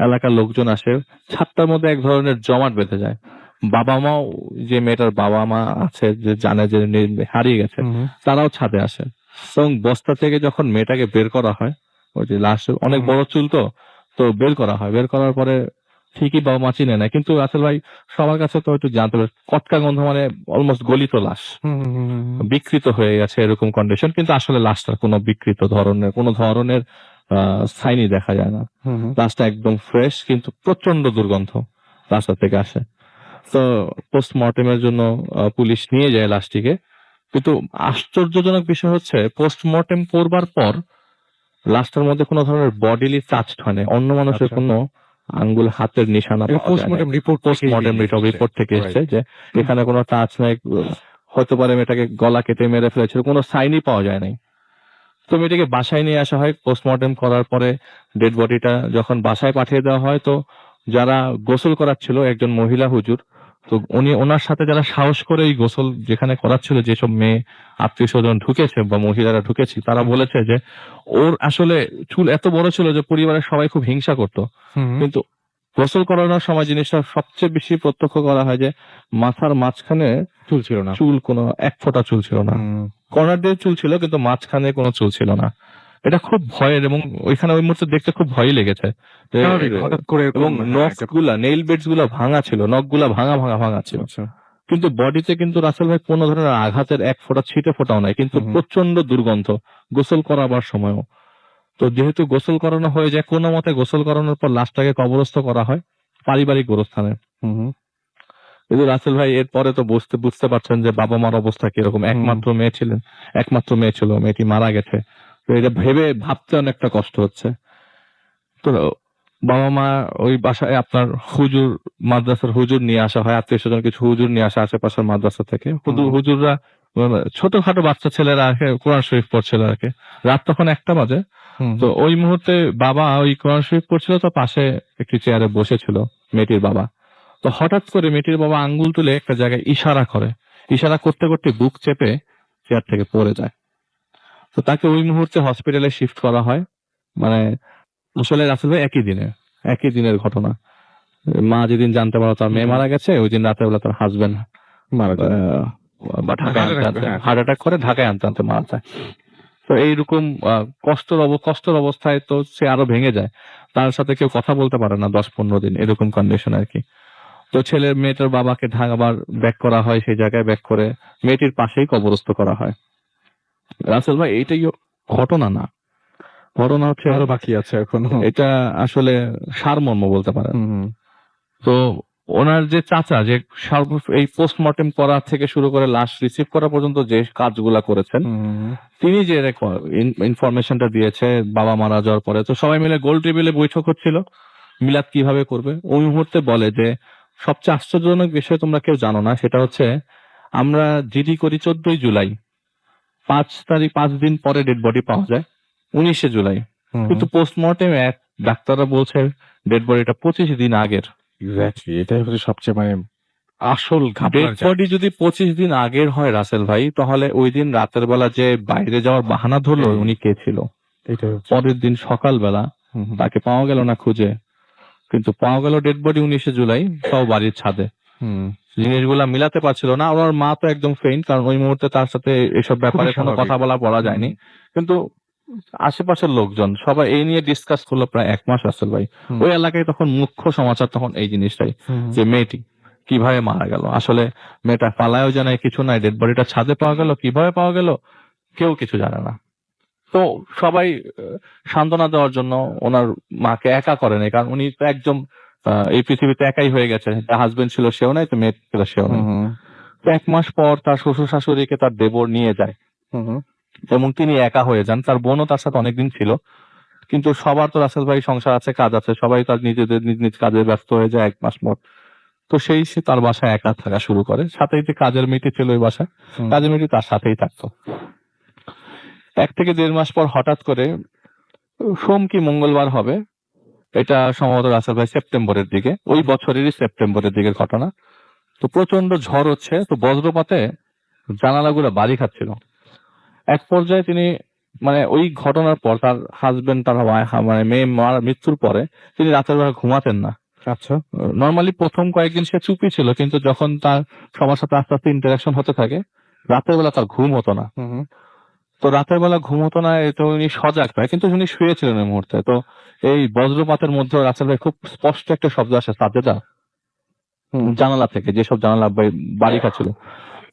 S3: এলাকার লোকজন আসে, ছাদটার মধ্যে এক ধরনের জমাট বেঁধে যায়। বাবা মাও, যে মেয়েটার বাবা মা আছে যে জানে যে হারিয়ে গেছে, তারাও ছাদে আসে এবং বস্তা থেকে যখন মেয়েটাকে বের করা হয়, ওই যে লাশ অনেক বড় চুল তো বের করা হয়। বের করার পরে ঠিকই বাবা মা চিনে নেয়, কিন্তু রাসেল ভাই সবার কাছে তো একটু জানতে পারে কটকা গন্ধ, মানে অলমোস্ট গলিত লাশ, বিকৃত হয়ে গেছে এরকম কন্ডিশন। কিন্তু আসলে লাশটার কোনো বিকৃত কোনো ধরনের সাইনই দেখা যায় না। লাশটা একদম ফ্রেশ, কিন্তু প্রচন্ড দুর্গন্ধ রাস্তা থেকে আসে। তো পোস্টমর্টেমের জন্য পুলিশ নিয়ে যায় লাশটিকে। কিন্তু আশ্চর্যজনক বিষয় হচ্ছে পোস্টমর্টেম করবার পর লাশটার মধ্যে কোনো ধরনের বডিলি টাচড হয় না, অন্য মানুষের কোনো আঙ্গুল হাতের নিশানা পাওয়া যায় না।
S1: পোস্টমর্টেম
S3: রিপোর্ট থেকে এসেছে যে এখানে কোনো টাচ নাই, হয়তো পারে মেয়েটাকে গলা কেটে মেরে ফেলেছিল, কোনো সাইনই পাওয়া যায় নাই। তো মেয়েটাকে বাসায় নিয়ে আসা হয়। পোস্টমর্টেম করার পরে ডেড বডিটা যখন বাসায় পাঠিয়ে দেওয়া হয়, তো যারা গোসল করাচ্ছিল, একজন মহিলা হুজুর, তো ওনার সাথে যারা সাহস করে এই গোসল যেখানে করাচ্ছিল, যেসব মেয়ে আত্মীয় স্বজন ঢুকেছে বা মহিলারা ঢুকেছে, তারা বলেছে যে ওর আসলে চুল এত বড় ছিল যে পরিবারের সবাই খুব হিংসা করতো। কিন্তু গোসল করানোর সময় জিনিসটা সবচেয়ে বেশি প্রত্যক্ষ করা হয় যে মাথার মাঝখানে
S1: চুল ছিল না।
S3: চুল কোনো এক ফোঁটা চুল ছিল না। কর্নার দিয়ে চুল ছিল কিন্তু মাঝখানে কোনো চুল ছিল না। এটা খুব ভয়ের, এবং ওইখানে ওই মুহূর্তে দেখতে খুব ভয়ই লেগেছে।
S1: হঠাৎ করে
S3: এবং নখ গুলা, নেইল বেডস গুলা ভাঙা ছিল, নখ গুলা ভাঙা ছিল। কিন্তু বডিতে কিন্তু রাসেল ভাই কোনো ধরনের আঘাতের এক ফোঁটা ছিটে ফোটাও নাই, কিন্তু প্রচন্ড দুর্গন্ধ গোসল করাবার সময়ও। তো যেহেতু গোসল করানো হয়ে যায়, কোনো মতে গোসল করানোর পর লাশটাকে কবরস্থ করা হয় পারিবারিক গোরস্থানে। কিন্তু রাসেল ভাই এরপরে তো বুঝতে পারছেন যে বাবা মার অবস্থা কিরকম। একমাত্র মেয়ে ছিল, মেয়েটি মারা গেছে। তো এটা ভাবতে অনেকটা কষ্ট হচ্ছে। তো বাবা মা ওই বাসায় আপনার মাদ্রাসার হুজুর নিয়ে আসা হয়, আত্মীয় স্বজন কিছু হুজুর নিয়ে আসা আশেপাশের মাদ্রাসা থেকে। হুজুররা ছোটখাটো বাচ্চা ছেলেরা কোরআন শরীফ পড়ছিল আর কি। রাত তখন 1টা বাজে। তো ওই মুহূর্তে বাবা ওই কোরআন শরীফ পড়ছিল, তো পাশে একটি চেয়ারে বসেছিল মেয়েটির বাবা। তো হঠাৎ করে মেয়েটির বাবা আঙ্গুল তুলে একটা জায়গায় ইশারা করতে করতে বুক চেপে চেয়ার থেকে পড়ে যায়। তো তাকে ওই মুহূর্তে হসপিটালে শিফট করা হয়। মানে আসলে রাসেল ভাই একই দিনের ঘটনা। মা যেদিন জানতে পারো তার মেয়ে মারা গেছে, ওই দিন রাতের বেলা তার হাজবেন্ড মারা যায়, হার্ট অ্যাটাক করে ঢাকায় আনতে মারা যায়। তো এইরকম কষ্টের অবস্থায় তো সে আরো ভেঙে যায়। তার সাথে কেউ কথা বলতে পারে না 10-15 দিন, এরকম কন্ডিশন আর কি। তো মেয়েটার বাবাকে আবার ব্যাক করা হয়, সেই জায়গায় ব্যাক করে মেয়েটির পাশেই কবরস্থ করা হয়। রাসেল ভাই এইটাই ঘটনা না, ঘটনা হচ্ছে
S1: আরো বাকি আছে এখনো।
S3: এটা আসলে সারমর্ম বলতে পারেন। তো ওনার যে চাচা, যে এই পোস্টমর্টেম করা থেকে শুরু করে লাশ রিসিভ করা পর্যন্ত যে কাজগুলা করেছেন, তিনি যে ইনফরমেশনটা দিয়েছে বাবা মারা যাওয়ার পরে, তো সবাই মিলে গোল টেবিলে বৈঠক হচ্ছিল মিলাদ কিভাবে করবে। ওই মুহূর্তে বলে যে সবচেয়ে আশ্চর্যজনক বিষয় তোমরা কেউ জানো না, সেটা হচ্ছে আমরা জিডি করি 14ই জুলাই, 5 দিন পরে ডেড বডি পাওয়া যায় 19শে জুলাই, কিন্তু পোস্টমর্টেম ডাক্তাররা বলছে ডেড বডিটা 25 দিন আগের।
S1: এক্স্যাক্টলি, এটাই হচ্ছে সবচেয়ে
S4: আসল
S3: ডেড
S4: ঘাবলার জায়গা।
S3: বডি যদি 25 দিন আগের হয় রাসেল ভাই, তাহলে ওই দিন রাতের বেলা যে বাইরে যাওয়ার বাহানা ধরলো
S1: এই।
S3: উনি কে ছিল?
S1: এইটাই হচ্ছে।
S3: পরের দিন সকালবেলা
S1: হুম, হুম,
S3: তাকে পাওয়া গেল না খুঁজে, কিন্তু পাওয়া গেল ডেড বডি 19শে জুলাই, সব বাড়ির ছাদে।
S1: হুম।
S3: জিনিসগুলা মিলাতে পারছিল না। ওনার মা তো একদম ফেইন্ট, কারণ ওই মুহূর্তে তার সাথে এসব ব্যাপারে কোনো
S1: স্বাভাবিক।
S3: কথা বলা যায়নি। কিন্তু আশেপাশের লোকজন সবাই এই নিয়ে ডিসকাস করলো প্রায় 1 মাস রাসেল ভাই।
S1: হুম।
S3: ওই এলাকায় তখন মুখ্য সমাচার তখন এই জিনিসটাই,
S1: হুম,
S3: যে মেয়েটি কিভাবে মারা গেল। আসলে মেয়েটা পালায়ও জানায় কিছু নাই, ডেড বডিটা ছাদে পাওয়া গেল, কিভাবে পাওয়া গেল কেউ কিছু জানে না। তো সবাই সান্ত্বনা দেওয়ার জন্য ওনার মাকে একা করেন, কারণ উনি তো একদম এই পৃথিবীতে একাই হয়ে গেছে। হাজবেন্ড ছিল সেও নাই, তো মেয়ে ছিল সেও নাই।
S1: হুম,
S3: তো 1 মাস পর তার শ্বশুর শাশুড়িকে তার দেবর নিয়ে যায়
S1: হুম, হুম।
S3: এবং তিনি একা হয়ে যান। তার বোনও তার সাথে অনেকদিন ছিল, কিন্তু সবার তো রাসেল ভাই সংসার আছে, কাজ আছে, সবাই তার নিজেদের নিজ নিজ কাজে ব্যস্ত হয়ে যায় 1 মাস পর। তো সে তার বাসায় একা থাকা শুরু করে। সাথেই যে কাজের মেয়েটি ছিল ওই বাসায়,
S1: হুম।
S3: কাজের মেয়েটি তার সাথেই থাকতো। 1 থেকে 1.5 মাস পর হঠাৎ করে সোম কি মঙ্গলবার হবে, এটা সম্ভবত রাসেল ভাই সেপ্টেম্বরের দিকে, ওই বছরেরই সেপ্টেম্বরের দিকের ঘটনা। তো প্রচন্ড ঝড় হচ্ছে, তো বজ্রপাতে জানালাগুলো বাড়ি খাচ্ছিল। এক পর্যায়ে তিনি মানে ওই ঘটনার পর তার হাজবেন্ড, তার মানে মেয়ে মারা মৃত্যুর পরে তিনি রাতের বেলা ঘুমাতেন না।
S1: আচ্ছা।
S3: নর্মালি প্রথম কয়েকদিন সে চুপই ছিল, কিন্তু যখন তার সবার সাথে আস্তে আস্তে ইন্টারাকশন হতে থাকে, রাতের বেলা তার ঘুম হতো না।
S1: হুম, হুম।
S3: তো রাতের বেলা ঘুম হতো না, তো উনি সজাগ নয়, কিন্তু উনি শুয়েছিলেন ওই মুহূর্তে। তো এই বজ্রপাতের মধ্যে রাসেল ভাই খুব স্পষ্ট একটা শব্দ আসে সাজেদা
S1: হুম।
S3: জানালা থেকে, যেসব জানালা বাড়ি খাচ্ছিল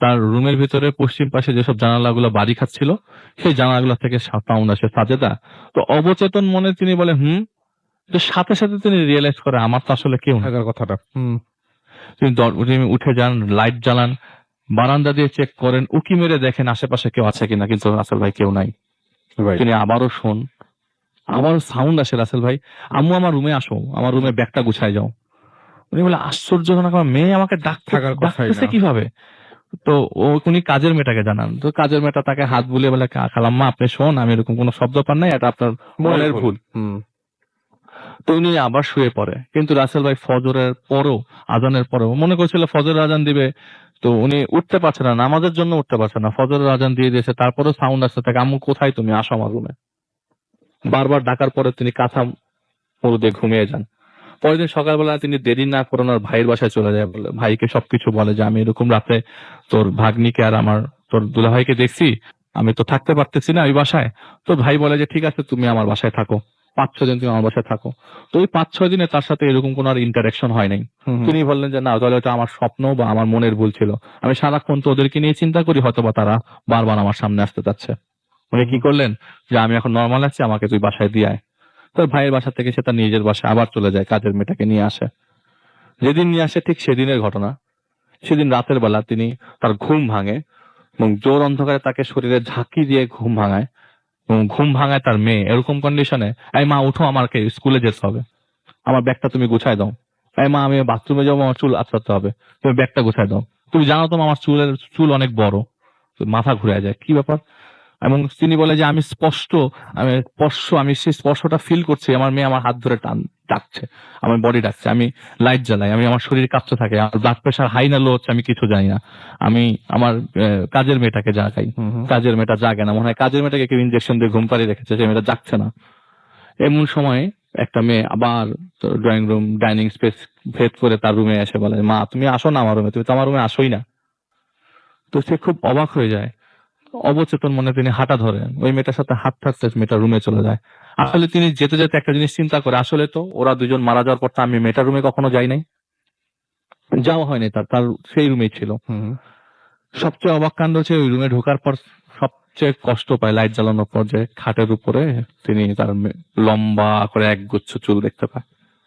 S3: তার রুমের ভিতরে পশ্চিম পাশে, যেসব জানালাগুলো বাড়ি খাচ্ছিল সেই জানালাগুলো থেকে সাউন্ড আসে সাজেদা। তো অবচেতন মনে তিনি বলে তো সাথে সাথে তিনি রিয়েলাইজ করে আমার তো আসলে কেউ না।
S1: থাকার কথাটা। হুম।
S3: তিনি উঠে যান, লাইট জ্বালান, বারান্দা দিয়ে চেক করেন, উকি মেরে দেখেন আশেপাশে কেউ আছে কিনা, কিন্তু রাসেল ভাই কেউ নাই।
S1: Right.
S3: তিনি আবারও আবারও সাউন্ড আসে রাসেল ভাই, আম্মু আমার রুমে আসো, আমার রুমে ব্যাগটা গুছায় যাও। উনি বলে আশ্চর্যজনক, আমার মেয়ে আমাকে
S1: থাকার কথাই
S3: ডাকতেছে
S1: না।
S3: কিভাবে? তো উনি কাজের মেয়েটাকে জানান। তো কাজের মেয়েটা তাকে হাত বুলিয়ে বলে, খালাম্মা আপনি শোন, আমি এরকম কোনো শব্দ পান নাই, এটা আপনার মনের ভুল।
S1: হুম।
S3: তো উনি আবার শুয়ে পড়ে, কিন্তু রাসেল ভাই ফজরের পরও, আজানের পরেও মনে করছিল ফজরের আজান দিবে, তো উনি উঠতে পারছে না, নামাজের জন্য উঠতে পারছে না। ফজরের আজান দিয়ে দিয়েছে, তারপরেও সাউন্ড আসতে থাকে, আম্মু কোথায় তুমি, আসো আমার রুমে। বারবার ডাকার পরে তিনি কাঁথা মুড়ি দিয়ে ঘুমিয়ে যান। পরের দিন সকালবেলা তিনি দেরি না করে ওনার ভাইয়ের বাসায় চলে যায়, বলে ভাইকে সবকিছু বলে যে আমি এরকম রাতে তোর ভাগ্নিকে আর তোর দুলাভাইকে দেখছি, আমি তো থাকতে পারতেছি না ওই বাসায়। তো ভাই বলে যে ঠিক আছে তুমি আমার বাসায় থাকো, 5-6 দিন তুমি আমার বাসায় থাকো। তো ওই 5-6 দিনে তার সাথে এরকম কোনো আর ইন্টারাকশন হয় নাই।
S1: হুম, হুম।
S3: তিনি বললেন যে না, তাহলে ওটা আমার স্বপ্ন বা আমার মনের ভুল ছিল, আমি সারাক্ষণ তো ওদেরকে নিয়ে চিন্তা করি, হয়তো বা তারা বারবার আমার সামনে আসতে চাচ্ছে। উনি কি করলেন যে আমি এখন নর্মাল আছি, আমাকে তুই বাসায় দিয়ে আয়। তার ভাইয়ের বাসা থেকে সে তার নিজের বাসায় আবার চলে যায়, কাজের মেয়েটাকে নিয়ে আসে। যেদিন নিয়ে আসে ঠিক সেদিনের ঘটনা। সেদিন রাতের বেলা তিনি তার ঘুম ভাঙে এবং জোর অন্ধকারে তাকে শরীরে ঝাঁকি দিয়ে ঘুম ভাঙায়, এবং ঘুম ভাঙায় তার মেয়ে এরকম কন্ডিশনে, এই মা উঠো, আমাকে স্কুলে যেতে হবে, আমার ব্যাগটা তুমি গুছাই দাও। এই মা আমি বাথরুমে যাবো, আমার চুল আঁচড়াতে হবে, তুমি ব্যাগটা গুছাই দাও। তুমি জানো তো আমার চুল অনেক বড়। তো মাথা ঘুরে যায়, কি ব্যাপার? এবং তিনি বলে যে আমি আমি সেই স্পর্শটা ফিল করছি, আমার মেয়ে আমার হাত ধরে ডাকছে, আমার বডি ডাকছে, আমি লাইট জ্বালাই, আমার শরীর কাঁপতে থাকে, আমার ব্লাড প্রেশার হাই না লো হচ্ছে আমি কিছু জানি না। আমি আমার কাজের মেয়েটাকে জাগাই,
S1: হুম, হুম।
S3: কাজের মেয়েটা জাগে না, মনে হয় কাজের মেয়েটাকে কেউ ইনজেকশন দিয়ে ঘুম পাড়িয়ে রেখেছে, যে মেয়েটা জাগছে না। এমন সময় একটা মেয়ে আবার ড্রয়িং রুম ডাইনিং স্পেস ভেদ করে তার রুমে এসে বলে, মা তুমি আসো না আমার রুমে, তুমি তো আমার রুমে আসোই না। তো সে খুব অবাক হয়ে যায়, অবচেতন মনে তিনি হাঁটা ধরেন, ওই মেয়েটার সাথে হাত থাকতে মেয়েটা রুমে চলে যায়। আসলে তিনি যেতে যেতে একটা জিনিস চিন্তা করে, আসলে তো ওরা দুজন মারা যাওয়ার পর তো আমি মেয়েটার রুমে কখনো যাই নাই, যাওয়া হয়নি, তার সেই রুমেই ছিল।
S1: হুম।
S3: সবচেয়ে অবাক কাণ্ড হচ্ছে ওই রুমে ঢোকার পর সবচেয়ে কষ্ট পায় লাইট জ্বালানোর পর, যে খাটের উপরে তিনি তার লম্বা করে একগুচ্ছ চুল দেখতে পায়।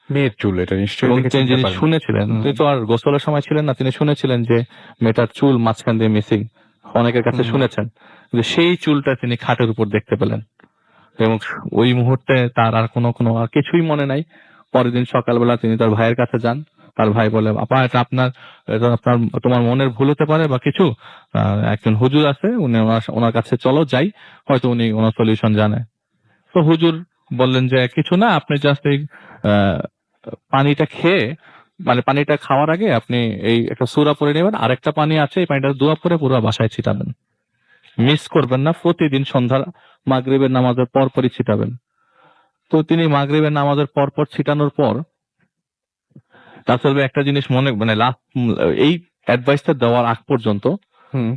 S1: মেয়ের চুল এটা
S3: এবং
S1: নিশ্চয়ই দেখে চিনতে
S3: যিনি
S1: পারেন।
S3: শুনেছিলেন,
S1: হুম।
S3: তিনি তো আর গোসলের সময় ছিলেন না, তিনি শুনেছিলেন যে মেয়েটার চুল মাঝখান দিয়ে মিসিং, অনেকের কাছে
S1: হুম।
S3: শুনেছেন, কিন্তু সেই চুলটা তিনি খাটের উপর দেখতে পেলেন। এবং ওই মুহূর্তে তার আর আর কিছুই মনে নাই। পরের দিন সকালবেলা তিনি তার ভাইয়ের কাছে যান, তার ভাই বলে, আপা এটা তোমার মনের ভুল হতে পারে বা কিছু, একজন হুজুর আছে, উনি ওনার কাছে চলো যাই, হয়তো উনি ওনার সলিউশন জানে। তো হুজুর বললেন যে কিছু না, আপনি জাস্ট এই আহ, পানিটা খেয়ে মানে পানিটা খাওয়ার আগে আপনি এই একটা সূরা পড়ে নেবেন, আরেকটা পানি আছে এই পানিটা দোয়া পরে পুরো বাসায় ছিটাবেন, মিস করবেন না। প্রতিদিন সন্ধ্যা মাগরিবের নামাজের পর পরই ছিটাবেন। তো তিনি মাগরিবের নামাজের পর পর ছিটানোর পর রাসেল ভাই একটা জিনিস মনে মানে এই অ্যাডভাইসটা দেওয়ার আগ পর্যন্ত
S1: হুম।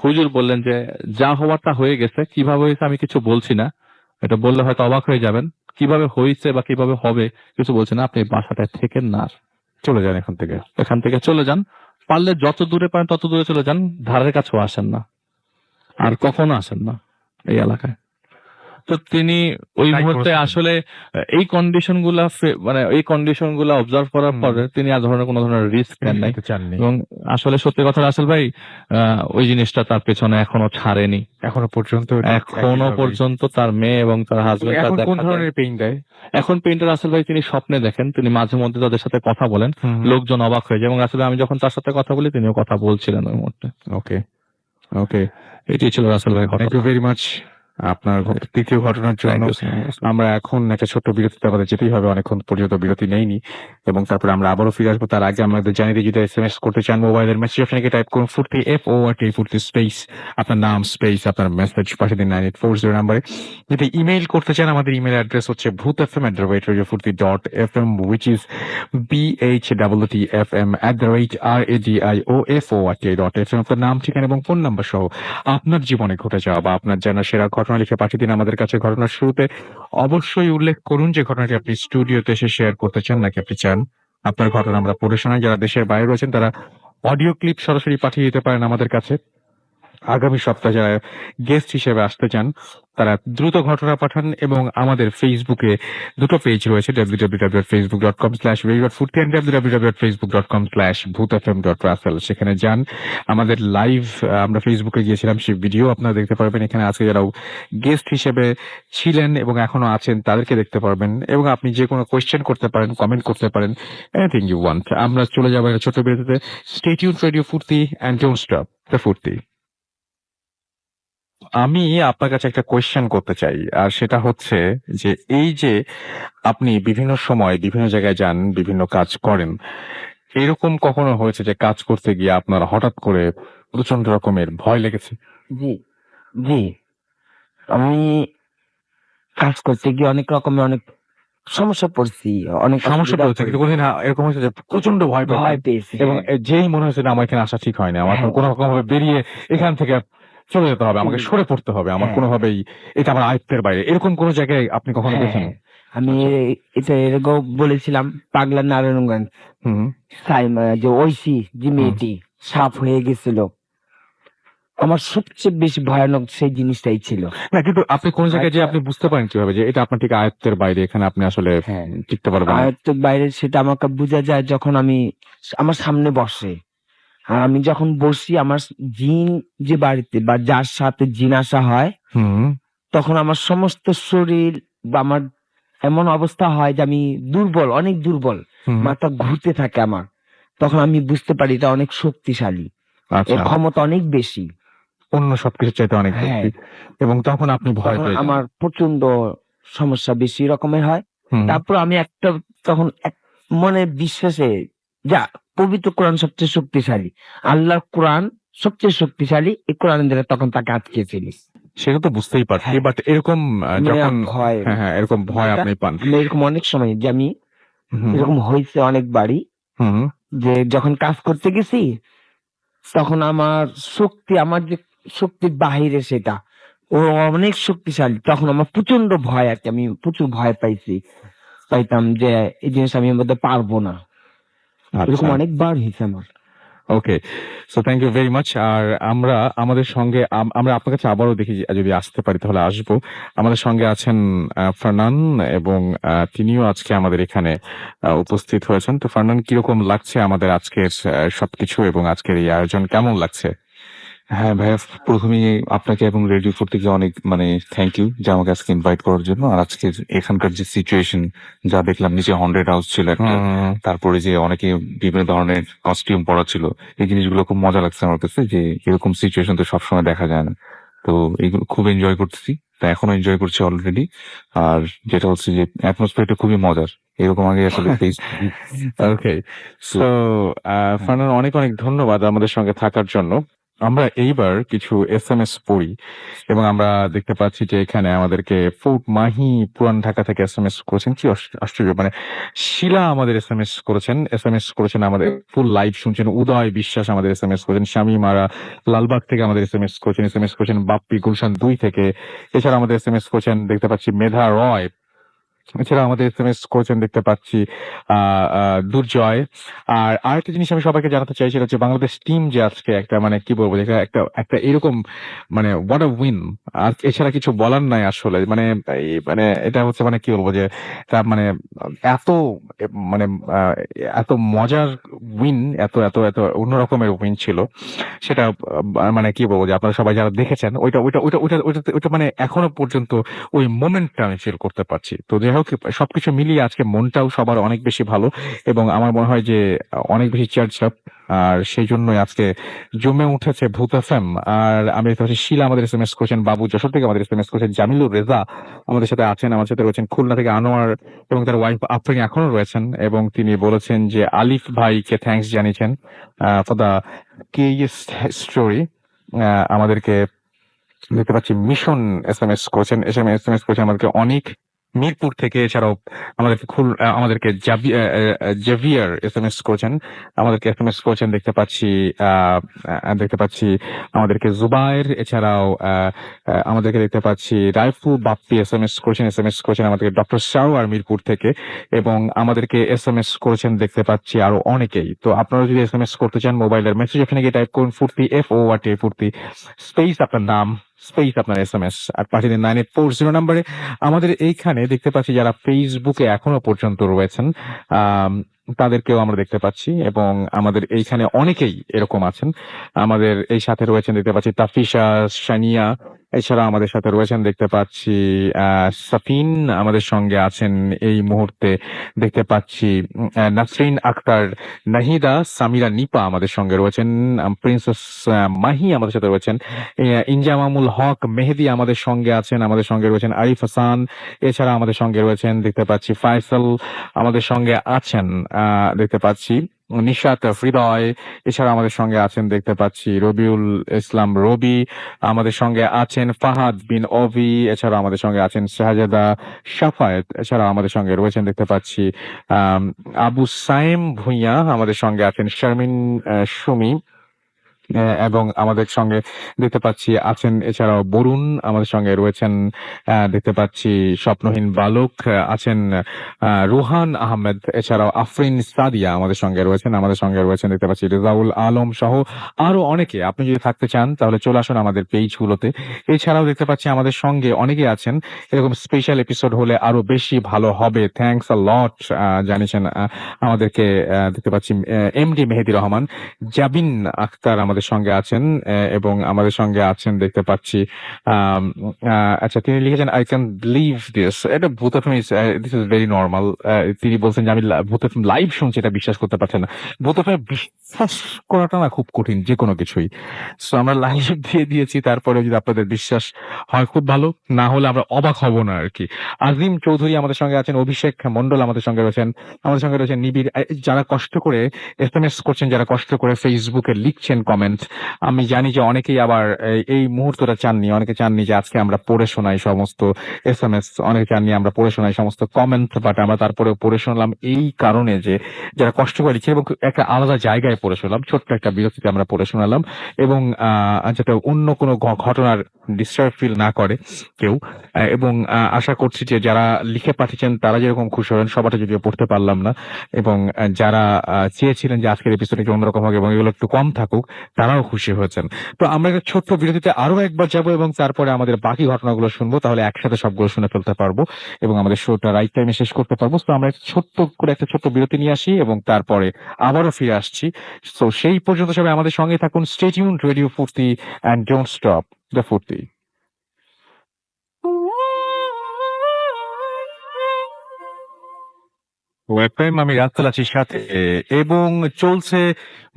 S3: হুজুর বললেন যে যা হওয়ার তা হয়ে গেছে, কিভাবে হয়েছে আমি কিছু বলছি না, এটা বললে হয়তো অবাক হয়ে যাবেন, কিভাবে হয়েছে বা কিভাবে হবে কিছু বলছি না, আপনি বাসাটায় থেকেন না, আর
S1: চলে যান এখান থেকে।
S3: চলে যান, পারলে যত দূরে পারেন তত দূরে চলে যান, ধারের কাছেও আসেন না, আর কখনো আসেন না এই এলাকায়। তো তিনি ওই
S1: তাই
S3: মুহূর্তে
S1: করেছেন।
S3: আসলে এই কন্ডিশন গুলা অবজার্ভ করার
S1: হুম।
S3: পরে তিনি আর ধরনের কোনো ধরনের রিস্ক নেন নাই।
S1: নিতে চাননি।
S3: এবং আসলে সত্যি কথা রাসেল ভাই, ওই জিনিসটা তার পেছনে এখনো ছাড়েনি,
S1: এখনো পর্যন্ত
S3: এখনো পর্যন্ত তার মেয়ে এবং তার হাজবেন্ড
S1: এখন কোন ধরনের পেইন দেয়?
S3: এখন পেইন্টার রাসেল ভাই তিনি স্বপ্নে দেখেন, তিনি মাঝে মধ্যে তাদের সাথে কথা বলেন, লোকজন অবাক হয়ে যায়। এবং আসলে আমি যখন তার সাথে কথা বলি তিনিও কথা বলছিলেন ওই মুহূর্তে।
S1: ওকে,
S3: এটি ছিল রাসেল ভাই
S1: থ্যাংক ইউ ভেরি মাচ আপনার তৃতীয় ঘটনার জন্য। আমরা এখন একটা ছোট্ট বিরতিতে আমাদের যেতেই হবে, অনেকক্ষণ পর্যন্ত বিরতি নেইনি, এবং তারপরে আমরা আবারও ফিরে আসবো। তার আগে আমাদের জানিয়ে দিই, যদি SMS করতে চান মোবাইলের মেসেজ অপশনে টাইপ করুন ফুর্তি FORT ফুর্তি স্পেস আপনার নাম স্পেস আপনার মেসেজ পাশে দিন 9840 নাম্বারে। যদি ইমেইল করতে চান আমাদের ইমেল অ্যাড্রেস হচ্ছে bhutfm@radiofurti.fm which is BHWTFM@radiofurti.fm। আপনার নাম, ঠিকানা এবং ফোন নাম্বার সহ আপনার জীবনে ঘটে যাওয়া বা আপনার জানা সেরা ঘটনা লিখে পাঠিয়ে দিন আমাদের কাছে। ঘটনার শুরুতে অবশ্যই উল্লেখ করুন যে ঘটনাটি আপনি স্টুডিওতে এসে শেয়ার করতে চান নাকি আপনি চান আপনার ঘটনা আমরা পড়ে শোনাই। যারা দেশের বাইরে রয়েছেন তারা অডিও ক্লিপ সরাসরি পাঠিয়ে দিতে পারেন আমাদের কাছে। আগামী সপ্তাহে যারা গেস্ট হিসেবে আসতে চান তারা দ্রুত ঘটনা পাঠান, এবং আমাদের ফেসবুকে দুটো পেজ রয়েছে, www.facebook.com/radio.furti and www.facebook.com/bhutfm.russell। সেখানে যান, আমাদের লাইভ আমরা ফেসবুকে গিয়েছিলাম, সেই ভিডিও আপনারা দেখতে পারবেন। এখানে আজকে যারা গেস্ট হিসেবে ছিলেন এবং এখনো আছেন তাদেরকে দেখতে পারবেন, এবং আপনি যে কোনো কোয়েশ্চেন করতে পারেন, কমেন্ট করতে পারেন, এনিথিং ইউ ওয়ান্ট। আমরা চলে যাবো একটা ছোট বিরতিতে। স্টে টিউনড রেডিও ফুর্তি এন্ড ডোন্ট স্টপ দ্য ফুর্তি। আমি আপনার কাছে একটা কোয়েশ্চেন করতে চাই, আর সেটা হচ্ছে যে এই যে আপনি বিভিন্ন সময় বিভিন্ন জায়গায় যান, বিভিন্ন কাজ করেন, এরকম কখনো হয়েছে যে কাজ করতে গিয়ে আপনার হঠাৎ করে প্রচন্ড রকমের ভয় লেগেছে?
S6: জি জি, আমি কাজ করতে গিয়ে অনেক রকমের অনেক সমস্যা পড়ছি, অনেক
S1: সমস্যা
S6: অসুবিধায়
S1: পড়েছে, কিন্তু কোনদিন এরকম হয়েছে যে প্রচন্ড ভয়
S6: ভয়
S1: পেয়েছেন
S6: পেয়েছি,
S1: এবং
S6: হ্যাঁ।
S1: যেই মনে হয়েছে না আমার এখানে আসা ঠিক হয়নি, আমার
S6: হ্যাঁ।
S1: কোনো রকম ভাবে বেরিয়ে এখান থেকে চলে যেতে হবে, আমাকে সরে পড়তে হবে, আমার
S6: হ্যাঁ।
S1: কোনোভাবেই এটা আমার আয়ত্তের বাইরে, এরকম কোন জায়গায় আপনি কখনো
S6: হ্যাঁ,
S1: গেছেন?
S6: আমি এটা এরকম বলেছিলাম, পাগলা নারায়ণগঞ্জ
S1: হুম।
S6: যে ঐশী যে মেয়েটি সাপ হয়ে গেছিল, আমার সবচেয়ে বেশি ভয়ানক সেই জিনিসটাই ছিল।
S1: না, কিন্তু আপনি কোন জায়গায় যে আপনি বুঝতে পারেন কিভাবে যে এটা আপনার ঠিক আয়ত্তের বাইরে, এখানে আপনি আসলে
S6: হ্যাঁ,
S1: টিকতে পারবেন না?
S6: আয়ত্তের বাইরে সেটা আমাকে বোঝা যায় যখন আমি আমার সামনে বসে, আর আমি যখন বসি আমার জিন যে বাড়িতে বা যার সাথে জিন আসা হয়,
S1: হুম।
S6: তখন আমার সমস্ত শরীর বা আমার এমন অবস্থা হয় যে আমি দুর্বল, অনেক দুর্বল,
S1: হুম।
S6: মাথা ঘুরতে থাকে আমার। তখন আমি বুঝতে পারি এটা অনেক শক্তিশালী,
S1: আচ্ছা,
S6: এর ক্ষমতা অনেক বেশি।
S1: অন্য সবকিছু চাইতে অনেক
S6: হ্যাঁ।
S1: বেশি, এবং তখন আপনি ভয়
S6: তখন
S1: পেয়ে যান।
S6: আমার প্রচন্ড সমস্যা বেশি রকমের হয়।
S1: হুম।
S6: তারপর আমি তখন এক মনে বিশ্বাসে, যা পবিত্র কোরআন সবচেয়ে শক্তিশালী, আল্লাহর কোরআন সবচেয়ে শক্তিশালী, এই কোরআন দ্বারা তখন তাকে আটকেছিলি।
S1: সেটা তো বুঝতেই পারছি,
S6: হ্যাঁ।
S1: বাট এরকম যখন
S6: ভয়,
S1: হ্যাঁ এরকম ভয় আপনি পান।
S6: আমি এরকম অনেক সময় যে আমি
S1: হুম।
S6: এরকম হয়েছে অনেকবারই,
S1: হুম।
S6: যে যখন কাজ করতে গেছি তখন আমার যে শক্তির বাহিরে সেটা ও অনেক শক্তিশালী, তখন আমার প্রচন্ড ভয়, আর কি আমি প্রচুর ভয় পাইতাম যে এই জিনিস আমি এর মধ্যে পারবো না। এরকম অনেকবার হয়েছে আমার।
S1: Okay, so thank you very much. আর আমরা আমাদের সঙ্গে আমরা আপনার কাছে আবারও দেখি যদি আসতে পারি তাহলে আসবো। আমাদের সঙ্গে আছেন ফারনান, এবং তিনিও আজকে আমাদের এখানে উপস্থিত হয়েছেন। তো ফারনান, কিরকম লাগছে আমাদের আজকের সবকিছু, এবং আজকের এই আয়োজন কেমন লাগছে?
S7: হ্যাঁ ভাইয়া, প্রথমেই আপনাকে এবং রেডিও থেকে অনেক থ্যাংক ইউ যে আমাকে আজকে ইনভাইট করার জন্য। আর আজকে এখানকার যে সিচুয়েশন যা দেখলাম, নিচে 100 হাউস ছিল একটা, তারপরে যে অনেকে বিভিন্ন ধরনের কস্টিউম পরা ছিল, এই জিনিসগুলো খুব মজা লাগছে আমার কাছে, যে এরকম সিচুয়েশন তো সবসময় দেখা যায় না। তো এইগুলো খুব এনজয় করতেছি। তা এখনো এনজয় করছি অলরেডি। আর যেটা হচ্ছে যে অ্যাটমসফিয়ারটা খুবই মজার, এরকম আগে আসলে ফেস
S1: ওকে, সো ফারহান অনেক অনেক ধন্যবাদ আমাদের সঙ্গে থাকার জন্য। আমরা এইবার কিছু এসএমএস পড়ি এবং আমরা দেখতে পাচ্ছি যে এখানে আমাদেরকে ফোর্ট মাহি পুরান ঢাকা থেকে এসএমএস করেছেন। কি আশ্চর্য, মানে শিলা আমাদের এসএমএস করেছেন আমাদের ফুল লাইভ শুনছেন। উদয় বিশ্বাস আমাদের এসএমএস করেছেন। শামীম আরা লালবাগ থেকে আমাদের এসএমএস করেছেন বাপ্পি গুলশান 2 থেকে। এছাড়া আমাদের এসএমএস করেছেন দেখতে পাচ্ছি মেধা রয়। এছাড়া আমাদের এসএমএস করেছেন দেখতে পাচ্ছি দুর্জয়। আর আরেকটা জিনিস আমি সবাইকে জানাতে চাই, সেটা হচ্ছে বাংলাদেশ টিম যে আজকে একটা মানে কি বলবো, যে একটা একটা এরকম মানে হোয়াট আ উইন। আর এছাড়া কিছু বলার নাই আসলে। মানে মানে এটা হচ্ছে মানে কি বলবো যে তা মানে এত মানে আহ, এত মজার উইন, এত এত এত অন্যরকমের উইন ছিল সেটা। মানে কি বলবো যে আপনারা সবাই যারা দেখেছেন ওইটা ওইটা ওইটা ওইটা ওইটা ওইটা মানে এখনো পর্যন্ত ওই মোমেন্টটা আমি ফিল করতে পারছি। তো যাই হোক, সবকিছু মিলিয়ে আজকে মনটাও সবার অনেক বেশি ভালো এবং আমার মনে হয় যে অনেক বেশি চার্জ আপ। আর সেই জন্যই আজকে জমে উঠেছে ভূত এফএম। আর আমি দেখতে পাচ্ছি শিলা আমাদের এসএমএস করেছেন, বাবু যশোর থেকে আমাদের এসএমএস করেছেন, জামিলুর রেজা আমাদের সাথে আছেন, আমার সাথে রয়েছেন খুলনা থেকে আনোয়ার এবং তার ওয়াইফ আফরিন এখনো রয়েছেন এবং তিনি বলেছেন যে আলিফ ভাইকে থ্যাঙ্কস জানিয়েছেন ফর দ্য কেএস স্টোরি। আমাদেরকে দেখতে পাচ্ছি মিশন এসএমএস করেছেন আমাদেরকে অনেক মিরপুর থেকে। এছাড়াও আমাদেরকে আমাদেরকে জেভিয়ার এসএমএস করেছেন, আমাদেরকে এসএমএস করেছেন দেখতে পাচ্ছি আমাদেরকে জুবায়ের। এছাড়াও আমাদেরকে দেখতে পাচ্ছি রাইফু বাপ্পি এসএমএস করেছেন আমাদেরকে ডক্টর শাওয়ার মিরপুর থেকে এবং আমাদেরকে এসএমএস করেছেন দেখতে পাচ্ছি আরো অনেকেই। তো আপনারা যদি এসএমএস করতে চান মোবাইলের মেসেজ এখানে গিয়ে টাইপ করুন ফুর্তি FORT স্পেস আপনার নাম স্পেস আপনার এসএমএস আর পাঠিয়ে দিন 9840 নাম্বারে। আমাদের এইখানে দেখতে পাচ্ছি যারা ফেসবুকে এখনো পর্যন্ত রয়েছেন তাদেরকেও আমরা দেখতে পাচ্ছি এবং আমাদের এইখানে অনেকেই এরকম আছেন। আমাদের এই সাথে রয়েছেন দেখতে পাচ্ছি তাফিসা, সানিয়া। এছাড়া আমাদের সাথে রয়েছেন দেখতে পাচ্ছি সাফিন আমাদের সঙ্গে আছেন এই মুহূর্তে। দেখতে পাচ্ছি নাসরিন আক্তার, নাহিদা, সামিরা, নিপা আমাদের সঙ্গে রয়েছেন। প্রিন্সেস মাহি আমাদের সাথে রয়েছেন। ইনজামামুল হক, মেহেদি আমাদের সঙ্গে আছেন। আমাদের সঙ্গে রয়েছেন আরিফ হাসান। এছাড়া আমাদের সঙ্গে রয়েছেন দেখতে পাচ্ছি ফায়সাল আমাদের সঙ্গে আছেন। দেখতে পাচ্ছি নিশাত, হৃদয়। এছাড়া আমাদের সঙ্গে আছেন দেখতে পাচ্ছি রবিউল ইসলাম, রবি আমাদের সঙ্গে আছেন, ফাহাদ বিন অভি। এছাড়া আমাদের সঙ্গে আছেন শাহজাদা, শাফায়েত। এছাড়া আমাদের সঙ্গে রয়েছেন দেখতে পাচ্ছি আবু সাইম ভুঁইয়া আমাদের সঙ্গে আছেন, শারমিন সুমি এবং আমাদের সঙ্গে দেখতে পাচ্ছি আছেন এছাড়াও বরুণ আমাদের সঙ্গে রয়েছেন। দেখতে পাচ্ছি স্বপ্নহীন বালক আছেন, রুহান আহমেদ। এছাড়াও আফরিন সাদিয়া আমাদের সঙ্গে রয়েছেন দেখতে পাচ্ছি রেজাউল আলম সহ আরো অনেকে। আপনি যদি থাকতে চান তাহলে চলে আসুন আমাদের পেজগুলোতে। এছাড়াও দেখতে পাচ্ছি আমাদের সঙ্গে অনেকে আছেন। এরকম স্পেশাল এপিসোড হলে আরো বেশি ভালো হবে। থ্যাঙ্কস আ লট জানিয়েছেন আমাদেরকে। দেখতে পাচ্ছি এমডি মেহেদি রহমান, জাবিন আক্তার আমাদের সঙ্গে আছেন এবং আমাদের সঙ্গে আছেন দেখতে পাচ্ছি আচ্ছা তিনি লিখেছেন আই ক্যান বিলিভ দিস। এটা ভূত FM this is very normal. তিনি বলছেন যে আমি ভূত এফএম লাইভ শুনছি, এটা বিশ্বাস করতে পারছেন না। ভূত এফএম বিশ্বাস করাটা না খুব কঠিন যে কোনো কিছুই। সো আমরা লাইভ দিয়ে দিয়েছি, তারপরে যদি আপনাদের বিশ্বাস হয় খুব ভালো, না হলে আমরা অবাক হব না আর কি। আজিম চৌধুরী আমাদের সঙ্গে আছেন, অভিষেক মন্ডল আমাদের সঙ্গে রয়েছেন নিবিড়। যারা কষ্ট করে এসএমএস করছেন, যারা কষ্ট করে ফেসবুকে লিখছেন কমেন্ট, আমি জানি যে অনেকেই আবার এই মুহূর্তটা চাননি, অনেকে চাননি যে আজকে আমরা পড়ে শোনাই সমস্ত এসএমএস, অনেকে চাননি আমরা পড়ে শোনাই সমস্ত কমেন্ট, বাট আমরা তারপরে পড়ে শোনালাম এই কারণে যে যারা কষ্ট করে লিখছে এবং একটা আলাদা জায়গায় পড়ে শোনালাম, ছোট্ট একটা বিরতিতে আমরা পড়ে শোনালাম এবং যাতে অন্য কোনো ঘটনার ডিস্টার্ব ফিল না করে কেউ। এবং আশা করছি যে যারা লিখে পাঠিয়েছেন তারা যেরকম খুশি হবেন, সবাটা যদিও পড়তে পারলাম না, এবং যারা চেয়েছিলেন যে আজকের এপিসোড একটু অন্যরকম হোক এবং এগুলো একটু কম থাকুক তারাও খুশি হয়েছেন। তো আমরা একটা ছোট্ট বিরতিতে আরো একবার যাব এবং তারপরে আমাদের বাকি ঘটনাগুলো শুনবো, তাহলে একসাথে সবগুলো শুনে ফেলতে পারবো এবং আমাদের শোটা রাইট টাইমে শেষ করতে পারবো। তো আমরা একটা ছোট্ট বিরতি নিয়ে আসি এবং তারপরে আবারও ফিরে আসছি। তো সেই পর্যন্ত সবাই আমাদের সঙ্গে থাকুন। স্টে টিউনড, রেডিও ফুর্তি এন্ড ডোন্ট স্টপ দ্য ফুর্তি। এফএম, আমি রাসেল আছি সাথে এবং চলছে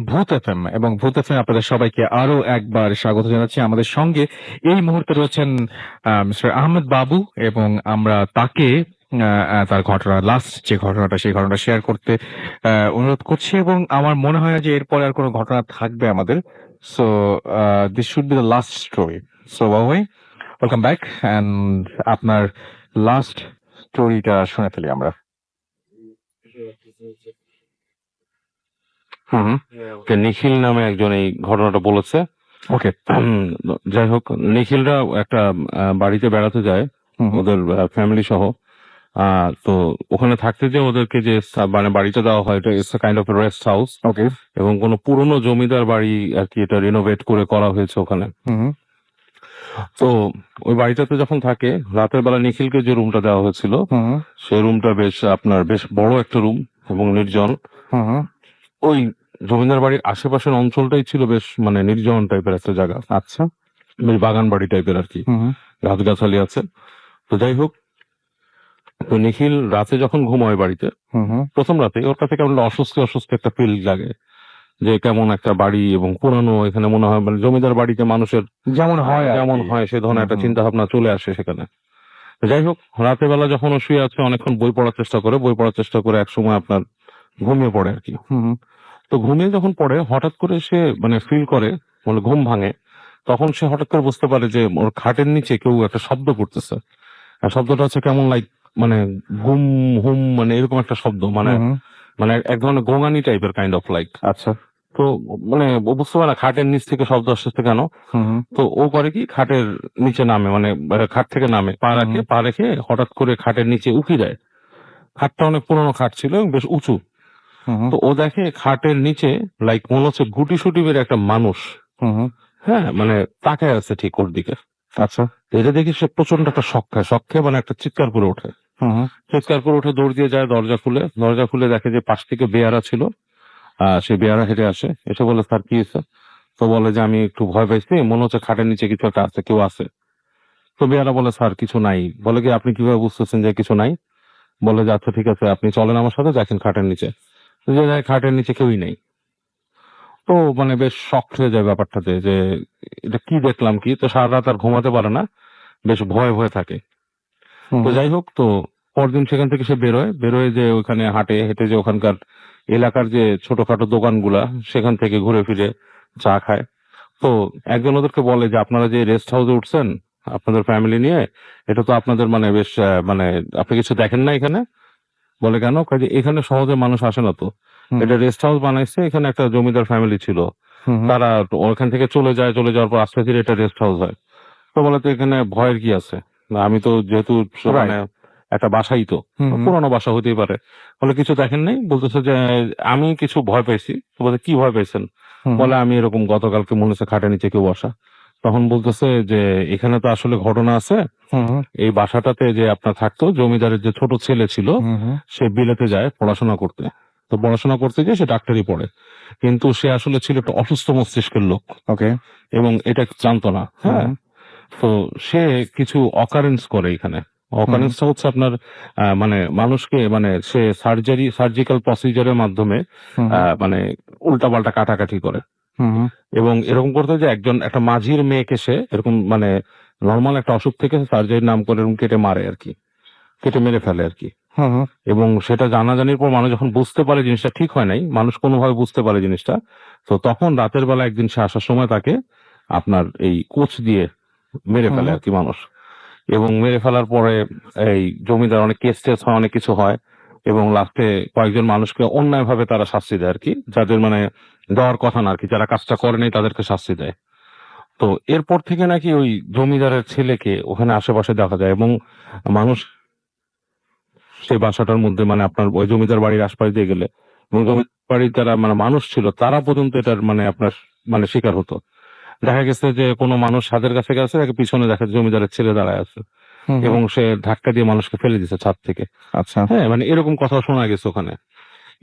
S1: ভূত এফএম, এবং ভূত এফএম আপনাদের সবাইকে আরো একবার স্বাগত জানাচ্ছি। আমাদের সঙ্গে এই মুহূর্তে রয়েছেন মিস্টার আহমেদ বাবু, এবং আমরা তাকে তার ঘটনা, লাস্ট যে ঘটনাটা, সেই ঘটনাটা শেয়ার করতে অনুরোধ করছি, এবং আমার মনে হয় না যে এরপরে আর কোনো ঘটনা থাকবে আমাদের। So this should be the last story. So বাবু ভাই, ওয়েলকাম ব্যাক, অ্যান্ড আপনার লাস্ট স্টোরিটা শুনে ফেলি আমরা।
S4: যে নিখিল নামে একজন এই ঘটনাটা বলেছে।
S1: ওকে।
S4: যাই হোক, নিখিলরা একটা বাড়িতে বেড়াতে যায় ওদের ফ্যামিলি সহ। তো ওখানে থাকতে যে ওদেরকে যে মানে বাড়িটা দেওয়া হয়, এটা it's kind of rest house,
S1: okay.
S4: এবং কোনো পুরনো জমিদার বাড়ি আর কি, এটা রিনোভেট করে করা হয়েছে ওখানে। তো ওই বাড়িটাতে যখন থাকে, রাতের বেলা নিখিলকে যে রুমটা দেওয়া হয়েছিল, সেই রুমটা বেশ বড় একটা রুম এবং নির্জন। ওই জমিদার বাড়ির আশেপাশের অঞ্চলটাই ছিল বেশ মানে নির্জন টাইপের একটা জায়গা।
S1: আচ্ছা।
S4: বেশ বাগান বাড়ি টাইপের আর কি, গাছগাছালি আছে। তো যাই হোক, তো নিখিল রাতে যখন ঘুমায় বাড়িতে, প্রথম রাতে ওর কাছে কেমন অস্বস্তি অস্বস্তি একটা ফিল লাগে, যে কেমন একটা বাড়ি এবং পুরানো, এখানে মনে হয় মানে জমিদার বাড়িতে মানুষের
S1: যেমন হয় আর
S4: যেমন
S1: কি।
S4: হয় সে ধরনের একটা চিন্তা ভাবনা চলে আসে সেখানে। তো যাই হোক, রাতের বেলা যখন ও শুয়ে আছে, অনেকক্ষণ বই পড়ার চেষ্টা করে এক সময় আপনার ঘুমিয়ে পড়ে আর কি। তো ঘুমিয়ে যখন পড়ে, হঠাৎ করে সে মানে ফিল করে, মানে ঘুম ভাঙে, তখন সে হঠাৎ করে বুঝতে পারে যে ওর খাটের নিচে কেউ একটা শব্দ করতেছে। আর শব্দটা হচ্ছে কেমন লাইক মানে হুম হুম, মানে এরকম একটা শব্দ, মানে মানে এক ধরনের গোঙানি টাইপের কাইন্ড অফ লাইক।
S1: আচ্ছা।
S4: তো মানে ও বুঝতে পারে না খাটের নিচ থেকে শব্দ আসছে কেন। তো ও করে কি, খাটের নিচে নামে, মানে খাট থেকে নামে, পা রেখে হঠাৎ করে খাটের নিচে উকি দেয়। খাটটা অনেক পুরোনো খাট ছিল এবং বেশ উঁচু। তো ও দেখে খাটের নিচে লাইক মনে হচ্ছে গুটি সুটি বের একটা মানুষ, হ্যাঁ, মানে তাকায় আছে ঠিক ওর দিকে।
S1: আচ্ছা।
S4: এটা দেখে সে প্রচন্ড একটা শখ খেয়ে মানে একটা চিৎকার করে ওঠে। চিৎকার করে উঠে দৌড় দিয়ে যায়, দরজা খুলে দেখে যে পাশ থেকে বেয়ারা ছিল। সে বেয়ারা হেঁটে আসে, এসে বলে, স্যার কি হয়েছে? তো বলে যে আমি একটু ভয় পাইছি, মনে হচ্ছে খাটের নিচে কিছু একটা আছে, কেউ আছে। তো বেয়ারা বলে, স্যার কিছু নাই। বলে কি, আপনি কিভাবে বুঝতেছেন যে কিছু নাই? বলে যে আচ্ছা ঠিক আছে, আপনি চলেন আমার সাথে, দেখেন খাটের নিচে। তো যে যায়, খাটের নিচে কেউই নেই। তো মানে বেশ শক হয়ে যায় ব্যাপারটাতে, যে এটা কি দেখলাম কি। তো সারা রাত আর ঘুমাতে পারে না, বেশ ভয়ে থাকে। তো যাই হোক, তো পরদিন সেখান থেকে সে বেরোয় যে ওখানে হেঁটে যে ওখানকার এলাকার যে ছোটখাটো দোকানগুলা, সেখান থেকে ঘুরে ফিরে চা খায়। তো একজন ওদেরকে বলে যে আপনারা যে রেস্ট হাউসে উঠছেন আপনাদের ফ্যামিলি নিয়ে, এটা তো আপনাদের মানে বেশ মানে আপনি কিছু দেখেন না এখানে? বলে কেন? কয় যে এখানে সহজে মানুষ আসে না তো, এটা রেস্ট হাউস বানাইছে, এখানে একটা জমিদার ফ্যামিলি ছিল, তারা ওখান থেকে চলে যাওয়ার পর আস্তে ধীরে এটা রেস্ট হাউস হয়। তো বলে তো এখানে ভয়ের কি আছে, না আমি তো যেহেতু মানে একটা বাসাই তো, পুরোনো বাসা হতেই পারে। বলে কিছু দেখেন নাই? বলতেছে যে আমি কিছু ভয় পাইছি। তো বলে কি ভয় পাইছেন? বলে আমি এরকম গতকালকে মনে হচ্ছে খাটের নিচে কেউ বসা। তখন বলতেছে যে এখানে তো আসলে ঘটনা আছে, এই বাসাটাতে যে আপনার থাকতো জমিদারের যে ছোট ছেলে ছিল, সে বিলেতে যায় পড়াশোনা করতে। তো পড়াশোনা করতে গিয়ে সে ডাক্তারি পড়ে, কিন্তু সে আসলে ছিল একটা অসুস্থ মস্তিষ্কের লোক।
S1: ওকে।
S4: এবং এটা জানতো না। হ্যাঁ। তো সে কিছু অকারেন্স করে এখানে। অকারেন্সটা হচ্ছে আপনার মানে মানুষকে মানে সে সার্জিক্যাল প্রসিজারের মাধ্যমে মানে উল্টাপাল্টা কাটাকাটি করে। এবং এরকম করতে যে একটা মাঝির মেয়েকে সে এরকম মানে নর্মাল একটা অসুখ থেকে সার্জারির নাম করে এরকম কেটে মারে আর কি, কেটে মেরে ফেলে আর কি। এবং সেটা জানাজানির পর মানুষ যখন বুঝতে পারে জিনিসটা ঠিক হয় নাই, মানুষ কোনোভাবে বুঝতে পারে জিনিসটা, তো তখন রাতের বেলা একদিন সে আসার সময় তাকে আপনার এই কোচ দিয়ে মেরে ফেলে আর কি মানুষ। এবং মেরে ফেলার পরে এই জমিদার অনেক কেস টেস হয়, অনেক কিছু হয়, এবং লাস্টে কয়েকজন মানুষকে অন্যায় ভাবে তারা শাস্তি দেয় আর কি, যাদের মানে দেওয়ার কথা না আর কি, যারা কাজটা করেনি তাদেরকে শাস্তি দেয়। তো এরপর থেকে নাকি ওই জমিদারের ছেলেকে ওখানে আশেপাশে দেখা যায়, এবং মানুষ সেই বাসাটার মধ্যে মানে আপনার ওই জমিদার বাড়ির আশপাশ দিয়ে গেলে, এবং জমিদার বাড়ির যারা মানে মানুষ ছিল তারা পর্যন্ত এটার মানে আপনার মানে শিকার হতো। দেখা গেছে যে কোনো মানুষ ছাদের কাছে গেছে, তাকে পিছনে দেখা যায় জমিদারের ছেলে দাঁড়ায় আছে, এবং সে ধাক্কা দিয়ে মানুষকে ফেলে দিচ্ছে ছাদ থেকে।
S1: আচ্ছা।
S4: হ্যাঁ, মানে এরকম কথা শোনা গেছে ওখানে।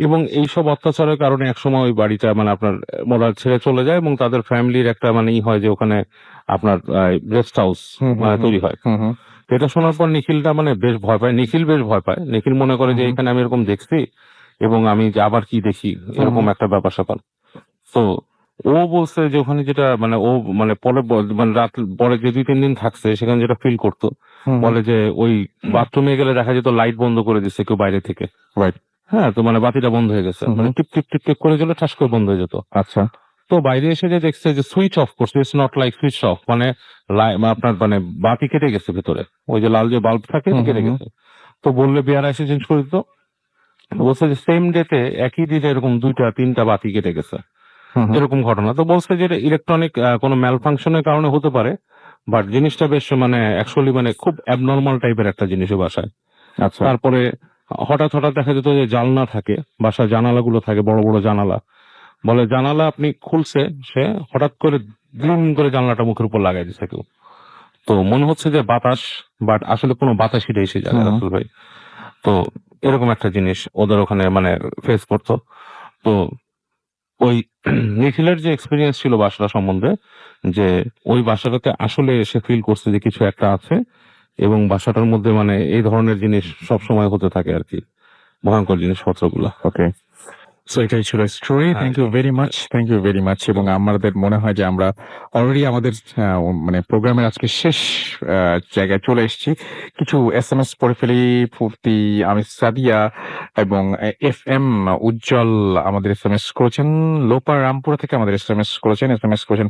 S4: এবং এইসব অত্যাচারের কারণে একসময় ওই বাড়িটা মানে আপনার ওরা ছেড়ে চলে যায়, এবং তাদের ফ্যামিলির একটা মানে হয় যে ওখানে আপনার রেস্ট হাউস তৈরি হয়। তো এটা শোনার পর নিখিলটা মানে বেশ ভয় পায়, নিখিল বেশ ভয় পায়। নিখিল মনে করে যে
S1: হুম।
S4: এখানে আমি এরকম দেখছি এবং আমি যে আবার কি দেখি এরকম একটা ব্যাপার স্যাপার। তো ও বলছে যে ওখানে যেটা মানে ও মানে পরে মানে রাত পরে যে 2-3 দিন থাকছে সেখানে যেটা ফিল করতো,
S1: হুম।
S4: বলে যে ওই বাথরুমে গেলে দেখা যেত লাইট বন্ধ করে দিচ্ছে কেউ বাইরে থেকে।
S1: Right.
S4: হ্যাঁ, তো মানে বাতিটা বন্ধ হয়ে গেছে,
S1: হুম।
S4: মানে টিপ টিপ টিপ টিপ করে গেলে ঠাস করে বন্ধ হয়ে যেত।
S1: আচ্ছা।
S4: তো বাইরে এসে যে দেখছে যে সুইচ অফ করছে, it's not like switch off, মানে আপনার মানে বাতি কেটে গেছে ভেতরে, ওই যে লাল যে বাল্ব থাকে
S1: হুম,
S4: কেটে
S1: হুম,
S4: গেছে। তো বললে বিয়ার এসে চেঞ্জ করে দিত। বলছে যে সেম ডেতে একই দিনে এরকম 2-3টা বাতি কেটে গেছে,
S1: হুম, হুম।
S4: এরকম ঘটনা। তো বলছে যে ইলেকট্রনিক কোনো ম্যাল ফাংশনের কারণে হতে পারে, বাট জিনিসটা বেশ মানে অ্যাকচুয়ালি মানে খুব অ্যাবনর্মাল টাইপের একটা জিনিস ওই বাসায়।
S1: আচ্ছা।
S4: তারপরে হঠাৎ হঠাৎ দেখা যেত যে জানলা থাকে, বাসার জানালাগুলো থাকে বড় বড় জানালা, বলে জানালা আপনি খুলছে, সে হঠাৎ করে দিন করে জানলাটা মুখের উপর লাগাই দিচ্ছে কেউ। তো মনে হচ্ছে যে বাতাস, বাট আসলে কোনো বাতাসই নেই সেই জায়গায়
S1: হুম।
S4: রাসেল ভাই। তো এরকম একটা জিনিস ওদের ওখানে মানে ফেস করতো। তো ওই নিখিলের যে এক্সপিরিয়েন্স ছিল বাসাটা সম্বন্ধে, যে ওই বাসাটাতে আসলে এসে ফিল করছে যে কিছু একটা আছে এবং বাসাটার মধ্যে মানে এই ধরনের জিনিস সব সময় হতে থাকে আর কি, ভয়ঙ্কর জিনিসপত্রগুলো।
S1: ওকে। সো এটাই ছিল স্টোরি।
S4: হ্যাঁ।
S1: Thank you very much, thank you very much. এবং আমাদের মনে হয় যে আমরা অলরেডি আমাদের মানে প্রোগ্রামের আজকে শেষ জায়গায় চলে এসেছি। কিছু SMS পড়ে ফেলি। ফুর্তি, আমি সাদিয়া এবং FM উজ্জ্বল আমাদের SMS করেছেন। লোপা রামপুরা থেকে আমাদের SMS করেছেন।